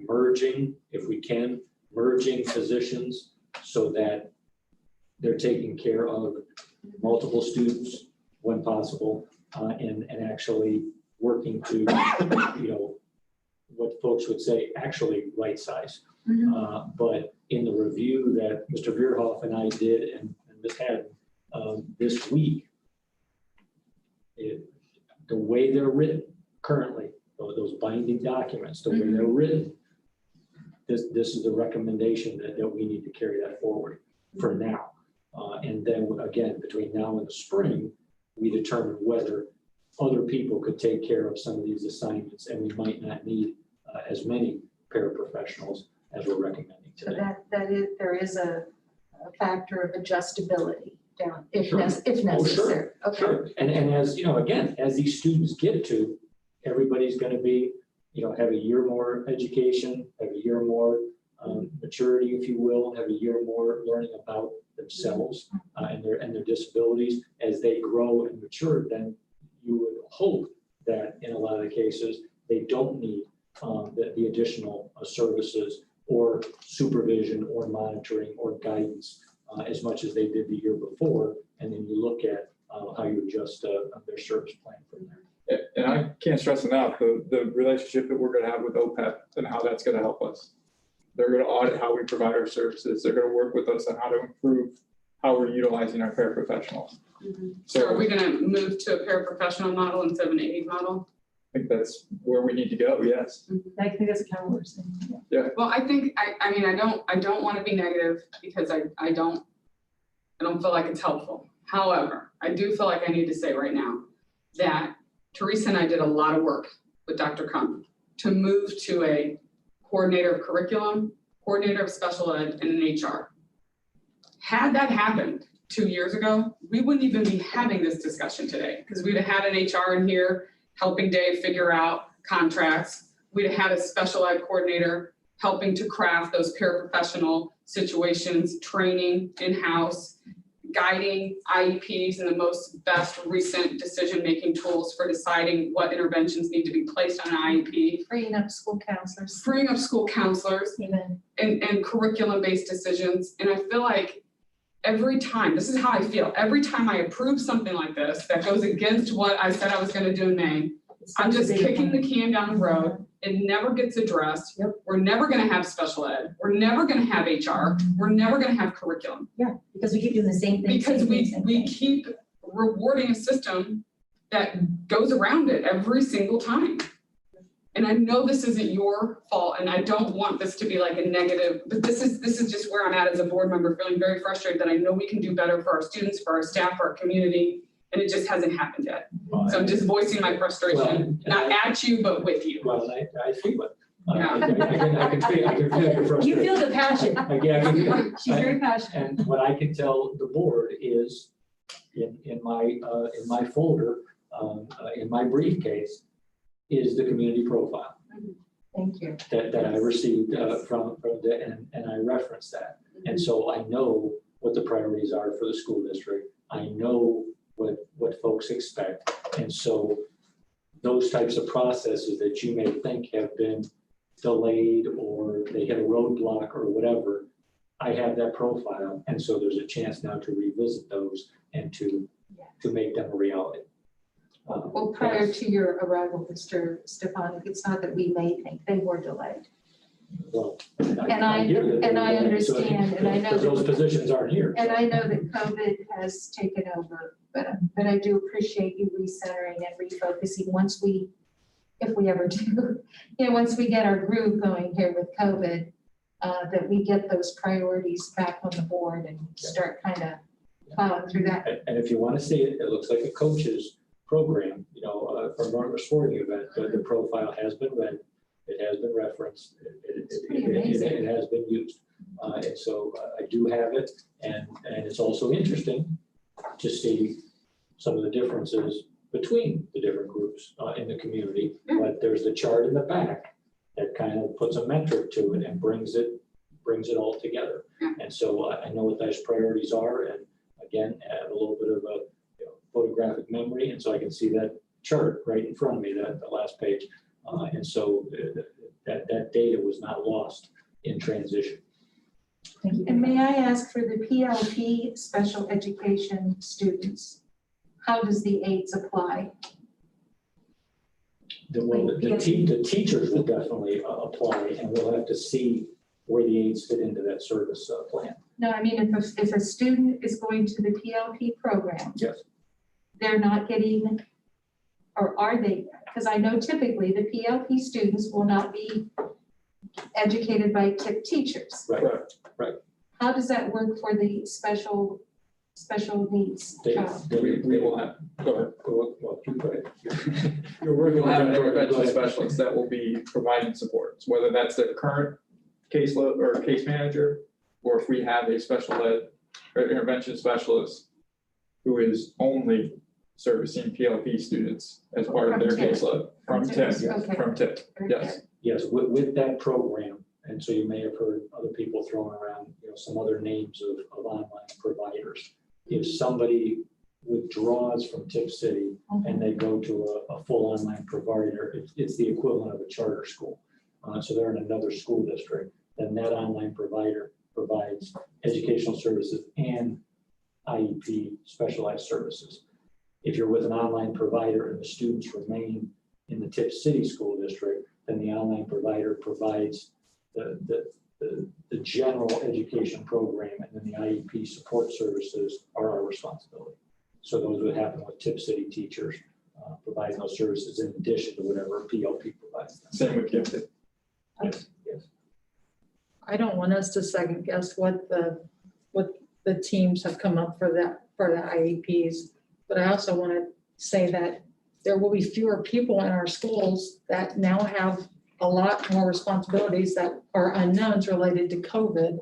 merging, if we can, merging positions so that they're taking care of multiple students when possible, and actually working to, what folks would say, actually right size. But in the review that Mr. Veerhoff and I did and Ms. Haddon this week, the way they're written currently, those binding documents, the way they're written, this is the recommendation that we need to carry that forward for now. And then again, between now and the spring, we determine whether other people could take care of some of these assignments, and we might not need as many paraprofessionals as we're recommending So today. there is a factor of adjustability down, if Sure. necessary. Okay. Sure, and as, again, as these students get to, everybody's gonna be, have a year more education, have a year more maturity, if you will, have a year more learning about themselves and their disabilities. As they grow and mature, then you would hope that in a lot of the cases, they don't need the additional services or supervision or monitoring or guidance as much as they did the year before. And then you look at how you adjust their service plan from there. And I can't stress enough the relationship that we're going to have with OPEP and how that's going to help us. They're going to audit how we provide our services. They're going to work with us on how to improve how we're utilizing our paraprofessionals. So are we gonna move to a paraprofessional model instead of an aide model? I think that's where we need to go, yes. I think that's kind of what we're saying. Well, I think, I mean, I don't want to be negative because I don't feel like it's helpful. However, I do feel like I need to say right now that Teresa and I did a lot of work with Dr. Crump to move to a coordinator of curriculum, coordinator of special ed, and an HR. Had that happened 2 years ago, we wouldn't even be having this discussion today because we'd have had an HR in here helping Dave figure out contracts. We'd have had a special ed coordinator helping to craft those paraprofessional situations, training in-house, guiding IEPs and the most best recent decision-making tools for deciding what interventions need to be placed on an IEP. Freeing up school counselors. Freeing up school counselors Amen. and curriculum-based decisions. And I feel like every time, this is how I feel, every time I approve something like this that goes against what I said I was gonna do in May, I'm just kicking the can down the road. It never gets addressed. Yep. We're never gonna have special ed. We're never gonna have HR. We're never gonna have curriculum. Yeah, because we keep doing the same thing. Because same thing, same we thing. keep rewarding a system that goes around it every single time. And I know this isn't your fault, and I don't want this to be like a negative, but this is just where I'm at as a board member, feeling very frustrated that I know we can do better for our students, for our staff, for our community, and it just hasn't happened yet. So I'm just voicing my frustration, not at you, but with you. Well, I feel it. Yeah. I can feel your frustration. You feel the passion. Again, She's very passionate. and what I can tell the board is in my folder, in my briefcase, is the community profile Thank you. that I received from and I referenced that. And so I know what the priorities are for the school district. I know what folks expect. And so those types of processes that you may think have been delayed or they hit a roadblock or whatever, I have that profile. And so there's a chance now to revisit those and to make them a reality. Well, prior to your arrival, Mr. Stefanik, it's not that we may think they were delayed. Well, And I hear that. understand, and I know Because those positions aren't here. And I know that COVID has taken over, but I do appreciate you recentering and refocusing if we ever do, once we get our groove going here with COVID, that we get those priorities back on the board and start kind of plowing through that. And if you want to see it, it looks like a coach's program, from our sporting event. The profile has been read, it has been referenced, it has been used. And so I do have it, and it's also interesting to see some of the differences between the different groups in the community. But there's the chart in the back that kind of puts a metric to it and brings it all together. And so I know what those priorities are, and again, I have a little bit of a photographic memory, and so I can see that chart right in front of me, the last page. And so that data was not lost in transition. Thank you. And may I ask for the PLP special education students, how does the aides apply? The teachers will definitely apply, and we'll have to see where the aides fit into that service plan. No, I mean, if a student is going to the PLP program. Yes. They're not getting, or are they? Because I know typically the PLP students will not be educated by Tipp teachers. Right. How does that work for the special needs child? We will have, go ahead. Well, you go ahead. We will have an intervention specialist that will be providing support, so whether that's their current caseload or case manager, or if we have a special ed or intervention specialist who is only servicing PLP students as part of their caseload from Tipp, Okay. from Tipp, yes. Yes, with that program, and so you may have heard other people throwing around, some other names of online providers. If somebody withdraws from Tipp City and they go to a full online provider, it's the equivalent of a charter school. So they're in another school district, then that online provider provides educational services and IEP specialized services. If you're with an online provider and the students remain in the Tipp City School District, then the online provider provides the general education program, and then the IEP support services are our responsibility. So those would happen with Tipp City teachers providing those services in addition to whatever PLP provides them. Same with gifted. Yes. I don't want us to second guess what the teams have come up for the IEPs, but I also want to say that there will be fewer people in our schools that now have a lot more responsibilities that are unknowns related to COVID.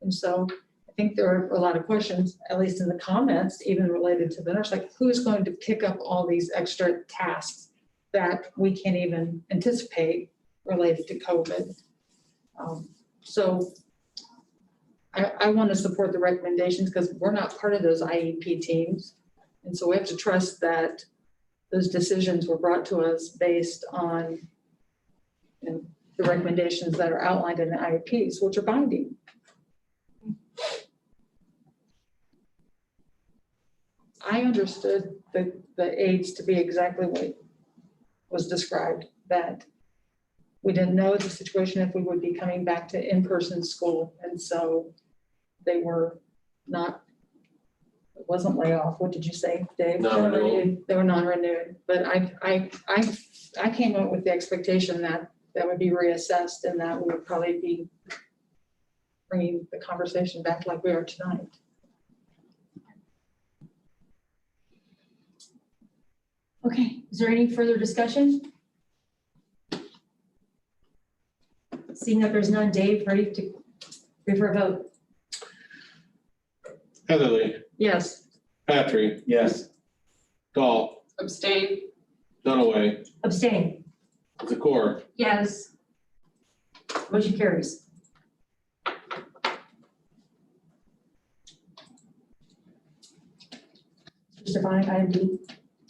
And so I think there are a lot of questions, at least in the comments, even related to the nurse, like who's going to pick up all these extra tasks that we can't even anticipate related to COVID. So I want to support the recommendations because we're not part of those IEP teams. And so we have to trust that those decisions were brought to us based on the recommendations that are outlined in the IEPs, which are binding. I understood the aides to be exactly what was described, that we didn't know the situation if we would be coming back to in-person school. And so they were not, it wasn't layoff. What did you say, Dave? Non-renewed. They were non-renewed. But I came up with the expectation that would be reassessed and that we would probably be bringing the conversation back like we are tonight. Okay, is there any further discussion? Seeing that there's none, Dave, ready for a vote? Heatherly, Yes. Patrick, Yes. Dahl, Abstain? Dunaway, Abstain. Zakor, Yes. Motion carries. Mr. Stefanik, item D.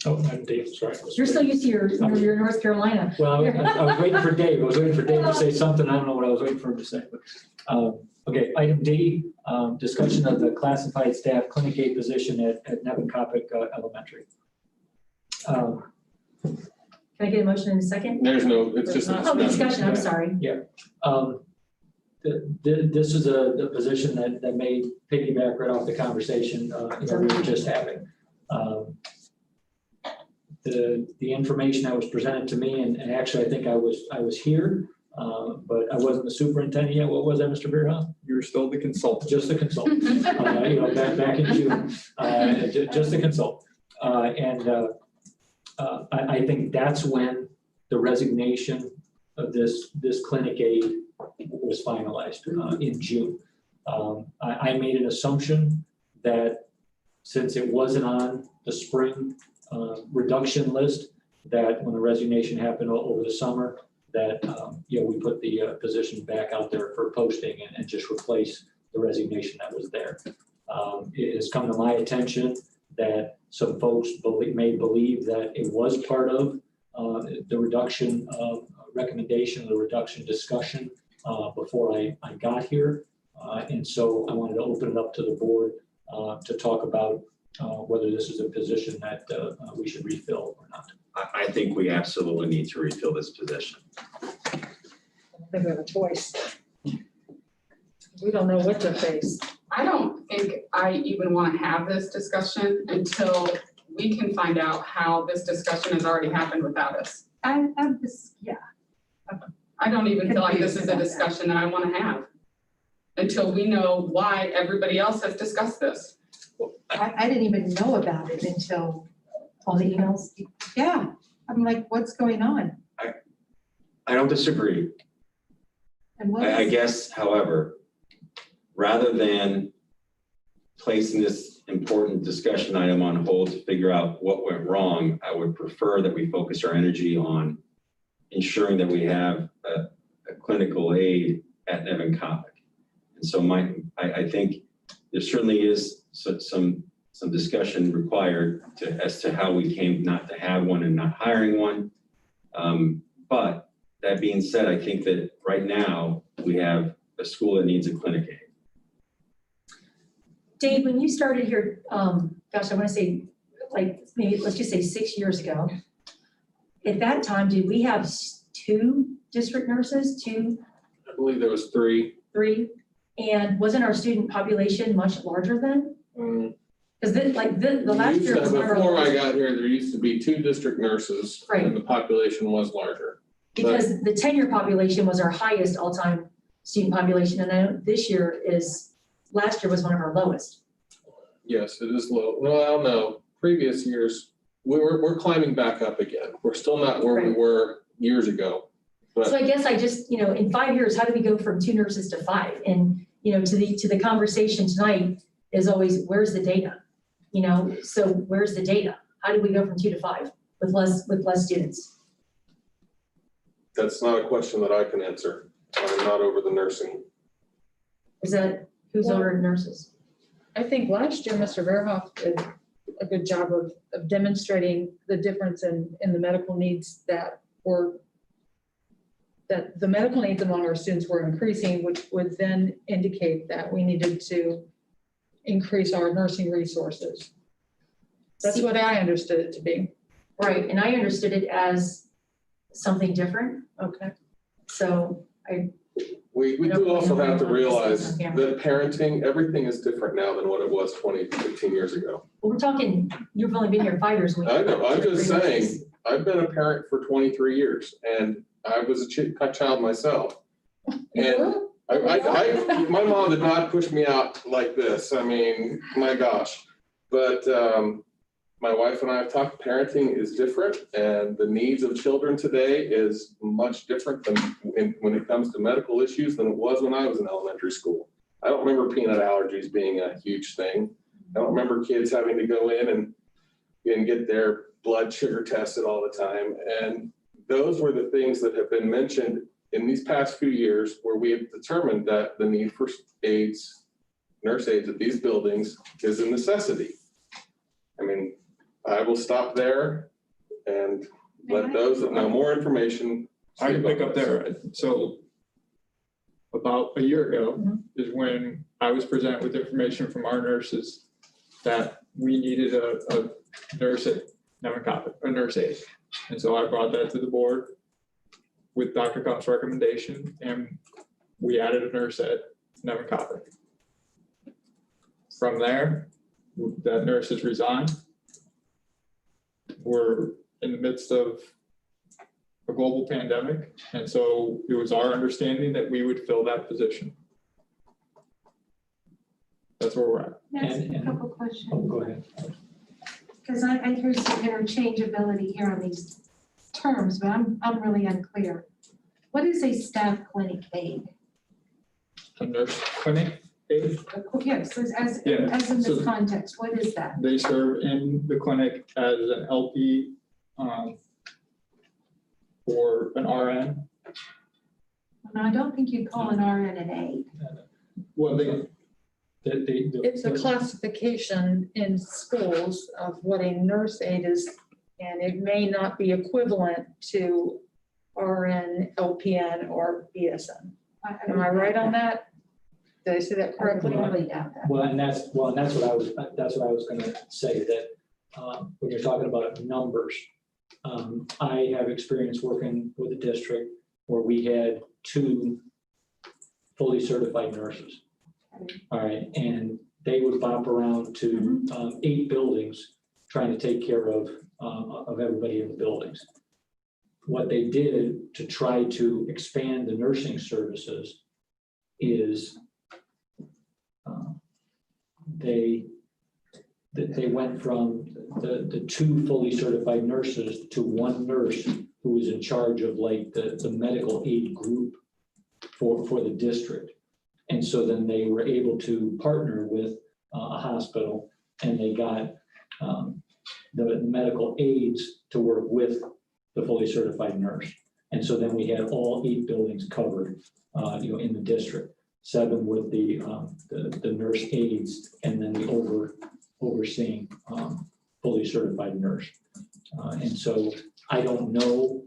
Oh, I'm Dave, sorry. You're so used to your North Carolina. Well, I was waiting for Dave. I was waiting for Dave to say something. I don't know what I was waiting for him to say. But, okay, item D, discussion of the classified staff clinic aide position at Nevin Coppic Elementary. Can I get a motion in a second? there's no, it's just a Oh, discussion. discussion, I'm sorry. This is a position that may piggyback right off the conversation we were just having. The information that was presented to me, and actually I think I was here, but I wasn't the superintendent yet. What was that, Mr. Beerhoff? You're still the consultant. Just the consultant, back in June, just the consultant. I think that's when the resignation of this clinic aide was finalized in June. I made an assumption that since it wasn't on the spring reduction list, that when the resignation happened over the summer, that we put the position back out there for posting and just replace the resignation that was there. It has come to my attention that some folks may believe that it was part of the reduction recommendation, the reduction discussion before I got here. And so I wanted to open it up to the board to talk about whether this is a position that we should refill or not. I think we absolutely need to refill this position. I don't think we have a choice. We don't know what to face. I don't think I even want to have this discussion until we can find out how this discussion has already happened without us. I have this, yeah. I don't even feel like this is a discussion that I want to have until we know why everybody else has discussed this. I didn't even know about it until, All the emails? yeah, I'm like, what's going on? I don't disagree. And what I is, guess, however, rather than placing this important discussion item on hold to figure out what went wrong, I would prefer that we focus our energy on ensuring that we have a clinical aide at Nevin Coppic. And so I think there certainly is some discussion required as to how we came not to have one and not hiring one. But that being said, I think that right now we have a school that needs a clinic aide. Dave, when you started here, gosh, I want to say, like, maybe, let's just say 6 years ago. At that time, did we have 2 district nurses, 2, I believe there was 3. 3? And wasn't our student population much larger then? Because the last year was one of our Before I lowest. got here, there used to be 2 district nurses. Right. And the population was larger. Because the tenure population was our highest all-time student population, and I know this year last year was one of our lowest. Yes, it is low. Well, I don't know. Previous years, we're climbing back up again. We're still not where we Right. were years ago. But So I guess I just, in 5 years, how do we go from 2 nurses to 5? And, to the conversation tonight is always, where's the data? So where's the data? How do we go from 2 to 5 with less students? that's not a question that I can answer. I'm not over the nursing. Is that, who's Well- over nurses? I think last year, Mr. Verhoff did a good job of demonstrating the difference in the medical needs that the medical needs among our students were increasing, which would then indicate that we needed to increase our nursing resources. That's what I understood it to be. Right, and I understood it as something different. Okay. So We I don't do also really have to know what this is realize on camera. that parenting, everything is different now than what it was 20, 15 years ago. we're talking, you've only been here 5 years. I know, I'm just saying, I've been a parent for 23 years and I was a child myself. And my mom did not push me out like this. I mean, my gosh. But my wife and I have talked, parenting is different, and the needs of children today is much different than when it comes to medical issues than it was when I was in elementary school. I don't remember peanut allergies being a huge thing. I don't remember kids having to go in and get their blood sugar tested all the time. And those were the things that have been mentioned in these past few years where we have determined that the need for aides, nurse aides at these buildings is a necessity. I mean, I will stop there and let those that know more information. I can pick up there. So about a year ago is when I was presented with information from our nurses that we needed a nurse aide, a nurse aide. And so I brought that to the board with Dr. Gump's recommendation, and we added a nurse aide, Nevin Copper. From there, that nurse has resigned. We're in the midst of a global pandemic, and so it was our understanding that we would fill that position. That's where we're at. That's And- a couple questions. Oh, go ahead. Because I hear some interchangeability here on these terms, but I'm really unclear. What is a staff clinic aide? A nurse clinic aide, Yes, as Yeah, in so- this context, what is that? they serve in the clinic as an LP or an RN. No, I don't think you'd call an RN an aide. Well, they, It's a classification in schools of what a nurse aide is, and it may not be equivalent to RN, LPN, or BSN. Am I right on that? Did I say that correctly? I really doubt that. Well, and that's what I was gonna say, that when you're talking about numbers, I have experience working with a district where we had 2 fully certified nurses. All right, and they would bop around to 8 buildings trying to take care of everybody in the buildings. What they did to try to expand the nursing services is they went from the 2 fully certified nurses to 1 nurse who was in charge of like the medical aid group for the district. And so then they were able to partner with a hospital, and they got the medical aides to work with the fully certified nurse. And so then we had all 8 buildings covered, in the district, 7 with the nurse aides, and then the overseeing fully certified nurse. And so I don't know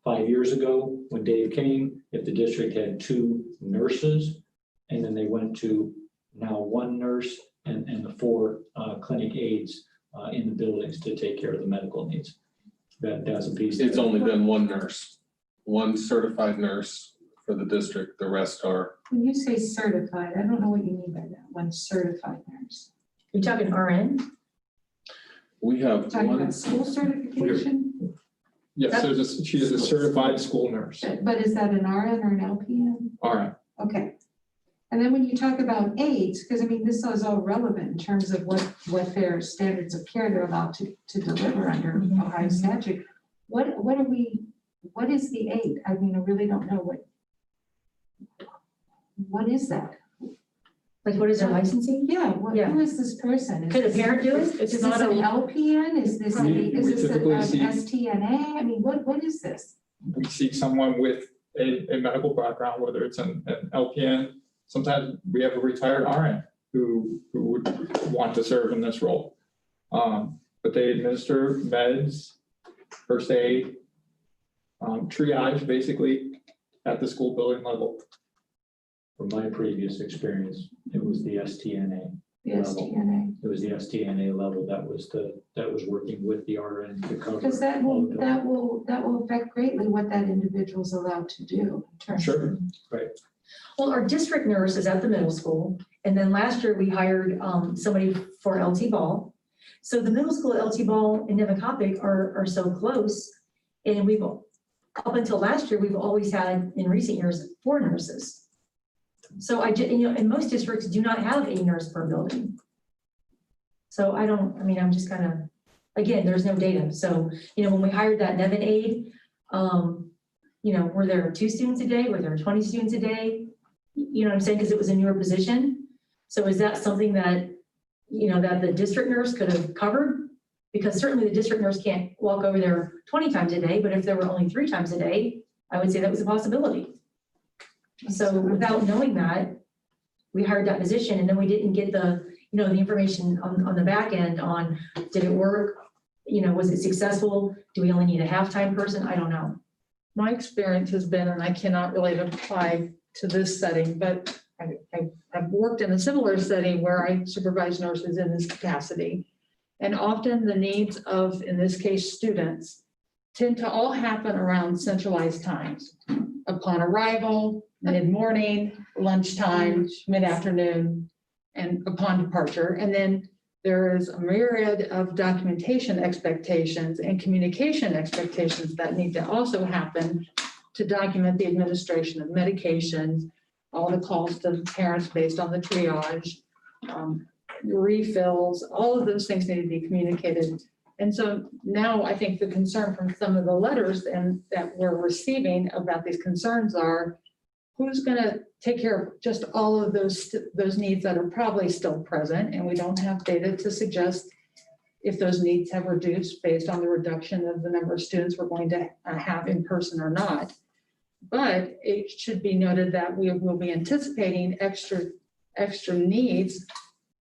5 years ago when Dave came, if the district had 2 nurses, and then they went to now 1 nurse and the 4 clinic aides in the buildings to take care of the medical needs. That's a piece. It's only been 1 nurse, 1 certified nurse for the district. The rest are. When you say certified, I don't know what you mean by that, one certified nurse. You talking RN? We have Talking 1. about school certification? yes, she is a certified school nurse. But is that an RN or an LPN? All right. Okay. And then when you talk about aides, because I mean, this is all relevant in terms of what their standards of care they're allowed to deliver under Ohio statute. What is the aide? I mean, I really don't know what is that? Like, what is their licensing? Yeah, Yeah. who is this person? Could a parent do it? Is this an LPN? Is this We typically an see- STNA? I mean, what is this? We seek someone with a medical background, whether it's an LPN. Sometimes we have a retired RN who would want to serve in this role. But they administer meds, first aid, triage, basically, at the school building level. From my previous experience, it was the STNA. The level. STNA? It was the STNA level that was working with the RN to cover. Because that will affect greatly what that individual is allowed to do. in terms of- Sure. Well, our district nurse is at the middle school, and then last year we hired somebody for LT Ball. So the middle school LT Ball and Nevacopic are so close, and up until last year, we've always had, in recent years, 4 nurses. So and most districts do not have a nurse per building. So I'm just kind of, again, there's no data. So, when we hired that Nevin aide, were there 2 students a day? Were there 20 students a day? You know what I'm saying? Because it was a newer position. So is that something that, that the district nurse could have covered? Because certainly the district nurse can't walk over there 20 times a day, but if there were only 3 times a day, I would say that was a possibility. So without knowing that, we hired that position and then we didn't get the information on the back end on, did it work? Was it successful? Do we only need a half-time person? I don't know. My experience has been, and I cannot really apply to this setting, but I've worked in a similar setting where I supervise nurses in this capacity. And often the needs of, in this case, students tend to all happen around centralized times. Upon arrival, mid-morning, lunchtime, mid-afternoon, and upon departure. And then there is a myriad of documentation expectations and communication expectations that need to also happen to document the administration of medications, all the calls to parents based on the triage, refills, all of those things need to be communicated. And so now I think the concern from some of the letters and that we're receiving about these concerns are, who's going to take care of just all of those needs that are probably still present? And we don't have data to suggest if those needs have reduced based on the reduction of the number of students we're going to have in person or not. But it should be noted that we will be anticipating extra needs,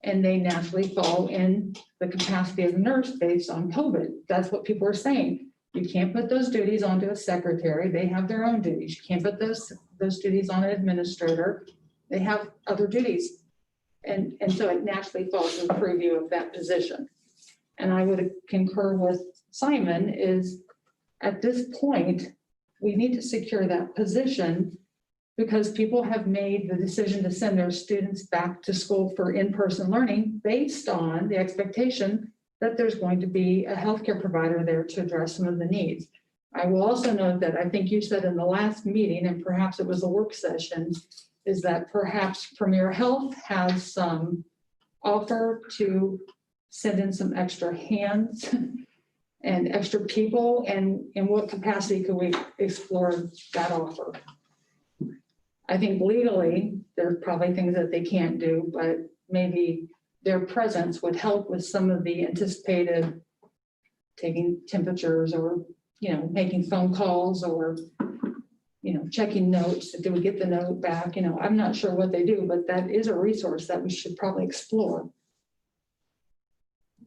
and they naturally fall in the capacity of a nurse based on COVID. That's what people are saying. You can't put those duties onto a secretary. They have their own duties. You can't put those duties on an administrator. They have other duties. And so it naturally falls in the preview of that position. And I would concur with Simon is at this point, we need to secure that position because people have made the decision to send their students back to school for in-person learning based on the expectation that there's going to be a healthcare provider there to address some of the needs. I will also note that I think you said in the last meeting, and perhaps it was a work session, is that perhaps Premier Health has some offer to send in some extra hands and extra people, and in what capacity could we explore that offer? I think legally, there's probably things that they can't do, but maybe their presence would help with some of the anticipated taking temperatures or, making phone calls or, checking notes. Did we get the note back? I'm not sure what they do, but that is a resource that we should probably explore.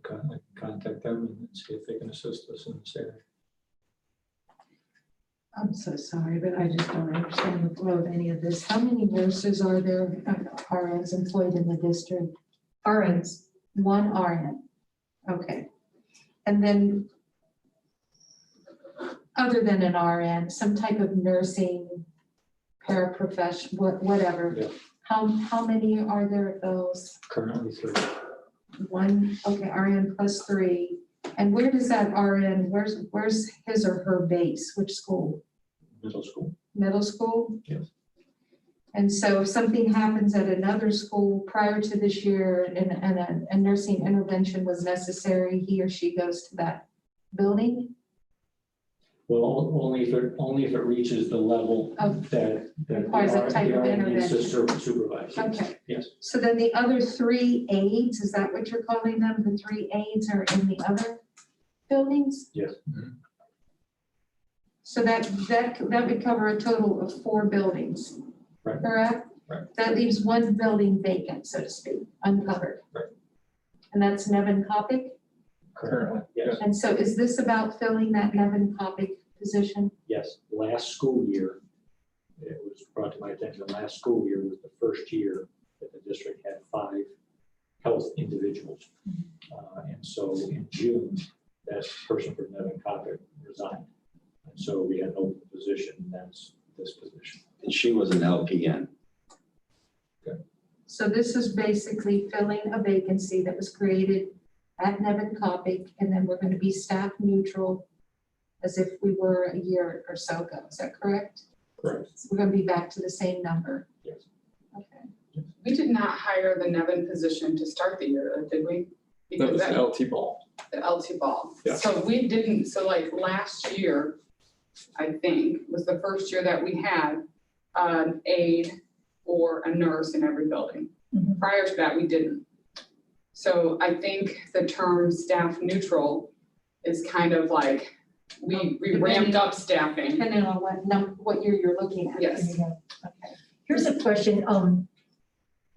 Contact them and see if they can assist us in this area. I'm so sorry, but I just don't understand the flow of any of this. How many nurses are there, RNs employed in the district? RNs. 1 RN. Okay. And then other than an RN, some type of nursing, paraprofessional, whatever. Yeah. How many are there of those? Currently 3. 1, okay, RN plus 3. And where does that RN, where's his or her base? Which school? Middle school. Middle school? Yes. And so if something happens at another school prior to this year and a nursing intervention was necessary, he or she goes to that building? Well, only if it reaches the level Of- that requires a type of needs to intervention. supervise. Okay. Yes. So then the other 3 aides, is that what you're calling them? The 3 aides are in the other buildings? Yes. So that would cover a total of 4 buildings, Right. correct? Right. That leaves 1 building vacant, so to speak, uncovered. Right. And that's Nevin Kopic? Currently, yes. And so is this about filling that Nevin Kopic position? Yes, last school year, it was brought to my attention, last school year was the first year that the district had 5 health individuals. And so in June, that person from Nevin Copic resigned. And so we had an open position, and that's this position. And she was an LPN. So this is basically filling a vacancy that was created at Nevin Kopic, and then we're going to be staff neutral as if we were a year or so ago. Is that correct? Correct. So we're going to be back to the same number. Yes. Okay. We did not hire the Nevin position to start the year, did we? That Because was that, LT ball. The LT ball. Yeah. So we didn't, so like last year, I think, was the first year that we had an aide or a nurse in every building. Mhm. Prior to that, we didn't. So I think the term staff neutral is kind of like, we ramped up staffing. Depending on what year you're looking at. Yes. Here's a question,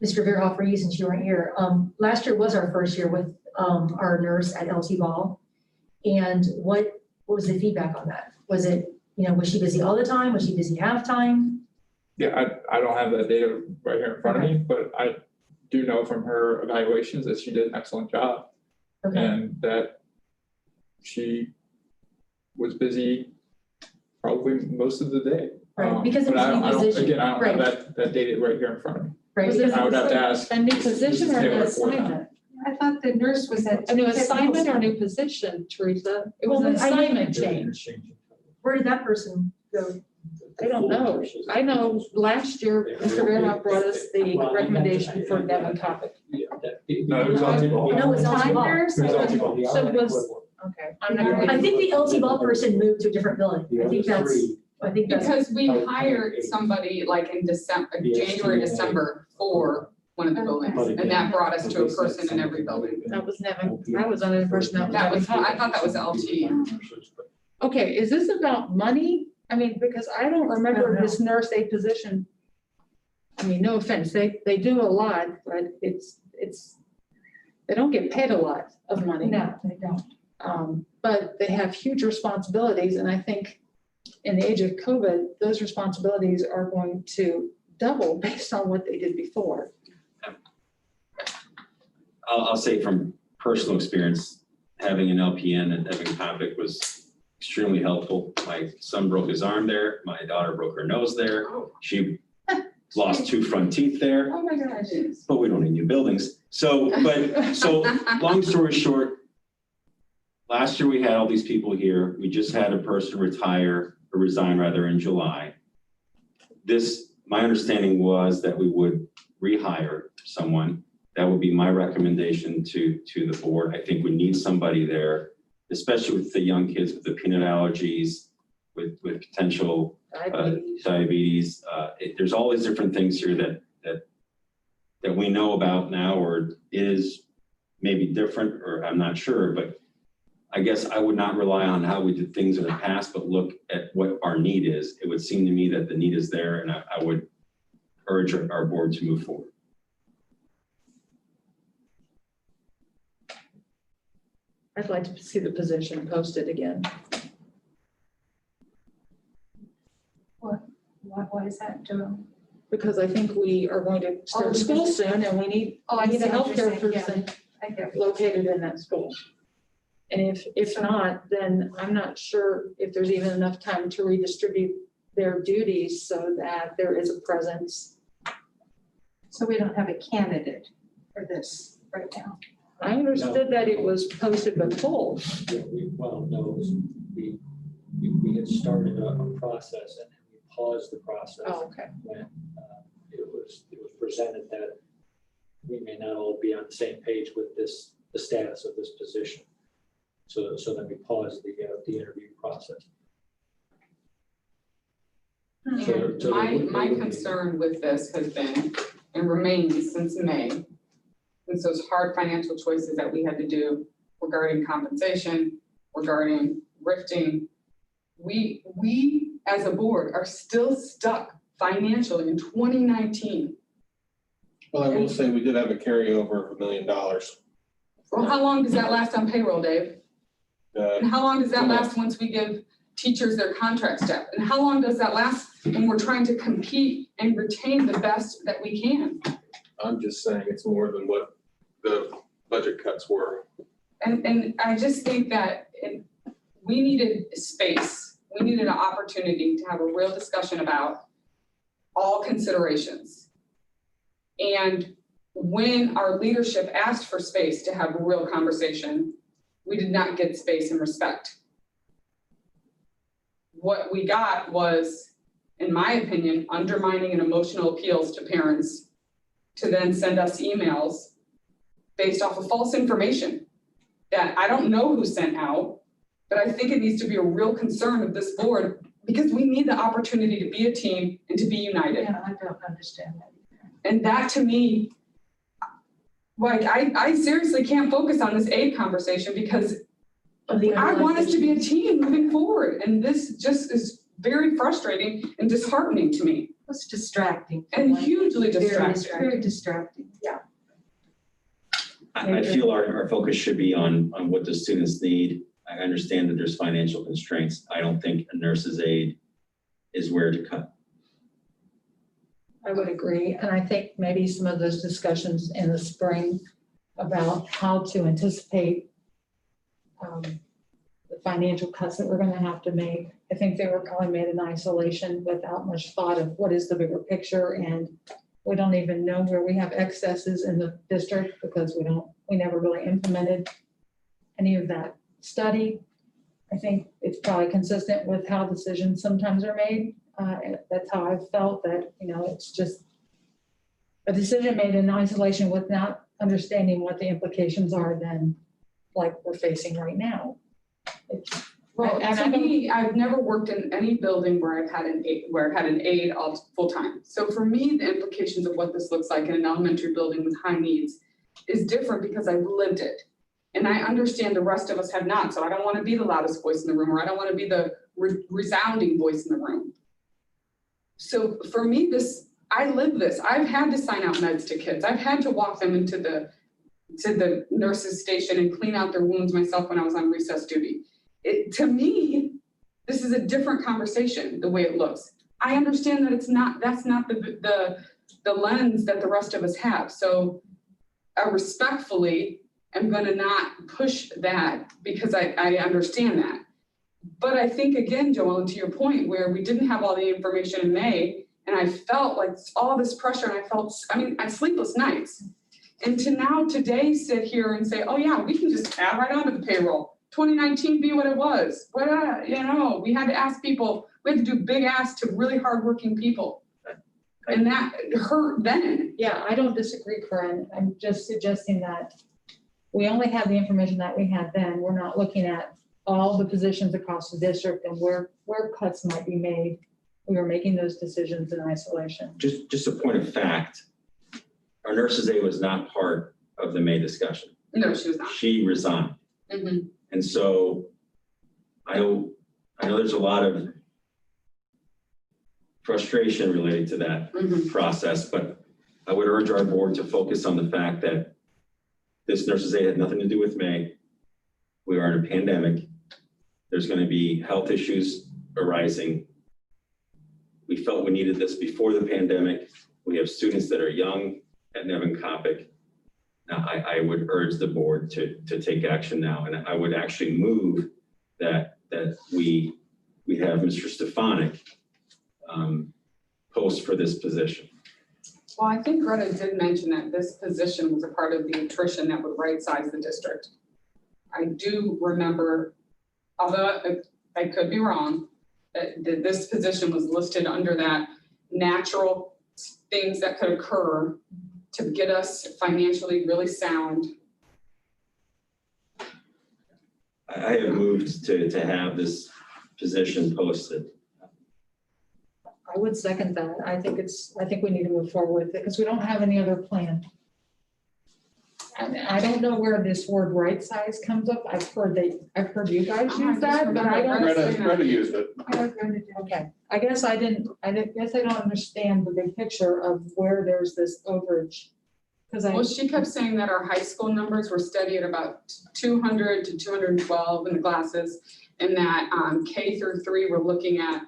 Mr. Verhoff, since you weren't here. Last year was our first year with our nurse at LT Ball. And what was the feedback on that? Was it, was she busy all the time? Was she busy half-time? Yeah, I don't have that data right here in front of me, but I do know from her evaluations that she did an excellent job. Okay, And that she was busy probably most of the day. Right, because it But was a new I don't, position. again, I don't Right. have that data right here in front of me. right. Was because I would have to ask. A new position or a new Taylor for that. assignment? I thought the nurse was at. A new assignment or a new position, Teresa? It was Well, an I didn't- assignment change. Where did that person go? I don't know. I know last year, Mr. Verhoff brought us the recommendation for Devin Topic. No, it was LT Ball. No, it's LT Ball. Nurse, It was LT Ball. So it was, okay. I'm not. I think the LT Ball person moved to a different building. I think that's, Because we hired somebody like in December, January, December for one of the buildings. And that brought us to a person in every building. That was Nevin. I was under the impression that That was was, Devin. I thought that was LT. Okay, is this about money? I mean, because I don't remember this nurse aide position. I mean, no offense, they do a lot, but it's, they don't get paid a lot of money. No, they don't. But they have huge responsibilities, and I think in the age of COVID, those responsibilities are going to double based on what they did before. I'll say from personal experience, having an LPN at Devin Topic was extremely helpful. My son broke his arm there. My daughter broke her nose there. She lost 2 front teeth there, Oh my gosh. but we don't need new buildings. So long story short, last year we had all these people here. We just had a person retire or resign rather in July. My understanding was that we would rehire someone. That would be my recommendation to the board. I think we need somebody there, especially with the young kids with the peanut allergies, with potential diabetes. There's all these different things here that we know about now, or is maybe different, or I'm not sure, but I guess I would not rely on how we did things in the past, but look at what our need is. It would seem to me that the need is there, and I would urge our board to move forward. I'd like to see the position posted again. Why is that, Joe? Because I think we are going to start because- school soon, and we need Oh, I a see what you're healthcare saying, yeah. person I get it. located in that school. And if not, then I'm not sure if there's even enough time to redistribute their duties so that there is a presence. So we don't have a candidate for this right now. I understood that it was posted but full. Yeah, we had started a process and we paused the process Oh, okay. when it was presented that we may not all be on the same page with the status of this position. So then we paused the interview process. And my concern with this has been and remains since May, since those hard financial choices that we had to do regarding compensation, regarding rifting. We as a board are still stuck financially in 2019. Well, I will say we did have a carryover of $1 million. Well, how long does that last on payroll, Dave? And how long does that last once we give teachers their contract step? And how long does that last when we're trying to compete and retain the best that we can? I'm just saying it's more than what the budget cuts were. And I just think that we needed space. We needed an opportunity to have a real discussion about all considerations. And when our leadership asked for space to have a real conversation, we did not get space and respect. What we got was, in my opinion, undermining and emotional appeals to parents to then send us emails based off of false information. that I don't know who sent out, but I think it needs to be a real concern of this board because we need the opportunity to be a team and to be united. Yeah, I don't understand that. And that to me, like, I seriously can't focus on this aid conversation because I want us to be a team moving forward. And this just is very frustrating and disheartening to me It's distracting. and hugely Very distracting. Very distracting. I feel our focus should be on what the students need. I understand that there's financial constraints. I don't think a nurse's aide is where to cut. I would agree, and I think maybe some of those discussions in the spring about how to anticipate the financial cuts that we're gonna have to make. I think they were probably made in isolation without much thought of what is the bigger picture, and we don't even know where we have excesses in the district because we never really implemented any of that study. I think it's probably consistent with how decisions sometimes are made. That's how I've felt that, it's just a decision made in isolation without understanding what the implications are then, like we're facing right now. Well, to me, I've never worked in any building where I've had an aide all full time. So for me, the implications of what this looks like in an elementary building with high needs is different because I've lived it. And I understand the rest of us have not. So I don't want to be the loudest voice in the room, or I don't want to be the resounding voice in the room. So for me, I live this. I've had to sign out meds to kids. I've had to walk them into the nurse's station and clean out their wounds myself when I was on recess duty. To me, this is a different conversation, the way it looks. I understand that that's not the lens that the rest of us have. So I respectfully am gonna not push that because I understand that. But I think, again, Joel, and to your point, where we didn't have all the information in May, and I felt like all this pressure, and I had sleepless nights. And to now today sit here and say, oh yeah, we can just add right onto the payroll. 2019 be what it was. We had to ask people, we had to do big asks to really hardworking people. And that hurt then. Yeah, I don't disagree, Corinne. I'm just suggesting that we only have the information that we had then. We're not looking at all the positions across the district and where cuts might be made. We were making those decisions in isolation. Just a point of fact, our nurse's aide was not part of the May discussion. No, she was not. She resigned. Mm-hmm. And so I know there's a lot of frustration related to that process, but I would urge our board to focus on the fact that this nurse's aide had nothing to do with May. We are in a pandemic. There's going to be health issues arising. We felt we needed this before the pandemic. We have students that are young at Nevin Coppock. Now, I would urge the board to take action now, and I would actually move that we have Mr. Stefanik post for this position. Well, I think Greta did mention that this position was a part of the attrition that would right-size the district. I do remember, although I could be wrong, that this position was listed under that natural things that could occur to get us financially really sound. I have moved to have this position posted. I would second that. I think we need to move forward with it because we don't have any other plan. And I don't know where this word right size comes up. I've heard you guys use that, but I don't. Greta used it. Okay, I guess I don't understand the big picture of where there's this overage. Well, she kept saying that our high school numbers were steady at about 200 to 212 in the classes, and that K through 3 we're looking at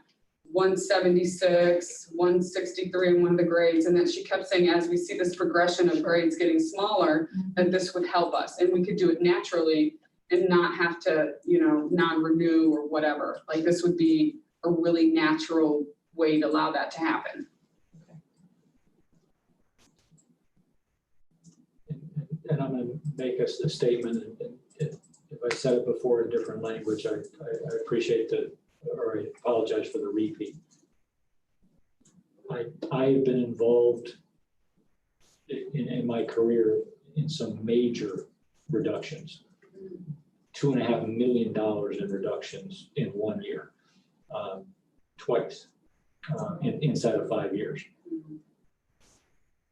176, 163 in one of the grades, and that she kept saying as we see this progression of grades getting smaller, that this would help us, and we could do it naturally and not have to, non-renew or whatever. Like this would be a really natural way to allow that to happen. And I'm going to make a statement, and if I said it before in different language, I appreciate or I apologize for the repeat. I've been involved in my career in some major reductions $2.5 million in reductions in 1 year, twice, inside of 5 years.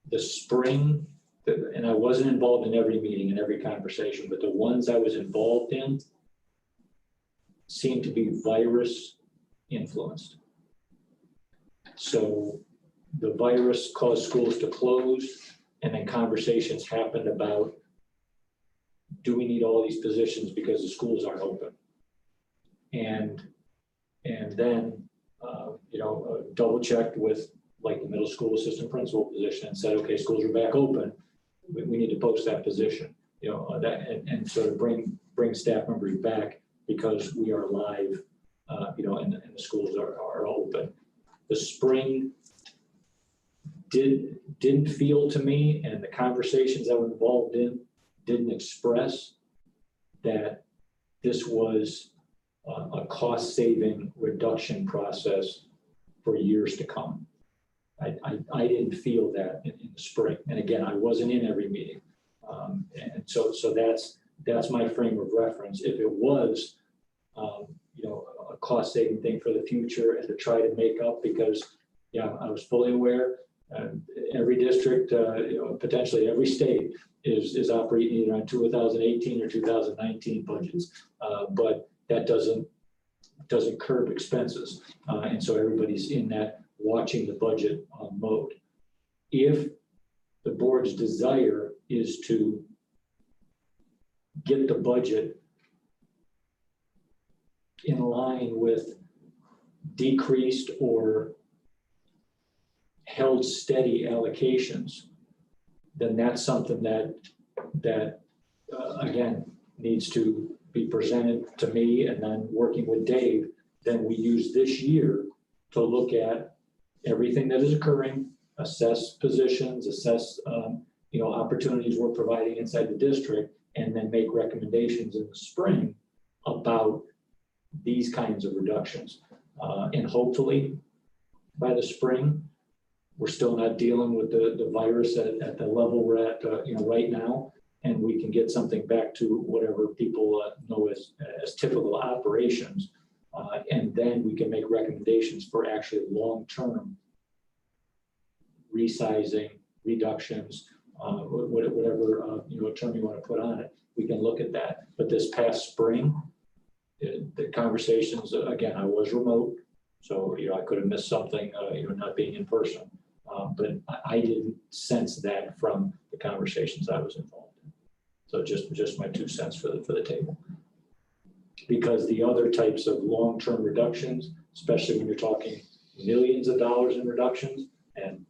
The spring, and I wasn't involved in every meeting and every conversation, but the ones I was involved in seemed to be virus influenced. So the virus caused schools to close, and then conversations happened about, do we need all these positions because the schools aren't open? And then, double checked with like the middle school assistant principal position and said, okay, schools are back open. We need to post that position, and sort of bring staff members back because we are live, and the schools are open. The spring didn't feel to me, and the conversations I was involved in didn't express that this was a cost-saving reduction process for years to come. I didn't feel that in the spring. And again, I wasn't in every meeting. And so that's my frame of reference. If it was, a cost-saving thing for the future and to try to make up, because, I was fully aware every district, potentially every state is operating either on 2018 or 2019 budgets, but that doesn't curb expenses, and so everybody's in that watching the budget mode. If the board's desire is to get the budget in line with decreased or held steady allocations, then that's something that again needs to be presented to me, and then working with Dave, then we use this year to look at everything that is occurring, assess positions, assess opportunities we're providing inside the district, and then make recommendations in the spring about these kinds of reductions. And hopefully by the spring, we're still not dealing with the virus at the level we're at right now, and we can get something back to whatever people know as typical operations. And then we can make recommendations for actually long-term resizing, reductions, whatever term you want to put on it. We can look at that. But this past spring, the conversations, again, I was remote, so I could have missed something, not being in person. But I didn't sense that from the conversations I was involved in. So just my 2 cents for the table. Because the other types of long-term reductions, especially when you're talking millions of dollars in reductions, and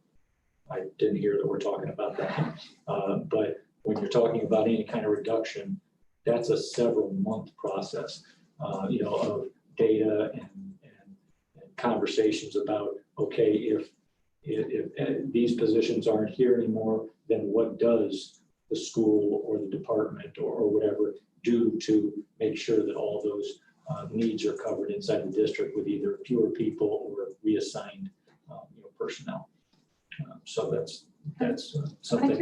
I didn't hear that we're talking about that, but when you're talking about any kind of reduction, that's a several month process, of data and conversations about, okay, if these positions aren't here anymore, then what does the school or the department or whatever do to make sure that all those needs are covered inside the district with either fewer people or reassigned personnel. So that's something.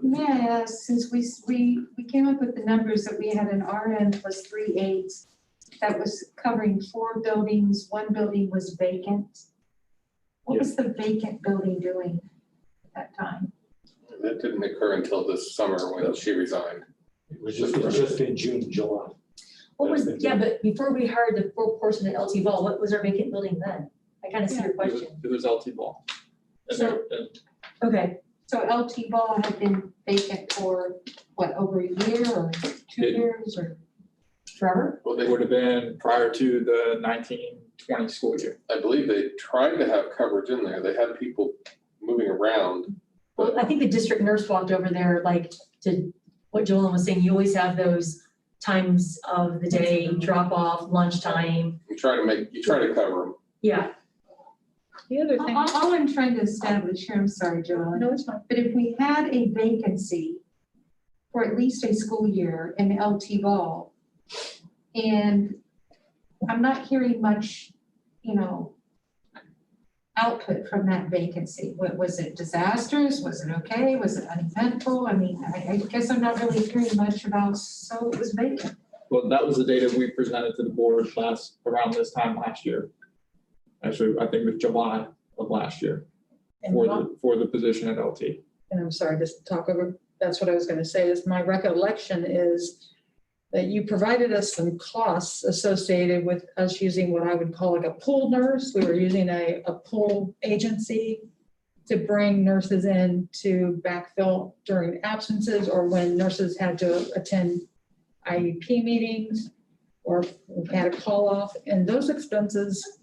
May I ask, since we came up with the numbers that we had an RN plus 3 aides that was covering 4 buildings, 1 building was vacant. What was the vacant building doing at that time? That didn't occur until this summer when she resigned. It was just in June, July. But before we hired the 4 person at LT Ball, what was our vacant building then? I kind of see your question. It was LT Ball. Okay. So LT Ball had been vacant for what, over a year or 2 years or forever? Well, It would have been prior to the 1920 school year. I believe they tried to have coverage in there. They had people moving around. Well, I think the district nurse walked over there, like to what Joellen was saying, you always have those times of the day, drop off, lunchtime. You try to cover them. Yeah. The other thing. All I'm trying to establish here, I'm sorry, Joellen. No, it's fine. But if we had a vacancy for at least a school year in LT Ball, and I'm not hearing much, output from that vacancy. Was it disastrous? Was it okay? Was it uneventful? I mean, I guess I'm not really hearing much about, so it was vacant. Well, that was the data we presented to the board around this time last year. Actually, I think it was July of last year And for the position at LT. And I'm sorry, just to talk over, that's what I was gonna say, is my recollection is that you provided us some costs associated with us using what I would call like a pool nurse. We were using a pool agency to bring nurses in to backfill during absences or when nurses had to attend IEP meetings or we had a call off. And those expenses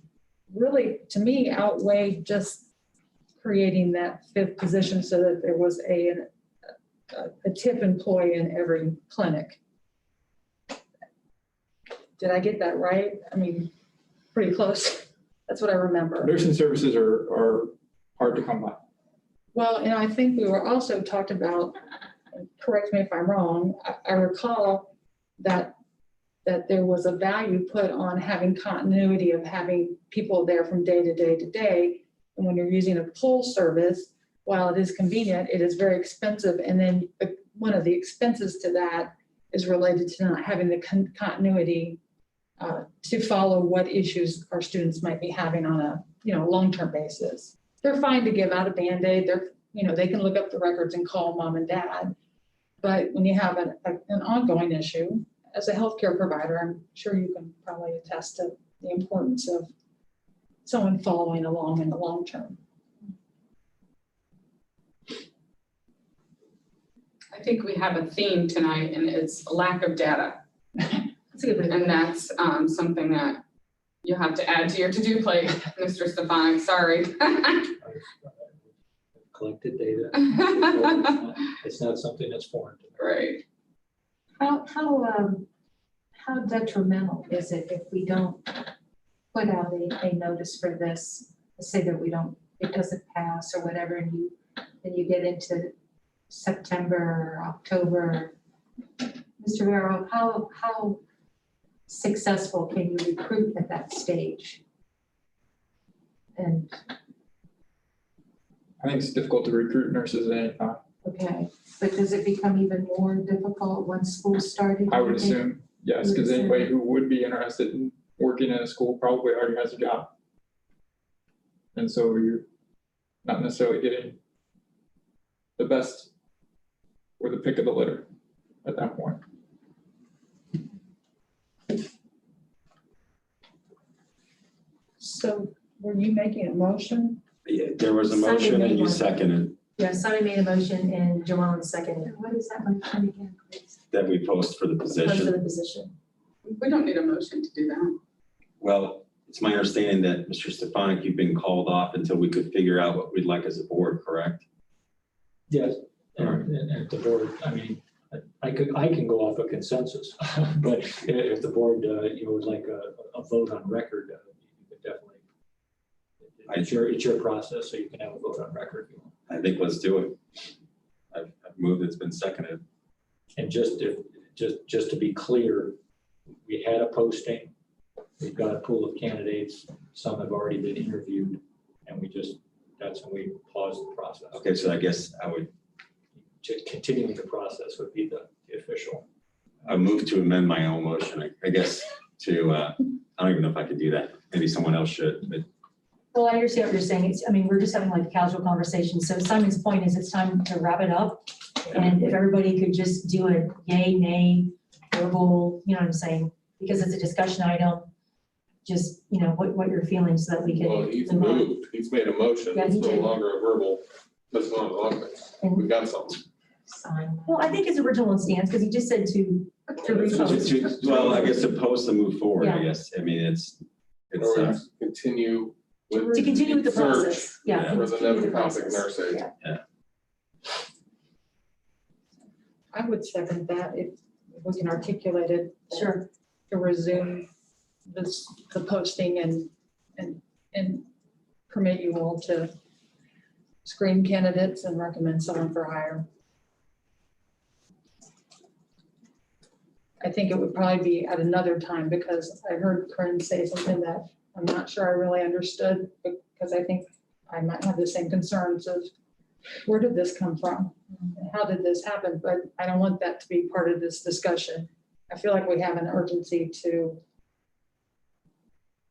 really, to me, outweigh just creating that fifth position so that there was a tip employee in every clinic. Did I get that right? I mean, pretty close. That's what I remember. Nursing services are hard to come by. Well, and I think we were also talked about, correct me if I'm wrong, I recall that there was a value put on having continuity of having people there from day to day to day. And when you're using a pull service, while it is convenient, it is very expensive. And then one of the expenses to that is related to not having the continuity to follow what issues our students might be having on a long-term basis. They're fine to give out a Band-Aid. They can look up the records and call mom and dad. But when you have an ongoing issue, as a healthcare provider, I'm sure you can probably attest to the importance of someone following along in the long term. I think we have a theme tonight and it's lack of data. That's a good way. And that's something that you have to add to your to-do plate, Mr. Stefanik, sorry. Collected data. It's not something that's foreign to me. Right. How detrimental is it if we don't put out a notice for this, say that it doesn't pass or whatever, and you get into September, October? Mr. Vero, how successful can you recruit at that stage? And I think it's difficult to recruit nurses at any time. okay, but does it become even more difficult once school started? I would assume, yes, because anybody who would be interested in working in a school probably already has a job. And so you're not necessarily getting the best or the pick of the litter at that point. So were you making a motion? Yeah, there was a motion and you seconded Yeah, Sonny made a motion and Joellen seconded. What is that motion again, please? that we post for the Post for position. the position. We don't need a motion to do that. Well, it's my understanding that Mr. Stefanik, you've been called off until we could figure out what we'd like as a board, correct? Yes, and the board, I mean, I can go off a consensus, but if the board, would like a vote on record, you could definitely. It's your process, so you can have a vote on record if you want. I think let's do it. I've moved, it's been seconded. And just to be clear, we had a posting. We've got a pool of candidates. Some have already been interviewed, and that's when we paused the process. Okay, so I guess I would. Continuing the process would be the official. I move to amend my own motion, I guess, to, I don't even know if I could do that. Maybe someone else should, but Well, I understand what you're saying. We're just having like a casual conversation. So Simon's point is it's time to wrap it up. And if everybody could just do a yay, nay, verbal, you know what I'm saying? Because it's a discussion item, just, what you're feeling so that we can. Well, he's move on. moved, he's made a motion, Yeah, it's he no did. longer a verbal, that's not longer, And- we got something. Sign. Well, I think his original one stands because he just said to repost. well, I guess to post and move forward, I Yeah. guess. I mean, it's, Or continue with. To continue with the search process. Yeah. For the continue the Nethercopic process. nurse aide. Yeah. I would second that if we can articulate it. Sure. To resume the posting and permit you all to screen candidates and recommend someone for hire. I think it would probably be at another time because I heard Corinne say something that I'm not sure I really understood because I think I might have the same concerns of where did this come from? How did this happen? But I don't want that to be part of this discussion. I feel like we have an urgency to,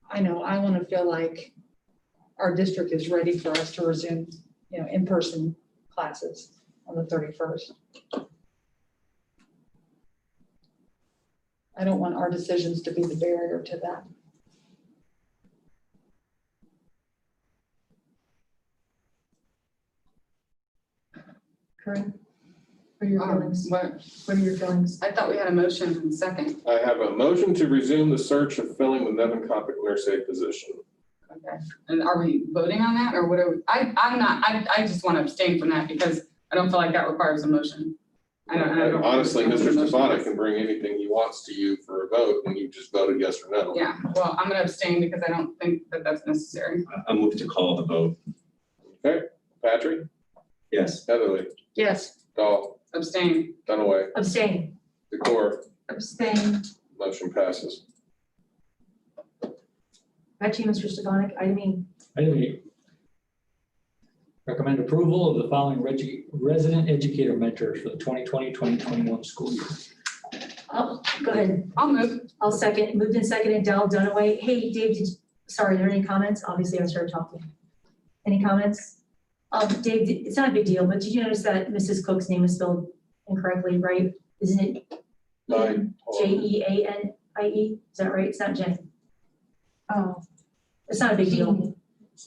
I know, I want to feel like our district is ready for us to resume, in-person classes on the 31st. I don't want our decisions to be the barrier to that. Corinne, what are your feelings? What, What are your feelings? I thought we had a motion and second. I have a motion to resume the search of filling the Nevin Coppic nurse aide position. Okay, and are we voting on that or what are we, I'm not, I just want to abstain from that because I don't feel like that requires a motion. I don't. Honestly, Mr. understand what the motion Stefanik is. can bring anything he wants to you for a vote and you just voted yes or no. Yeah, well, I'm gonna abstain because I don't think that that's necessary. I move to call the vote. Okay, Patrick, Yes. Heatherly, Yes, Dahl, Abstain. Dunaway, Abstain. Zakor, Abstain. motion passes. Back to you, Mr. Stefanik. Item 8. Recommend approval of the following resident educator mentors for the 2020-2021 school year. Oh, go ahead. I'll move. I'll second. Moved and seconded. Dell, Dunaway. Hey, Dave, sorry, are there any comments? Obviously, I started talking. Any comments? Dave, it's not a big deal, but did you notice that Mrs. Cook's name is spelled incorrectly, right? Isn't it Nine. Jeanie? Is that right? It's not Jenny. Oh, It's not a big deal.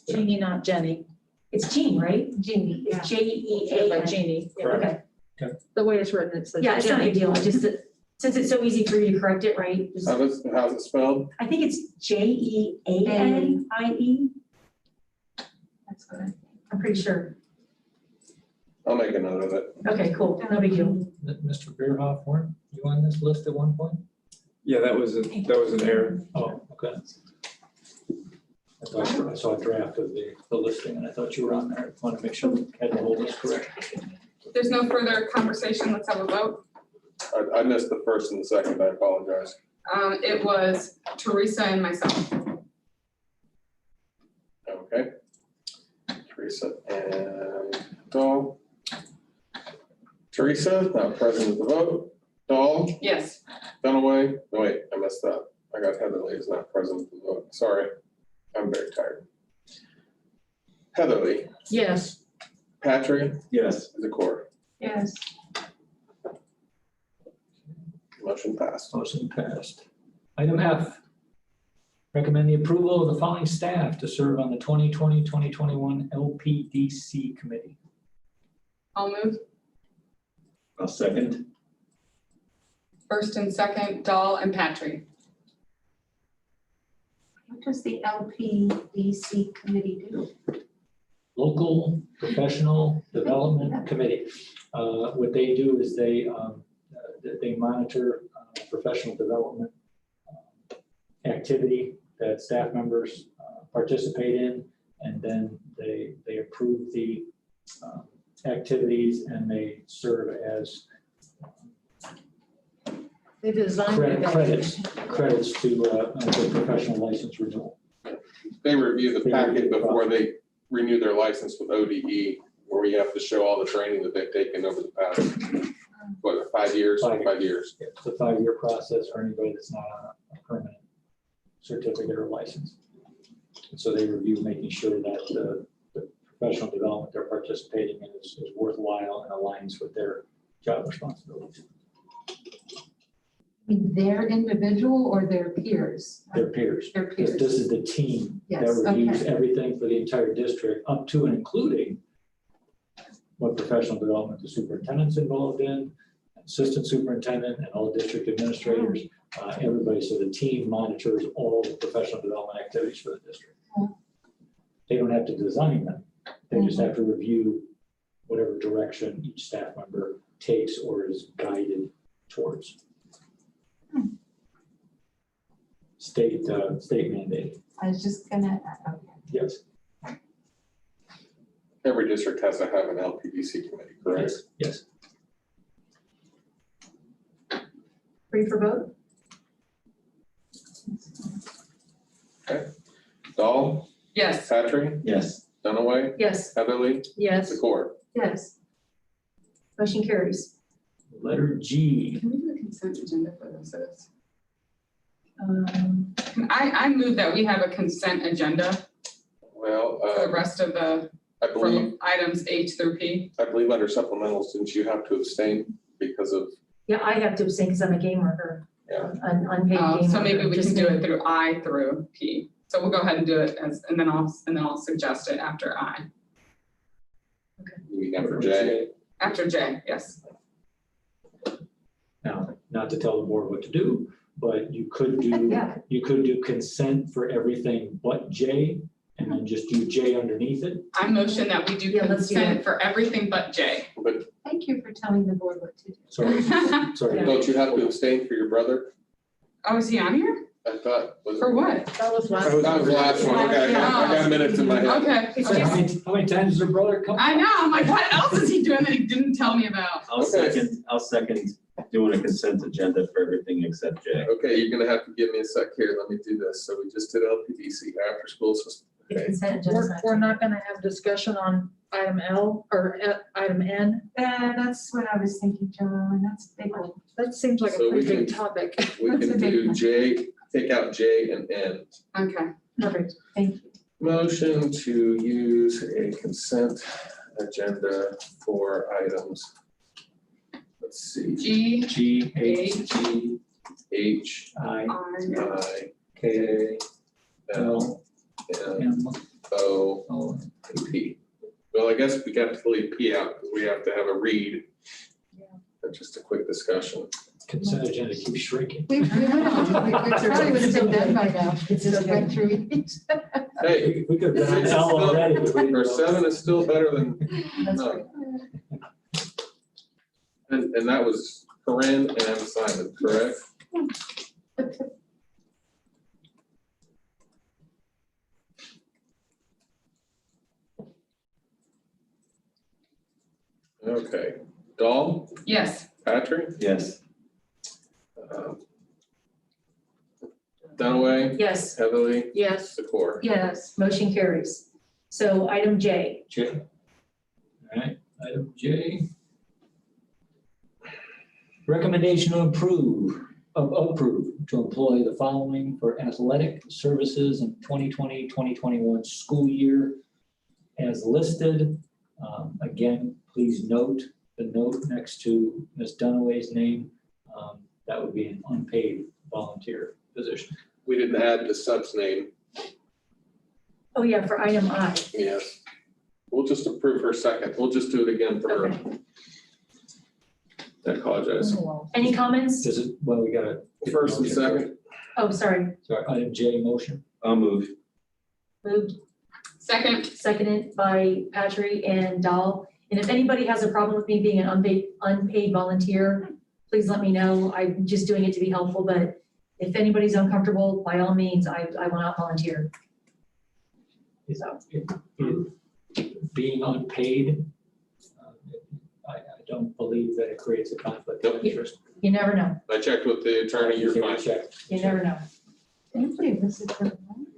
Jeannie, not Jenny. It's Jean, right? Jeannie, yeah. It's By Jean. Jeannie. Okay. The way it's written, it says. Yeah, it's not a big deal. I just, since it's so easy for you to correct it, right? just- How's it spelled? I think it's Jeanie. That's what I think. I'm pretty sure. I'll make a note of it. Okay, cool. No big deal. Mr. Beerhoff, weren't you on this list at one point? Yeah, that was an error. Oh, okay. I saw a draft of the listing and I thought you were on there. I want to make sure we had the whole list correct. If there's no further conversation, let's have a vote. I missed the first and the second, I apologize. It was Teresa and myself. Okay. Teresa and Dahl. Teresa, not present at the vote. Dahl, Yes. Dunaway, no wait, I messed up. I got Heatherly is not present at the vote. Sorry, I'm very tired. Heatherly, Yes, Patrick, Yes. Zakor, Yes. motion passed. Motion passed. Item F. Recommend the approval of the following staff to serve on the 2020-2021 LPDC committee. I'll move. I'll second. First and second, Dahl and Patrick. What does the LPDC committee do? Local Professional Development Committee. What they do is they monitor professional development activity that staff members participate in, and then they approve the activities and they serve as they designed it. credits to the professional license renewal. They review the packet before they renew their license with ODE, where we have to show all the training that they've taken over the past, what, 5 years? 5 years. It's a 5-year process for anybody that's not on a permanent certificate or license. And so they review making sure that the professional development they're participating in is worthwhile and aligns with their job responsibilities. I mean, their individual or their peers? Their peers. Their peers. This is the team that Yes, reviews okay. everything for the entire district, up to and including what professional development the superintendent's involved in, assistant superintendent, and all district administrators, everybody. So the team monitors all the professional development activities for the district. They don't have to design them. They just have to review whatever direction each staff member takes or is guided towards. State mandated, I was just gonna, okay. yes. Every district has to have an LPDC committee, correct? Yes. Ready for vote? Dahl, Yes. Patrick, Yes. Dunaway, Yes. Heatherly, Yes, Zakor. Yes. Motion carries. Letter G. Can we do a consent agenda for this is? Um, I move that we have a consent agenda Well, for the rest of the, I believe, from items H through P. under supplementals, didn't you have to abstain because of, Yeah, I have to abstain because I'm a game worker, yeah, an unpaid game worker. So maybe we just can do me. it through I through P. So we'll go ahead and do it as, and then I'll suggest it after I. we never J? After J, yes. Now, not to tell the board what to do, but you could do, Yeah. you could do consent for everything but J, and then just do J underneath it. I motion that we do Yeah, let's do consent that. for everything but J. But Thank you for telling the board what to do. Sorry, sorry. don't you have to abstain for your brother? Oh, is he on here? I thought. Was For what? That was That was the last one. Okay, I got minutes in my head. Okay. So how many times does your brother come? I know, I'm like, what else is he doing that he didn't tell me about? I'll second doing a consent agenda for everything except J. Okay, you're gonna have to give me a sec here. Let me do this. So we just did LPDC after school system. The Okay. consent agenda. We're not gonna have discussion on item L or item N. That's what I was thinking, Joe, that's a big one. That seems like a So we pretty big can- topic. We That's can a big do one. J, take out J and N. Okay. Perfect, thank you. Motion to use a consent agenda for items. Let's see, G, G, H, G, H, I, I, I, K, L, N, M, O, O. and P. Well, I guess we got to leave P out because we have to have a read. But just a quick discussion. Consent agenda keeps shrinking. We probably would have been done by now. It's Just okay. went through it. Hey, We could have done an Six is L still- already. but we didn't or go. 7 is still better than That's none. And that was Corinne and Simon, correct? Okay, Dahl, yes. Patrick, Yes. Dunaway, Yes, Heatherly, Yes. Secor. Yes. motion carries. So item J, J. All right, item J. Recommendation to approve to employ the following for athletic services in 2020-2021 school year as listed. Again, please note the note next to Ms. Dunaway's name. That would be an unpaid volunteer position. We didn't add the sub's name, oh yeah, for item I. yes. We'll just approve her second. We'll just do it again for her. Okay. I apologize. Any comments? Does it, well, we got a. First and second. Oh, sorry, Sorry, item J, motion. I'll move. moved, Second, seconded by Patrick and Dahl. And if anybody has a problem with me being an unpaid volunteer, please let me know. I'm just doing it to be helpful, but if anybody's uncomfortable, by all means, I will not volunteer. Is being unpaid, I don't believe that it creates a conflict of Nope. interest. You never know, I checked with the attorney, you're Give it a fine. check. you never know. Anybody visit them?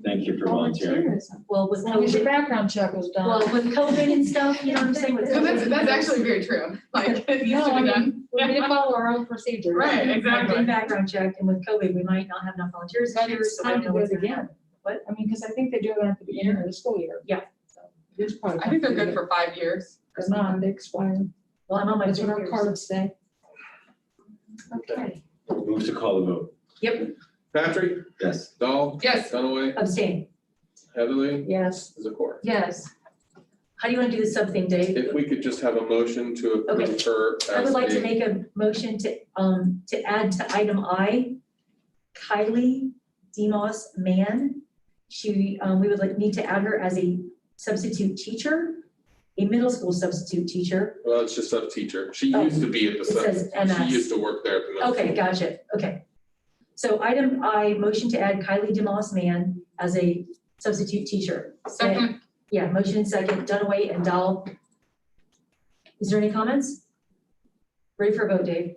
Thank you for volunteering. Volunteerism. Well, with As long as your COVID, background check was done. well, with COVID and stuff, you know what I'm saying? With so that's COVID, actually very true. Like, it needs No, to I be mean, done. we need to follow our own procedures. Right, I've exactly. been background checked, and with COVID, we might not have enough volunteers But here, it's so I time don't to know do what's it gonna again. happen. What? I mean, because I think they do it at the beginning of the school year. Yeah. So it's probably I think they're time to good do for 5 years. it. If not, they expire. Well, I'm on my That's what our fingers. cards say. Okay. Move to call the vote. Yep, Patrick, Yes. Dahl, Yes. Dunaway, abstain. Heatherly, Yes. Zakor. Yes. How do you want to do the sub thing, Dave? If we could just have a motion to approve Okay. her I would as like to a, make a motion to add to item I, Kylie Demos Mann. We would need to add her as a substitute teacher, a middle school substitute teacher. well, it's just sub teacher. She Oh, used to be at the It sub. says She MS. used to work there at the middle Okay, school. gotcha, okay. So item I, motion to add Kylie Demos Mann as a substitute teacher. Second, Yeah, motion and second, Dunaway and Dahl. Is there any comments? Ready for a vote, Dave?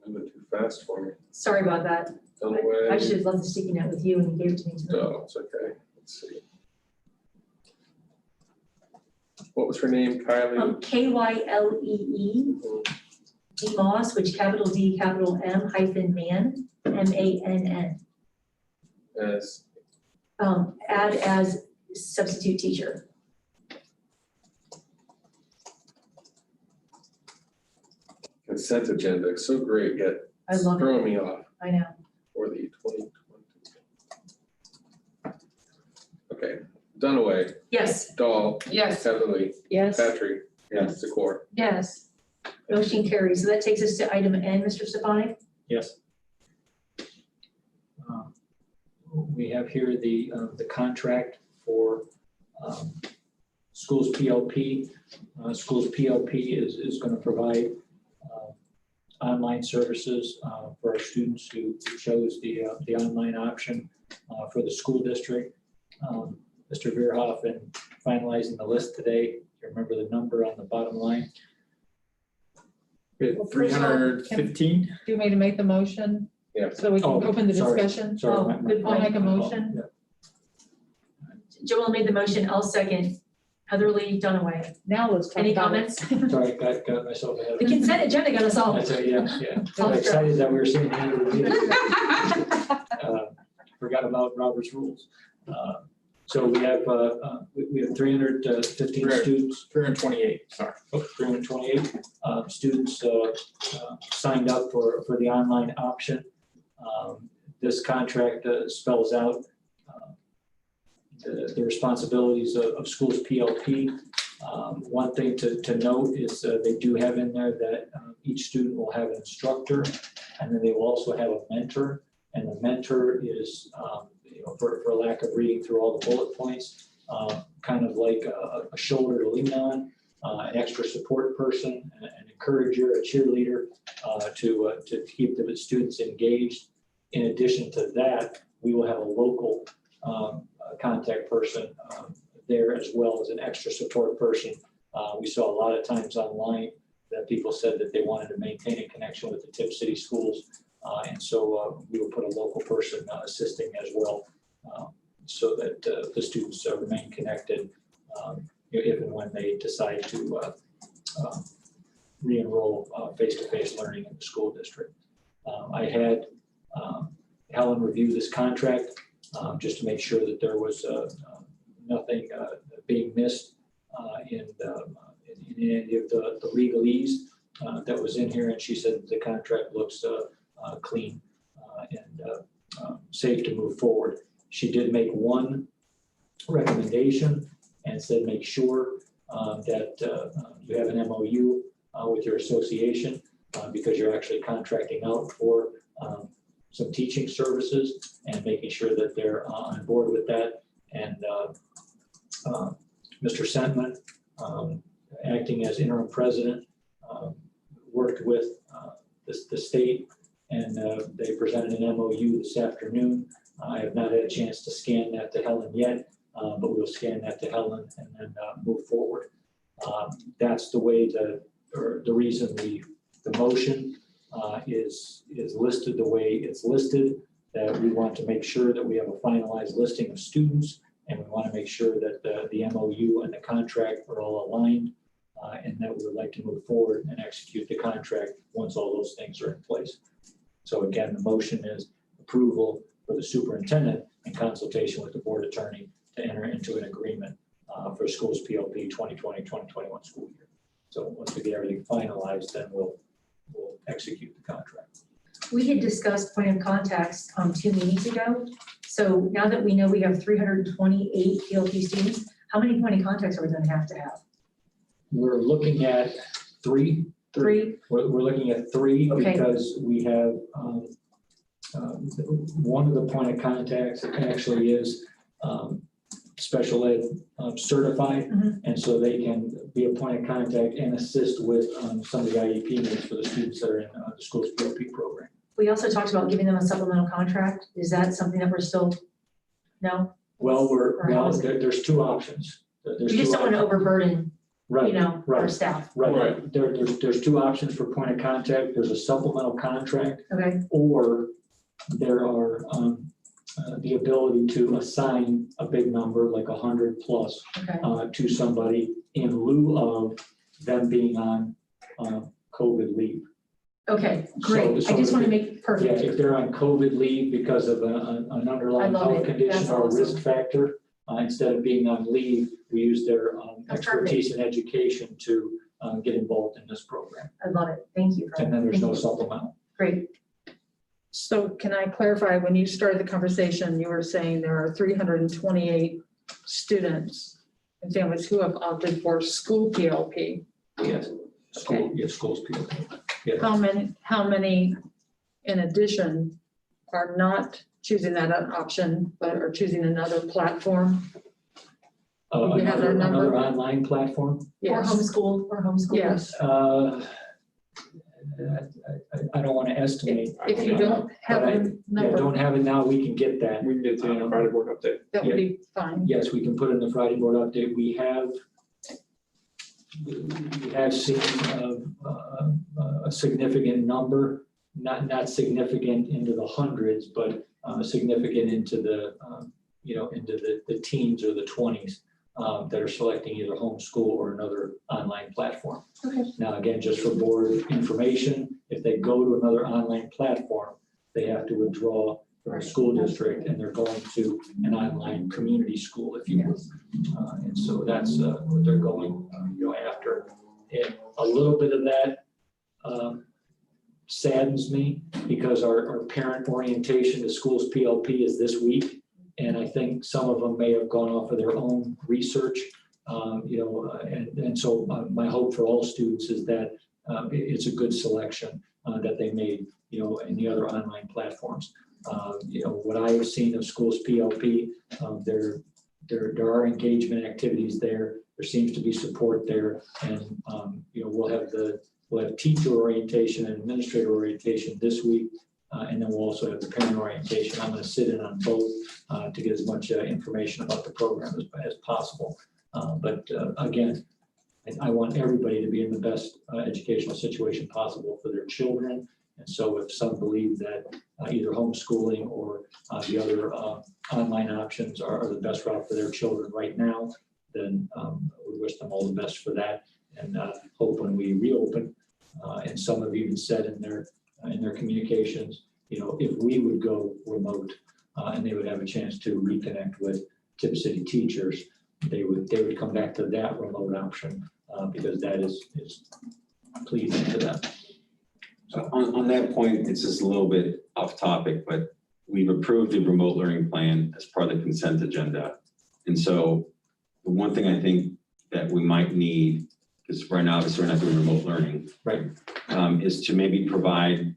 Moving too fast for me. Sorry about that. Dunaway. I should have left the sticky note with you when you gave it to me tonight. No, it's okay. Let's see. What was her name? Kylie? Kylee, DMOS, which capital D, capital M hyphen man, MANN. As Add as substitute teacher. consent agenda, it's so great, yet I love it. throwing me off I know. for the 2020. Okay, Dunaway, Yes. Dahl, Yes. Heatherly, Yes. Patrick, Yes. Zakor. Yes. Motion carries. So that takes us to item N, Mr. Stefanik. Yes. We have here the contract for schools PLP. Schools PLP is going to provide online services for our students who chose the online option for the school district. Mr. Veerhoff, in finalizing the list today, you remember the number on the bottom line? Well, first of all, 315? Do you want me to make the motion? Yeah. So we can Oh, open the sorry. discussion? Sorry. Oh, good I'll point. make a motion. Yeah. Joel made the motion. I'll second. Heatherly Dunaway. Now let's talk Any about it. comments? Sorry, got myself ahead of The consent agenda got us all. That's right, yeah. I'm excited that we were sitting here. Forgot about Robert's rules. So we have 315 Right. students, 328, sorry. 328 students signed up for the online option. This contract spells out the responsibilities of schools PLP. One thing to note is they do have in there that each student will have an instructor, and then they will also have a mentor. And the mentor is, for lack of reading through all the bullet points, kind of like a shoulder to lean on, an extra support person, an encourager, a cheerleader to keep the students engaged. In addition to that, we will have a local contact person there as well as an extra support person. We saw a lot of times online that people said that they wanted to maintain a connection with the Tipp City schools. And so we will put a local person assisting as well, so that the students remain connected if and when they decide to re-enroll face-to-face learning in the school district. I had Helen review this contract just to make sure that there was nothing being missed in any of the legalese that was in here, and she said the contract looks clean and safe to move forward. She did make one recommendation and said make sure that you have an MOU with your association because you're actually contracting out for some teaching services and making sure that they're on board with that. And Mr. Sentman, acting as interim president, worked with the state, and they presented an MOU this afternoon. I have not had a chance to scan that to Helen yet, but we'll scan that to Helen and then move forward. That's the way the reason the motion is listed the way it's listed, that we want to make sure that we have a finalized listing of students, and we want to make sure that the MOU and the contract are all aligned, and that we would like to move forward and execute the contract once all those things are in place. So again, the motion is approval for the superintendent in consultation with the board attorney to enter into an agreement for schools PLP 2020-2021 school year. So once we get everything finalized, then we'll execute the contract. We had discussed point of contacts 2 meetings ago. So now that we know we have 328 PLP students, how many point of contacts are we going to have? We're looking at three. Three? We're looking at three Okay. because we have one of the point of contacts actually is special ed certified. Mhm. And so they can be a point of contact and assist with some of the IEP needs for the students that are in the school's PLP program. We also talked about giving them a supplemental contract. Is that something that we're still, no? Well, Or how is it? there's two options. There's We just two don't want to options. overburden, Right, our right. staff. Right. There's two options for point of contact. There's a supplemental contract, Okay, or there are the ability to assign a big number, like 100 plus, okay. to somebody in lieu of them being on COVID leave. Okay, great. So I just want to if- make Yeah, perfect. if they're on COVID leave because of an underlying I love health it. condition That's or a awesome. risk factor, instead of being on leave, we use their That's expertise in education to get involved in this program. I love it. Thank you. And then there's Thank no you. supplemental. Great. So can I clarify, when you started the conversation, you were saying there are 328 students and families who have opted for school PLP. Yes. School, yeah, schools. Yeah. How many in addition are not choosing that option, but are choosing another platform? Do you have that number? Another online platform? Or Yes, homeschool. yes. I don't want to estimate. If you don't have But I- a Yeah, number, don't have it now, we can get that. We can get to you in a Friday board update. that would be fine. Yes, we can put in the Friday board update. We have seen a significant number, not significant into the hundreds, but significant into the, into the teens or the 20s that are selecting either homeschool or another online platform. Okay. Now, again, just for board information, if they go to another online platform, they have to withdraw from a school district and they're going to an online community school, if you will. And so that's what they're going, after. And a little bit of that saddens me because our parent orientation to schools PLP is this week. And I think some of them may have gone off of their own research, and so my hope for all students is that it's a good selection that they made, in the other online platforms. What I have seen of schools PLP, there are engagement activities there. There seems to be support there, and we'll have teacher orientation and administrator orientation this week. And then we'll also have the parent orientation. I'm going to sit in on both to get as much information about the program as possible. But again, I want everybody to be in the best educational situation possible for their children. And so if some believe that either homeschooling or the other online options are the best route for their children right now, then we wish them all the best for that. And hope when we reopen, and some have even said in their communications, if we would go remote and they would have a chance to reconnect with Tipp City teachers, they would come back to that remote option because that is pleasing to them. So on that point, it's just a little bit off topic, but we've approved the remote learning plan as part of the consent agenda. And so the one thing I think that we might need, because right now, obviously we're not doing remote learning, right, is to maybe provide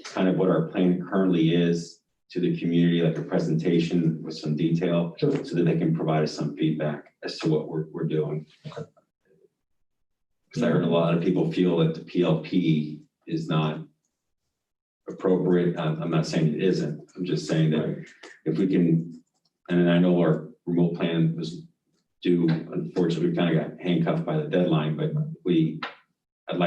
kind of what our plan currently is to the community, like a presentation with some detail, Sure. so that they can provide us some feedback as to what we're doing. Okay. Because I heard a lot of people feel that the PLP is not appropriate. I'm not saying it isn't. I'm just saying that if we can, and I know our remote plan was due, unfortunately, we kind of got handcuffed by the deadline, but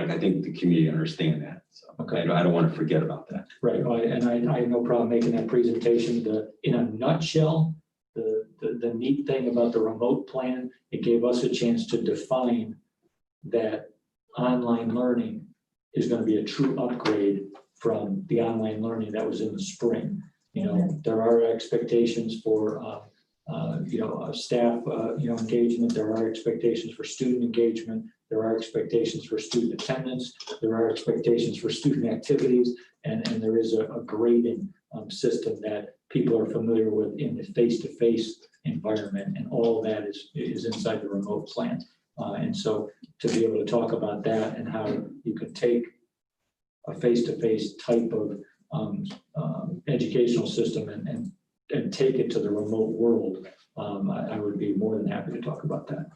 I think the community understand that. So Okay. I don't want to forget about that. Right, and I have no problem making that presentation. In a nutshell, the neat thing about the remote plan, it gave us a chance to define that online learning is going to be a true upgrade from the online learning that was in the spring. There are expectations for staff engagement. There are expectations for student engagement. There are expectations for student attendance. There are expectations for student activities, and there is a grading system that people are familiar with in the face-to-face environment, and all of that is inside the remote plan. And so to be able to talk about that and how you could take a face-to-face type of educational system and take it to the remote world, I would be more than happy to talk about that.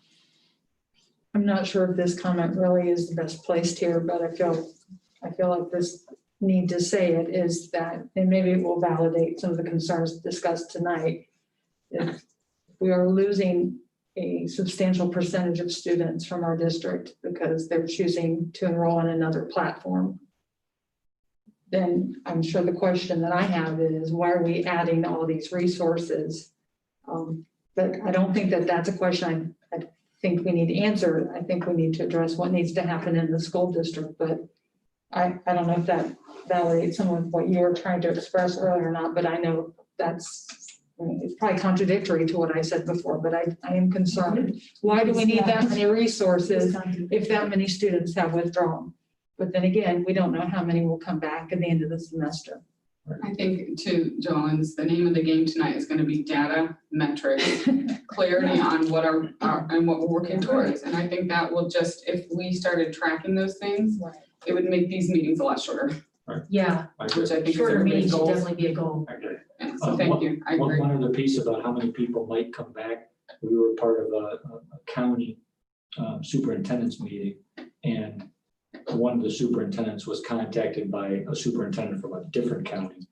I'm not sure if this comment really is the best placed here, but I feel like this need to say it is that, and maybe it will validate some of the concerns discussed tonight. If we are losing a substantial percentage of students from our district because they're choosing to enroll in another platform, then I'm sure the question that I have is, why are we adding all these resources? But I don't think that that's a question I think we need to answer. I think we need to address what needs to happen in the school district. But I don't know if that validates some of what you were trying to express earlier or not, but I know it's probably contradictory to what I said before, but I am concerned. Why do we need that many resources if that many students have withdrawn? But then again, we don't know how many will come back at the end of the semester. I think to Joanne's, the name of the game tonight is going to be data, metrics, clarity on what our and what we're working towards. And I think that will just, if we started tracking those things, it would make these meetings a lot shorter. Yeah, Which I think is shorter everybody's meetings should goal. definitely be a goal. Yeah, so thank you, I agree. One other piece about how many people might come back, we were part of a county superintendent's meeting, and one of the superintendents was contacted by a superintendent from a different county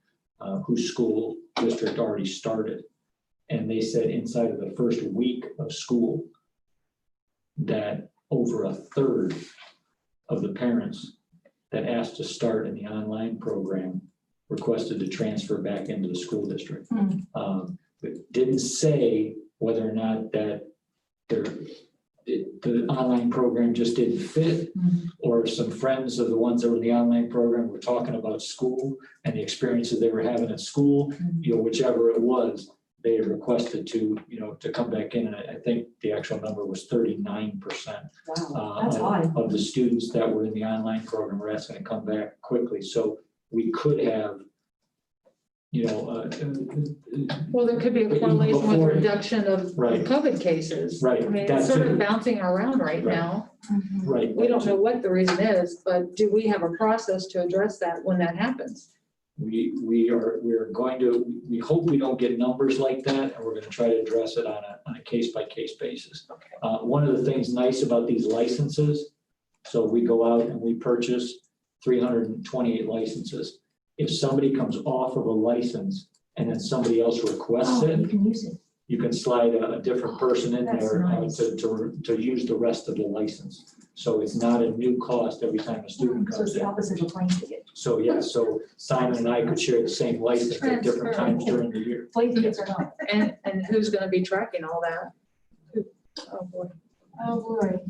whose school district already started. And they said inside of the first week of school that over a third of the parents that asked to start in the online program requested to transfer back into the school district. But didn't say whether or not that the online program just didn't fit, or some friends of the ones that were in the online program were talking about school and the experiences they were having at school, whichever it was, they requested to come back in. And I think the actual number was 39%. Wow, that's high. Of the students that were in the online program were asking to come back quickly. So we could have, Well, there could be a correlation with reduction of Right. COVID cases. Right. I mean, That it's sort too. of bouncing around right Right. now. right. We don't know what the reason is, but do we have a process to address that when that happens? We are going to, we hope we don't get numbers like that, and we're going to try to address it on a case-by-case basis. One of the things nice about these licenses, so we go out and we purchase 328 licenses. If somebody comes off of a license and then somebody else requests You it, can use it. you can slide a different person in That's there nice. to use the rest of the license. So it's not a new cost every time a student So comes it's the in. opposite of a plane ticket. So yeah, so Simon and I could share the same license at different times during the year. Plane tickets are not. And who's gonna be tracking all that? Oh, boy. Oh, boy.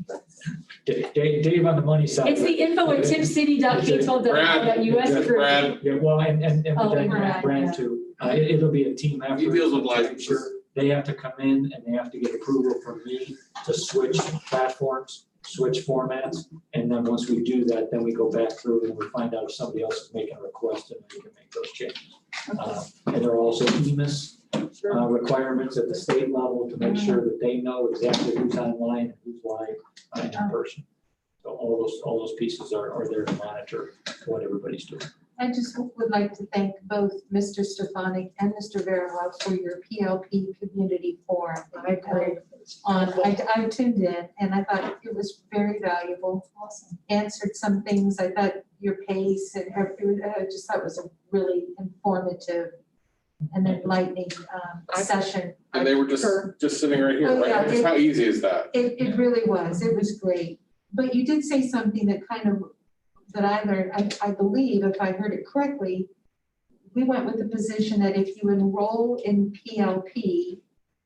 Dave on the money side. It's the info@tipcity.ktol.us. Brad. Yeah, well, and Oh, then Brad, Brad yeah. too. It'll be a team effort. He deals with to make licenses. sure They have to come in and they have to get approval from me to switch platforms, switch formats. And then once we do that, then we go back through and we find out if somebody else is making a request and we can make those changes. And there are also EMIS requirements at the state level to make sure that they know exactly who's online and who's live in person. So all those pieces are there to monitor what everybody's doing. I just would like to thank both Mr. Stefanik and Mr. Verhoeven for your PLP community forum. I tuned in and I thought it was very valuable. Awesome. Answered some things. I thought your pace and I just thought it was a really informative and enlightening session. And they were just sitting right here, Oh, yeah, right? Just how easy is that? It really was. It was great. But you did say something that that I learned, I believe, if I heard it correctly, we went with the position that if you enroll in PLP,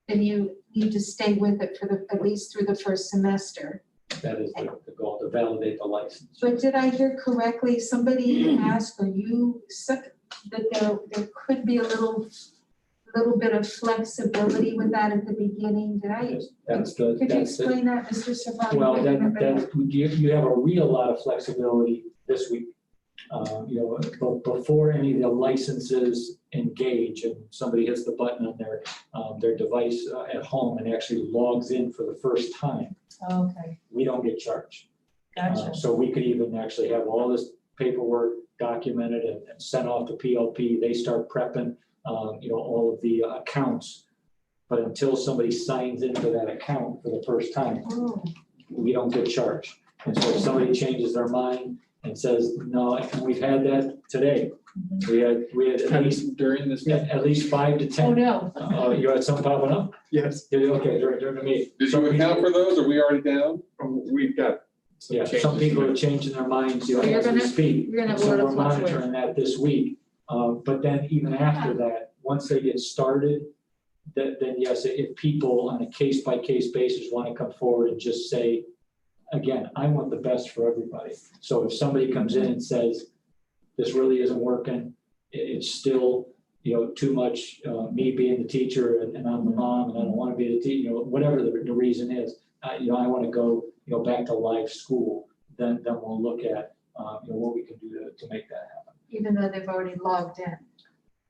then you need to stay with it for at least through the first semester. That is the goal, to validate the license. But did I hear correctly, somebody asked, or you said that there could be a little bit of flexibility with that at the beginning? Did I? That's Could you that's it. explain that, Mr. Stefanik? Well, you have a real lot of flexibility this week. Before any of the licenses engage and somebody hits the button on their device at home and actually logs in for the first time, Okay, we don't get charged. gotcha. So we could even actually have all this paperwork documented and sent off to PLP. They start prepping, all of the accounts. But until somebody signs into that account for the first time, we don't get charged. And so if somebody changes their mind and says, no, and we've had that today. We had at least During this. at least 5 to 10. Oh, no. You had some popping up? Yes, Okay, during the meeting. Did you account for those? Are we already down? we've got some Yeah, changes. some people are changing their minds, So you're as we gonna- speak. you're gonna And have a so lot we're of fluctuation. monitoring that this week. But then even after that, once they get started, then yes, if people on a case-by-case basis want to come forward and just say, again, I want the best for everybody. So if somebody comes in and says, this really isn't working, it's still, too much, me being the teacher and I'm the mom and I don't want to be the teacher, whatever the reason is, I want to go, back to live school, then we'll look at, what we can do to make that happen. Even though they've already logged in.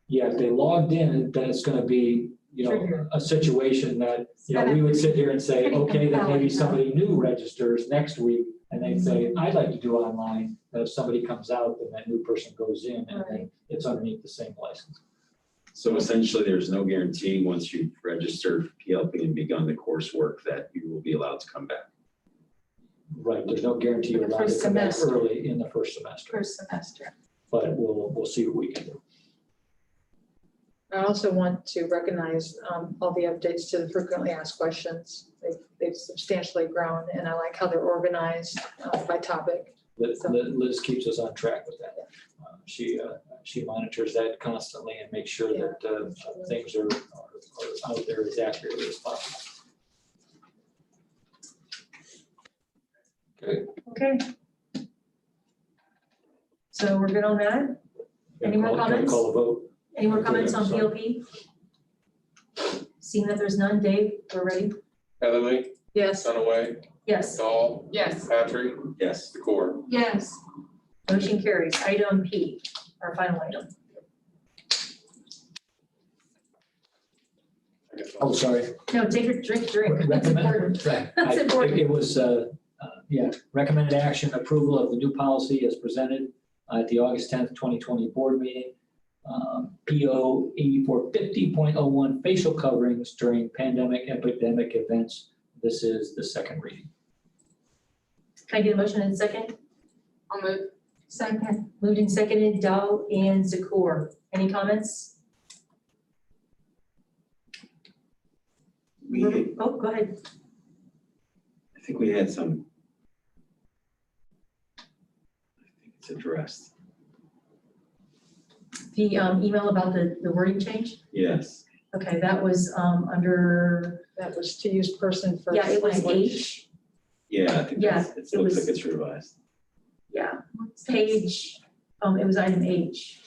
Yeah, if they logged in, then it's going to be, a situation that, we would sit here and say, Pretty okay, then maybe compelling, somebody new registers next week and they say, I'd like to do online. But if somebody comes out, then that new person goes in and then it's underneath the same license. So essentially, there's no guarantee once you've registered PLP and begun the coursework that you will be allowed to come back. Right, there's no guarantee you're allowed to come back early in the first semester, First semester. but we'll see what we can do. I also want to recognize all the updates to the frequently asked questions. They've substantially grown, and I like how they're organized by topic. Liz keeps us on track with that. She monitors that constantly and makes sure that things are out there as accurately as possible. Okay. So we're good on that? Any more comments? Call a vote. Any more Okay, comments on sorry. PLP? Seeing that there's none, Dave, we're ready? Heatherly, Yes. Dunaway, Yes, Dahl, Yes. Patrick, Yes. Secor. Yes. motion carries. Item P, our final item. Oh, sorry. No, take a drink. That's important. Right. That's important. It was, recommended action approval of the new policy as presented at the August 10th, 2020 board meeting. PO 8450.01 facial coverings during pandemic epidemic events. This is the second reading. Can I get a motion in a second? I'll move. Second. Moved and seconded, Dahl and Zakor. Any comments? Oh, go ahead. I think we had some. I think it's addressed. The email about the wording change? Yes. Okay, that was under, That was to use person first. yeah, it was language. H. Yeah, I think Yeah, it it looks was- like it's revised. Yeah, page, it was item H.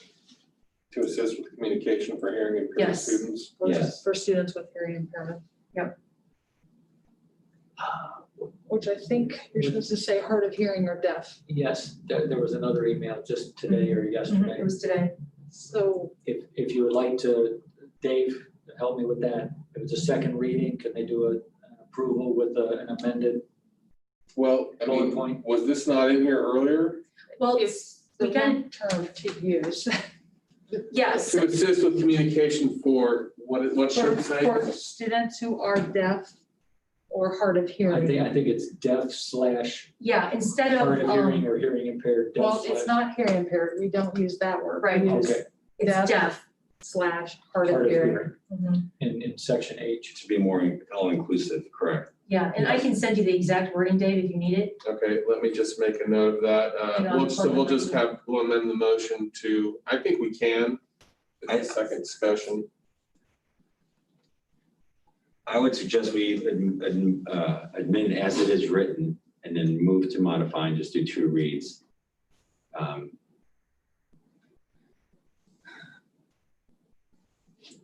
To assist with communication for hearing impaired Yes. students. Yes. For students with hearing impairment. Yep. Which I think you're supposed to say hard of hearing or deaf. Yes, there was another email just today or yesterday. It was today. So If you would like to, Dave, help me with that. If it's a second reading, can they do an approval with an amended Well, I bullet mean, point? was this not in here earlier? Well, it's the we got- wrong term to use. yes, To assist with communication for, what should it say? For students who are deaf or hard of I hearing. think it's deaf slash yeah, instead hard of, of hearing or hearing impaired. Deaf Well, it's slash not hearing impaired. We don't use that word. Right. We use Okay, it's deaf. /hard of hard of hearing. hearing Mhm. in section H. To be more all-inclusive, correct? Yeah, and I can send you the exact wording, Dave, if you need it. Okay, let me just make a note of that. Hang on, We'll just we'll amend the motion to, I think we can. It's a second discussion. I would suggest we admit as it is written and then move to modify and just do two reads.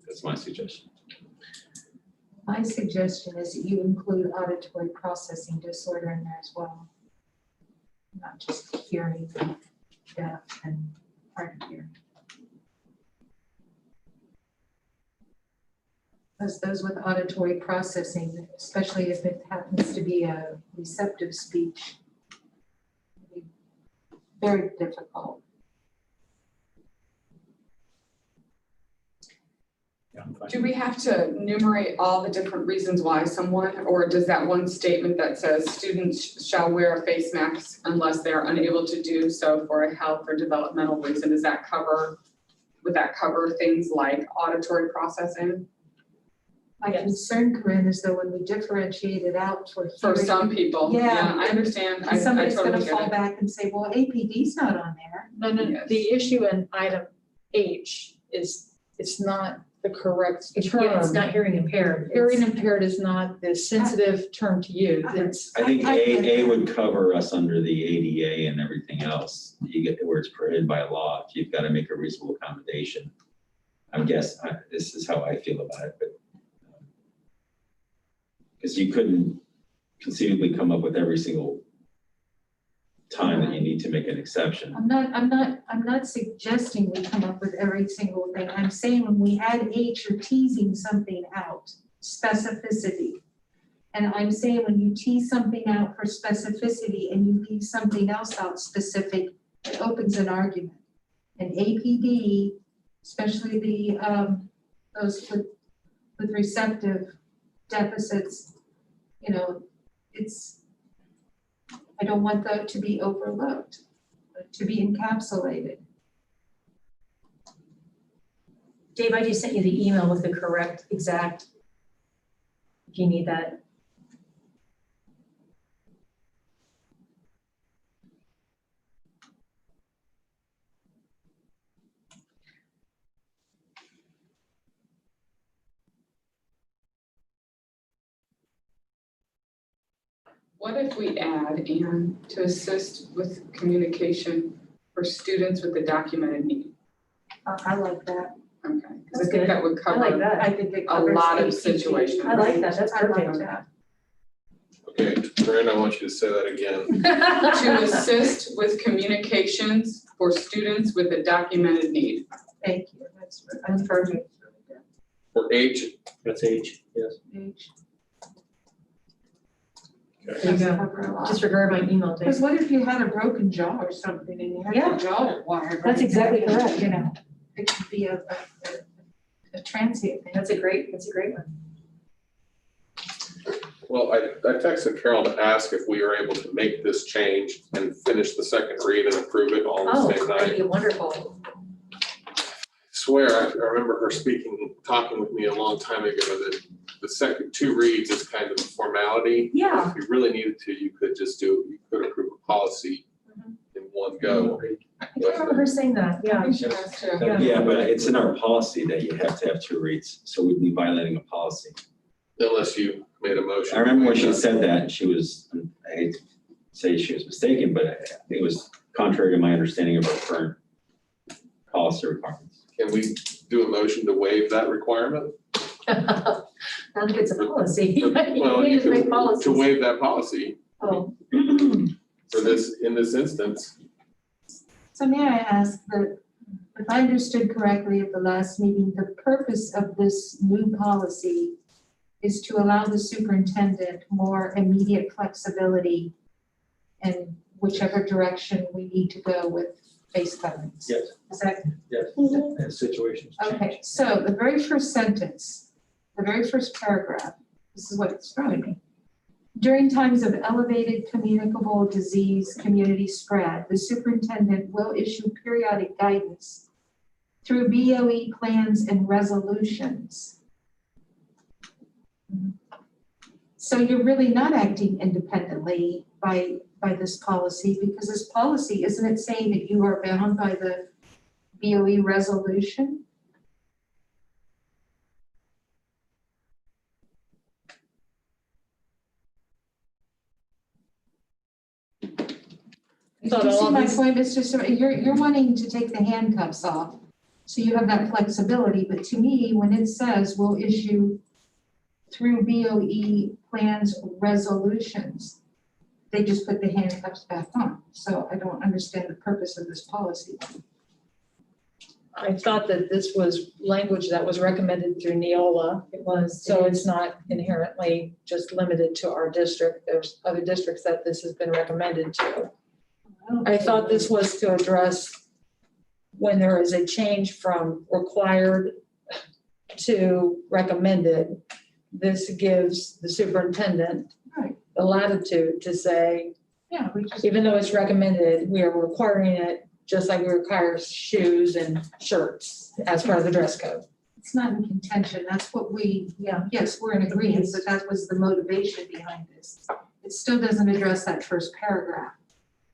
That's my suggestion. My suggestion is that you include auditory processing disorder in there as well. Not just hearing, deaf, and hard of hearing. Because those with auditory processing, especially if it happens to be a receptive speech, can be very difficult. Yeah, I'm fine. Do we have to enumerate all the different reasons why someone, or does that one statement that says students shall wear a face mask unless they are unable to do so for a health or developmental reason, would that cover things like auditory processing? My concern, Corinne, is though when we differentiate it out for For hearing, some people, Yeah. yeah, I understand, I somebody's totally gonna get fall it. back and say, well, APD's not on there. No, Yes. the issue in item H is it's not the correct Yeah, it's term. not hearing impaired. Hearing impaired is not the sensitive term to use. It's, I think A would cover us under the ADA and everything else. You get where it's prohibited by law. If you've got to make a reasonable accommodation. This is how I feel about it, but because you couldn't conceivably come up with every single time that you need to make an exception. I'm not suggesting we come up with every single thing. I'm saying when we add H, you're teasing something out, specificity. And I'm saying when you tease something out for specificity and you leave something else out specific, it opens an argument. And APD, especially the, those with receptive deficits, you know, I don't want that to be overlooked, to be encapsulated. Dave, I just sent you the email with the correct exact, if you need that. What if we add and to assist with communication for students with a documented need? I like that. Okay, because I That's think good. that would I like cover that. I think it a covers lot of APD. situations. I like that, that's I like perfect. that. Okay, Corinne, I want you to say that again. To assist with communications for students with a documented need. Thank you. That's perfect. For H, That's H, yes. H. There you go. Cover a lot. Disregard my email, Because Dave. what if you had a broken jaw or something and you had Yeah. your jaw wired? That's exactly correct. You know, it could be a transient thing. That's a great one. well, I texted Carol to ask if we were able to make this change and finish the second read and approve it all Oh, the same that'd night. be wonderful. Swear, I remember her talking with me a long time ago that the second two reads is kind of a formality. Yeah. If you really needed to, you could approve a policy in one go. I remember her saying that, yeah. Yeah. Yeah, but it's in our policy that you have to have two reads, so we'd be violating a policy. Unless you made a motion. I remember when she said that, she was, I hate to say she was mistaken, but I think it was contrary to my understanding of our current policy requirements. Can we do a motion to waive that requirement? I don't think it's a policy. Well, You you just make could, policies. to waive that policy Oh. for this, in this instance. So may I ask that, if I understood correctly at the last meeting, the purpose of this new policy is to allow the superintendent more immediate flexibility in whichever direction we need to go with face coverings? Yes. Is that? Yes, as situations change. Okay, so the very first sentence, the very first paragraph, this is what's throwing me. During times of elevated communicable disease community spread, the superintendent will issue periodic guidance through BOE plans and resolutions. So you're really not acting independently by this policy, because this policy, isn't it saying that you are bound by the BOE resolution? I thought You all see of my these- point, Mr. Sim, you're wanting to take the handcuffs off, so you have that flexibility, but to me, when it says we'll issue through BOE plans, resolutions, they just put the handcuffs back on, so I don't understand the purpose of this policy. I thought that this was language that was recommended through Neola. It was. So it's not inherently just limited to our district. There's other districts that this has been recommended to. I thought this was to address when there is a change from required to recommended. This gives the superintendent Right. the latitude to say, Yeah, we just. even though it's recommended, we are requiring it just like we require shoes and shirts as part of the dress code. It's not in contention, that's what we, yeah, yes, we're in agreement, but that was the motivation behind this. It still doesn't address that first paragraph,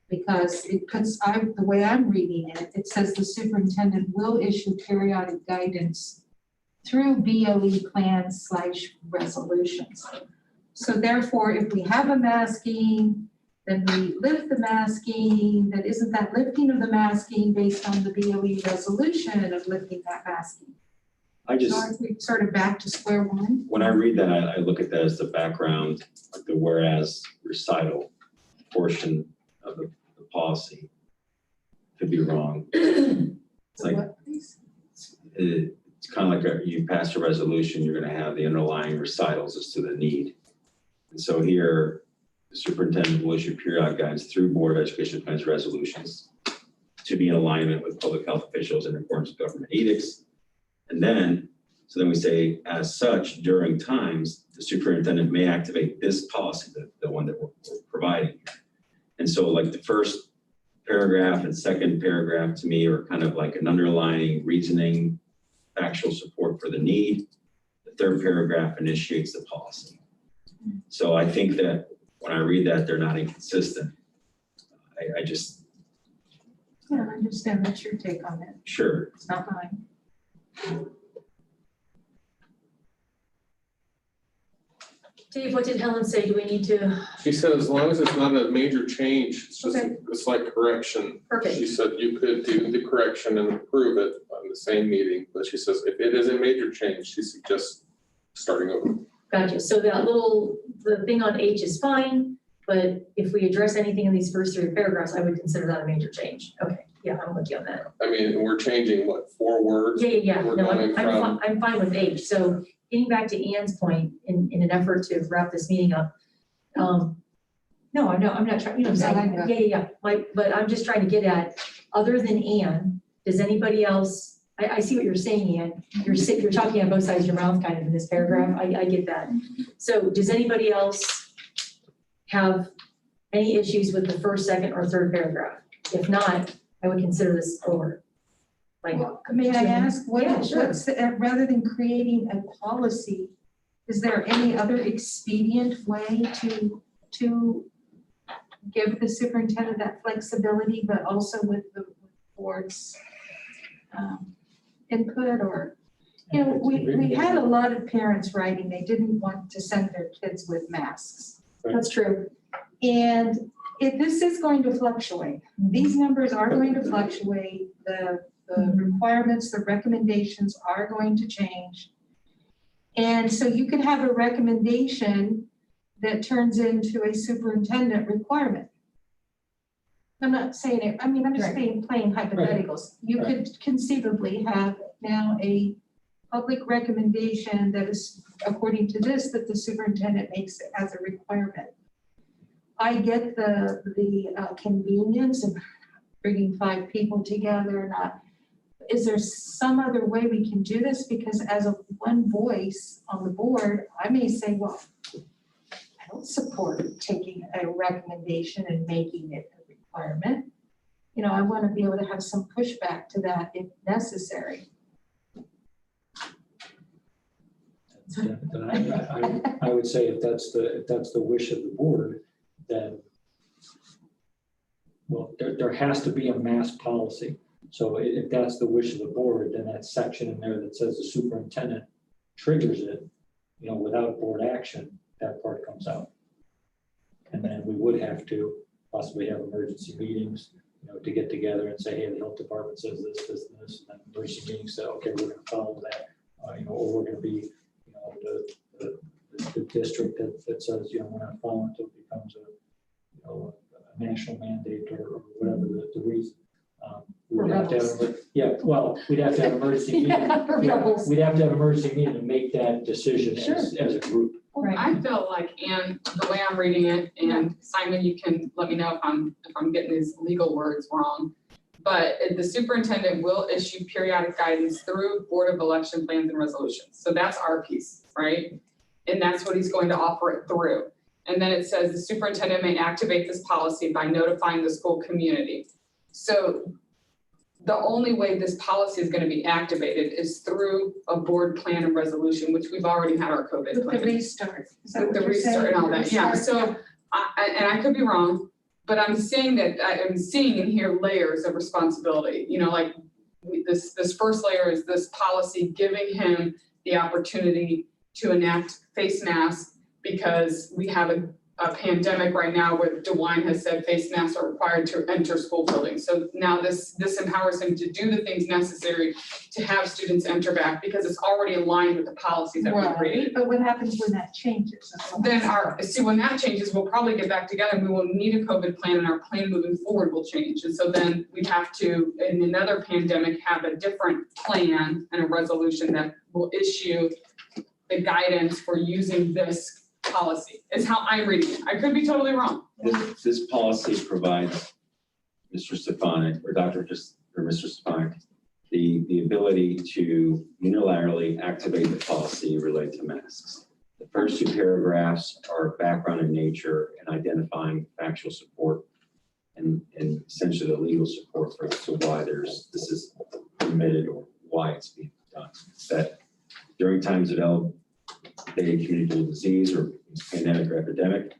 because it puts, the way I'm reading it, it says the superintendent will issue periodic guidance through BOE plans / resolutions. So therefore, if we have a masking, then we lift the masking, then isn't that lifting of the masking based on the BOE resolution of lifting that masking? I So just, aren't we sort of back to square one? when I read that, I look at that as the background, like the whereas recital portion of the policy. Could be wrong. It's like, What, please? it's kind of like you pass a resolution, you're gonna have the underlying recitals as to the need. And so here, the superintendent will issue periodic guidance through Board of Education plans resolutions to be in alignment with public health officials in accordance with government edicts. And then, so then we say, as such, during times, the superintendent may activate this policy, the one that we're providing. And so like the first paragraph and second paragraph to me are kind of like an underlying reasoning, factual support for the need. The third paragraph initiates the policy. So I think that when I read that, they're not inconsistent. I just. Yeah, I understand that's your take on it. Sure. It's not mine. Dave, what did Helen say? Do we need to? She said as long as it's not a major change, it's just, Okay. it's like correction. Perfect. She said you could do the correction and approve it on the same meeting, but she says if it is a major change, she suggests starting over. Gotcha. So that the thing on H is fine, but if we address anything in these first 3 paragraphs, I would consider that a major change. Okay, yeah, I'm with you on that. I mean, we're changing what, 4 words? Yeah. We're No, going from, I'm fine with H. So getting back to Ann's point, in an effort to wrap this meeting up, no, I'm not trying, you know what I'm saying? Yeah. But I'm just trying to get at, other than Ann, does anybody else, I see what you're saying, Ann. You're talking on both sides of your mouth kind of in this paragraph. I get that. So does anybody else have any issues with the first, second, or third paragraph? If not, I would consider this over. Like, Well, may I ask, Yeah, sure. what's, rather than creating a policy, is there any other expedient way to give the superintendent that flexibility, but also with the board's input? Or, you know, we had a lot of parents writing, they didn't want to send their kids with masks. that's true. And this is going to fluctuate. These numbers are going to fluctuate. The requirements, the recommendations are going to change. And so you could have a recommendation that turns into a superintendent requirement. I'm not saying it, I mean, I'm just playing hypotheticals. You could conceivably have now a public recommendation that is, according to this, that the superintendent makes it as a requirement. I get the convenience of bringing 5 people together, is there some other way we can do this? Because as a one voice on the board, I may say, well, I don't support taking a recommendation and making it a requirement. You know, I want to be able to have some pushback to that if necessary. I would say if that's the wish of the board, then, well, there has to be a mask policy. So if that's the wish of the board, then that section in there that says the superintendent triggers it, you know, without board action, that part comes out. And then we would have to possibly have emergency meetings, you know, to get together and say, hey, the health department says this, and then emergency meetings say, okay, we're going to follow that, you know, or we're going to be, you know, the district that says, you know, we're not following until it becomes a, you know, a national mandate or whatever the reason. We'd have to have, we'd have to have emergency meeting. We'd have to have emergency meeting to make that decision as a group. Right. I feel like, and the way I'm reading it, and Simon, you can let me know if I'm getting these legal words wrong. But the superintendent will issue periodic guidance through Board of Election plans and resolutions. So that's our piece, right? And that's what he's going to offer it through. And then it says the superintendent may activate this policy by notifying the school community. So the only way this policy is going to be activated is through a board plan and resolution, which we've already had our COVID With plan. the restart. Is that With the what you're restart saying? and all that, yeah. So, and I could be wrong, but I'm saying that I'm seeing in here layers of responsibility. You know, like this first layer is this policy giving him the opportunity to enact face masks because we have a pandemic right now where DeWine has said face masks are required to enter school buildings. So now this empowers him to do the things necessary to have students enter back because it's already aligned with the policies that we created. But what happens when that changes? Then when that changes, we'll probably get back together and we will need a COVID plan and our plan moving forward will change. And so then we have to, in another pandemic, have a different plan and a resolution that will issue the guidance for using this policy, is how I'm reading it. I could be totally wrong. This policy provides Mr. Stefanik or Mr. Stefanik the ability to unilaterally activate the policy related to masks. The first two paragraphs are background in nature and identifying factual support and essentially the legal support for why this is permitted or why it's being done. That during times of elevated communicable disease or pandemic or epidemic,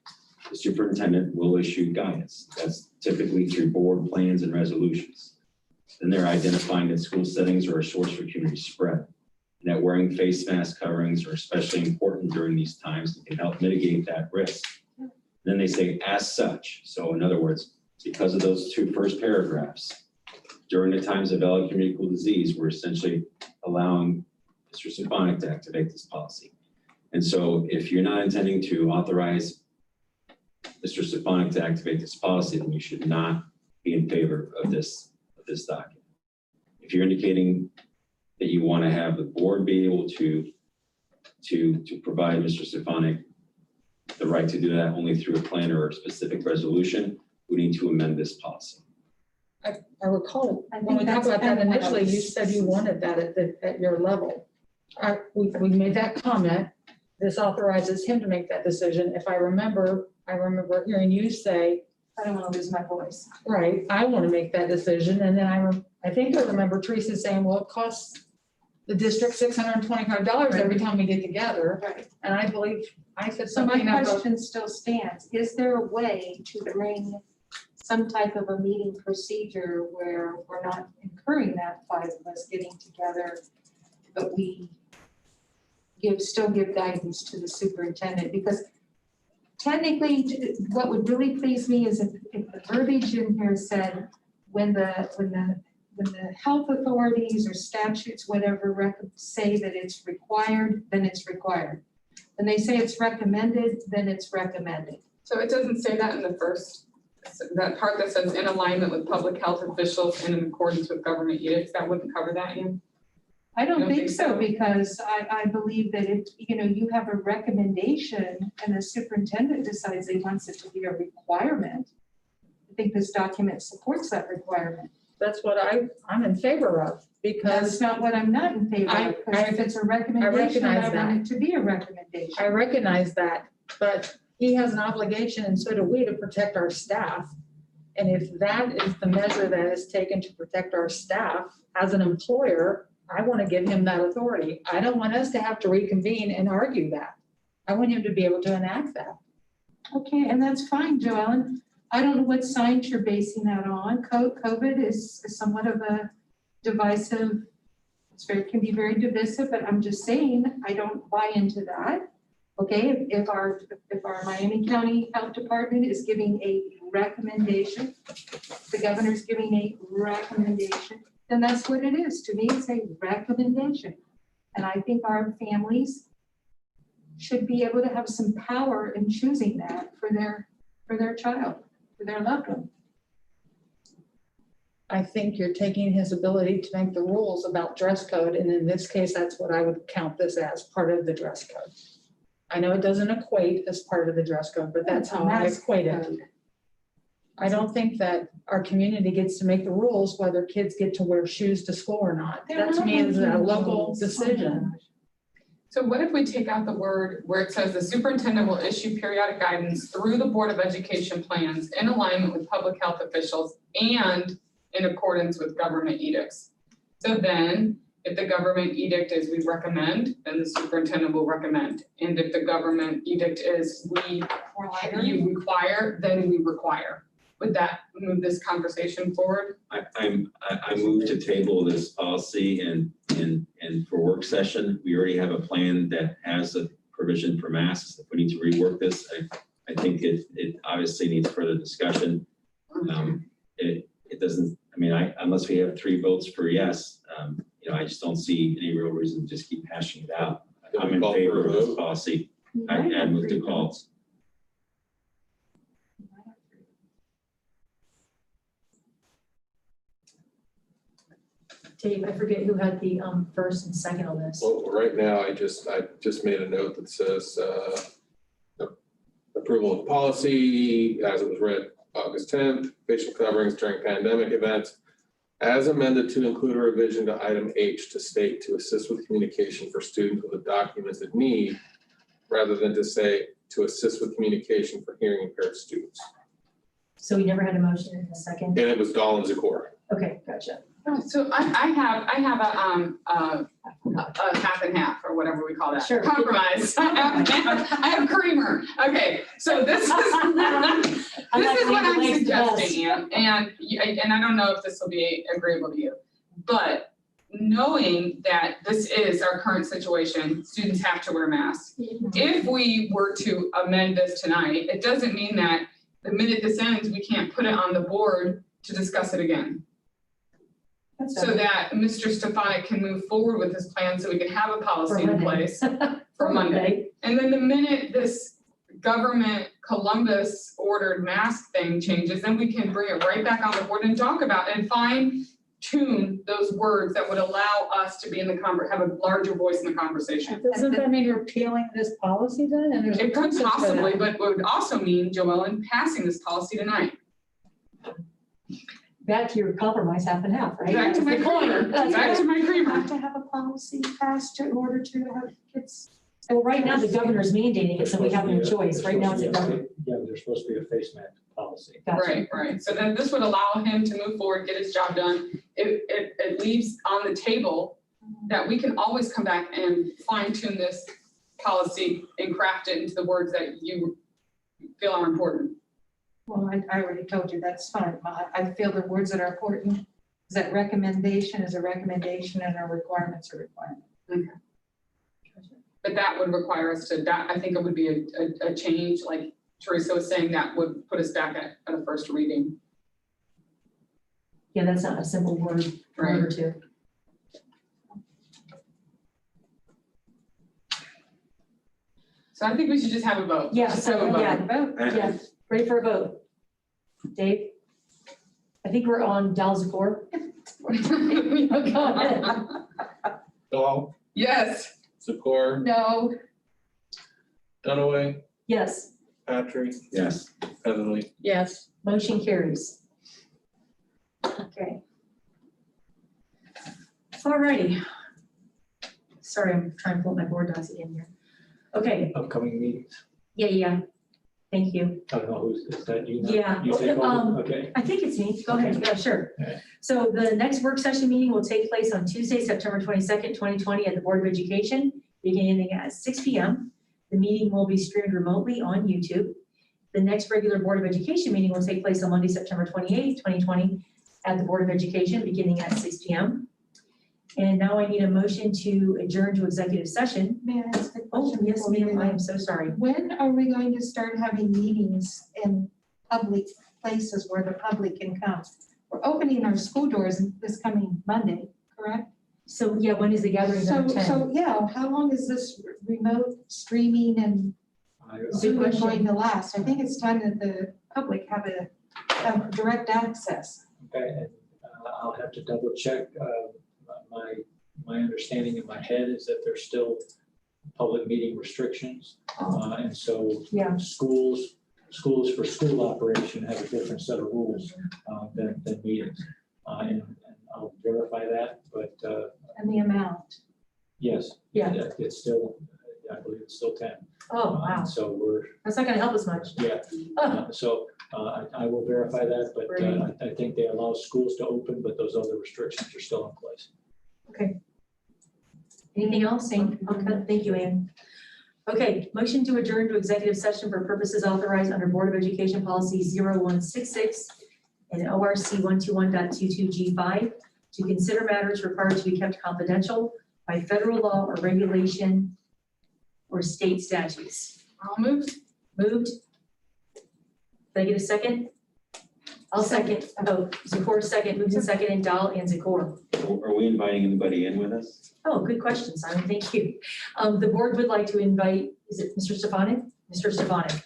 the superintendent will issue guidance. That's typically through board plans and resolutions. Then they're identifying that school settings are a source for community spread, and that wearing face mask coverings are especially important during these times and can help mitigate that risk. Then they say, as such. So in other words, because of those two first paragraphs, during the times of elevated communicable disease, we're essentially allowing Mr. Stefanik to activate this policy. And so if you're not intending to authorize Mr. Stefanik to activate this policy, then you should not be in favor of this document. If you're indicating that you want to have the board be able to provide Mr. Stefanik the right to do that only through a plan or a specific resolution, we need to amend this policy. I recall when we talked about that initially, you said you wanted that at your level. We made that comment. This authorizes him to make that decision. If I remember hearing you say, I don't want to lose my voice. right, I want to make that decision. And then I think I remember Teresa saying, well, it costs the district $625 every time we get together. Right. And I believe I said So my something about, question still stands. Is there a way to bring some type of a meeting procedure where we're not incurring that five of us getting together, but we still give guidance to the superintendent? Because technically, what would really please me is if the verbiage in here said, when the health authorities or statutes, whatever, say that it's required, then it's required. When they say it's recommended, then it's recommended. So it doesn't say that in the first, that part that says in alignment with public health officials and in accordance with government edicts, that wouldn't cover that, Ian? I don't think so, because I believe that if, you have a recommendation and the superintendent decides he wants it to be a requirement, I think this document supports that requirement. that's what I'm in favor of, because That's not what I'm not in favor of, because if it's a recommendation, I recognize want it to be a recommendation. I recognize that, but he has an obligation, and so do we, to protect our staff. And if that is the measure that is taken to protect our staff as an employer, I want to give him that authority. I don't want us to have to reconvene and argue that. I want him to be able to enact that. Okay, and that's fine, Joellen. I don't know what science you're basing that on. COVID is somewhat of a divisive, can be very divisive, but I'm just saying, I don't buy into that. Okay, if our Miami County Health Department is giving a recommendation, the governor's giving a recommendation, then that's what it is. To me, it's a recommendation. And I think our families should be able to have some power in choosing that for their child, for their loved one. I think you're taking his ability to make the rules about dress code, and in this case, that's what I would count this as, part of the dress code. I know it doesn't equate as part of the dress code, but that's how I equate it. I don't think that our community gets to make the rules whether kids get to wear shoes to school or not. That to me is a local decision. So what if we take out the word where it says the superintendent will issue periodic guidance through the Board of Education plans in alignment with public health officials and in accordance with government edicts? So then if the government edict is we recommend, then the superintendent will recommend. And if the government edict is you require, then we require. would that move this conversation forward? I move to table this policy and for work session, we already have a plan that has a provision for masks. If we need to rework this, I think it obviously needs further discussion. It doesn't, I mean, unless we have 3 votes for yes, I just don't see any real reason to just keep hashing it out. I'm in favor of this policy. I move to call. Dave, I forget who had the first and second on this. Well, right now, I just made a note that says approval of policy as it was read August 10th, facial coverings during pandemic events, as amended to include a revision to item H to state to assist with communication for students with the documented need, rather than to say to assist with communication for hearing impaired students. So we never had a motion in a second? And it was Dahl and Zakor. Okay, gotcha. So I have a half and half or whatever we call that. Sure. Compromise. I have creamer. Okay, so this is what I'm suggesting, and I don't know if this will be agreeable to you, but knowing that this is our current situation, students have to wear masks. If we were to amend this tonight, it doesn't mean that the minute this ends, we can't put it on the board to discuss it again. So that Mr. Stefanik can move forward with his plan so we can have a policy in place for Monday. And then the minute this government Columbus ordered mask thing changes, then we can bring it right back on the board and talk about it and fine tune those words that would allow us to be in the have a larger voice in the conversation. Doesn't that mean you're repealing this policy then? And there's a It could process for possibly, that. but it would also mean, Joellen, passing this policy tonight. Back to your compromise, half and half, right? Back to my creamer, back to my creamer. Have to have a policy passed in order to have kids. Well, right now, the governor's mandating it, so we have no choice. Right now, it's a government. Yeah, there's supposed to be a face mask policy. Gotcha. Right. So then this would allow him to move forward, get his job done. It leaves on the table that we can always come back and fine tune this policy and craft it into the words that you feel are important. Well, I already told you, that's fine. I feel the words that are important is that recommendation is a recommendation and our requirements are requirements. Okay. But that would require us to, I think it would be a change, like Teresa was saying, that would put us back at a first reading. Yeah, that's not a simple word Right. or two. So I think we should just have a vote. Yeah, Just have a vote. yeah, ready for a vote? Dave? I think we're on Dalzakor. Go ahead. Dahl, Yes. Zakor, No, Dunaway, Yes, Patrick, Yes. Heatherly. Yes. motion carries. Okay. All righty. Sorry, I'm trying to pull my board docs again here. Okay, Upcoming meetings. yeah. Thank you. I don't know, is that you? Yeah, You take over? Okay. I think it's me. Go ahead. Yeah, sure. Okay. So the next work session meeting will take place on Tuesday, September 22nd, 2020 at the Board of Education, beginning at 6 p.m. The meeting will be streamed remotely on YouTube. The next regular Board of Education meeting will take place on Monday, September 28th, 2020 at the Board of Education, beginning at 6 p.m. And now I need a motion to adjourn to executive session. may I ask a Oh, question? yes, before we ma'am, do I that? am so sorry. When are we going to start having meetings in public places where the public can come? We're opening our school doors this coming Monday, correct? So, yeah, when is the gathering going to attend? Yeah, how long is this remote streaming and Zoom question. going to last? I think it's time that the public have a direct access. Okay, and I'll have to double check. My understanding in my head is that there's still public meeting restrictions. And so Yeah. schools for school operation have a different set of rules than meetings. And I'll verify that, but And the amount. yes. Yeah. It's still, I believe it's still 10. Oh, wow. So we're, That's not going to help us much. yeah. So I will verify that, but Great. I think they allow schools to open, but those other restrictions are still in place. Okay. Anything else? Okay, thank you, Ann. Okay, motion to adjourn to executive session for purposes authorized under Board of Education Policy 0166 and ORC 121.22G5 to consider matters required to be kept confidential by federal law or regulation or state statutes. I'll move. Moved. Did I get a second? I'll second. Oh, Zakor second, moved and second, and Dahl and Zakor. Are we inviting anybody in with us? Oh, good question, Simon, thank you. The board would like to invite, is it Mr. Stefanik? Mr. Stefanik.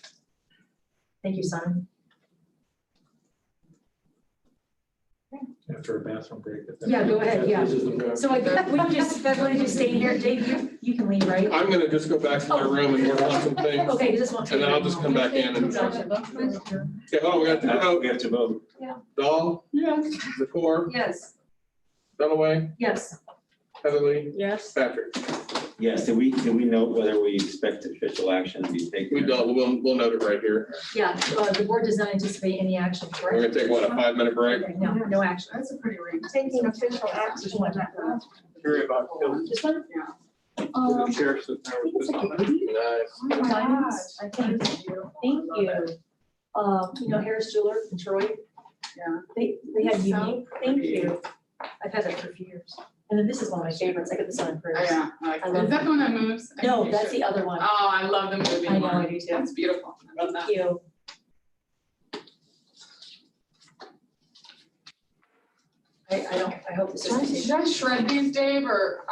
Thank you, Simon. After a bathroom break. Yeah, go ahead, yeah. This is the- So I think we want to just stay here, Dave, you can leave, right? I'm gonna just go back to my room and work on some things, Okay, this one. and then I'll just come back in and. Gotcha. Okay, oh, we got to vote. We have to vote. Dahl? Yes. Zakor? Yes. Dunaway? Yes. Heatherly? Yes. Patrick? Yes, do we note whether we expect official action to be taken? We don't, we'll note it right here. Yeah, the board does not anticipate any action, We're correct? gonna take, what, a 5-minute break? No, no action. That's a pretty range. Taking official action. Curious about This one? the sheriff's. Nice. Diamonds? Thank you. You know Harris Jeweler in Troy? Yeah. They had unique, thank you. I've had that for a few years. And then this is one of my favorites. I got this on in Oh, prayers. yeah, I like I it. love Is that the one that moves? I No, think you that's should. the other one. Oh, I love the movie. I know, I one. do too. That's beautiful. I love that. Thank you. I hope this is. Should I shred these, Dave, or,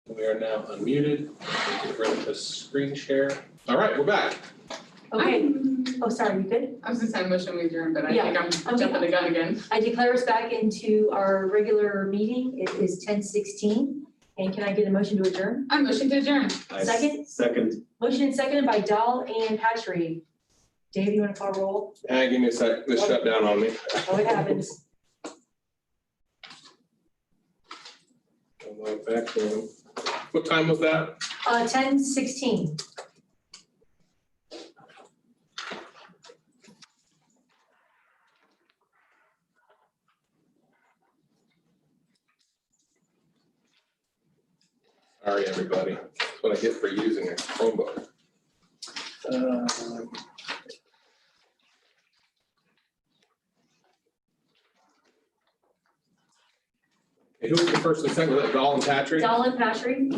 We are now unmuted. Get rid of the screen share. All right, we're back. Okay, oh, sorry, you good? I was just saying motion we adjourn, but I Yeah. think I'm jumping the gun again. I declare us back into our regular meeting. It is 10:16. And can I get a motion to adjourn? I motion to adjourn. Second? Second. Motion and seconded by Dahl and Patry. Dave, you want to call roll? Give me a sec. This shut down on me. Oh, it happens. Go back to- What time was that? 10:16. Sorry, everybody. That's what I get for using a Chromebook. Who was the first and second? Was that Dahl and Patrick? Dahl and Patry?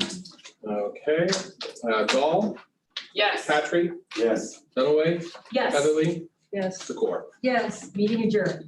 Okay. Dahl, Yes. Patrick, Yes. Dunaway, Yes. Heatherly, Yes. Secor. Yes, meeting adjourned.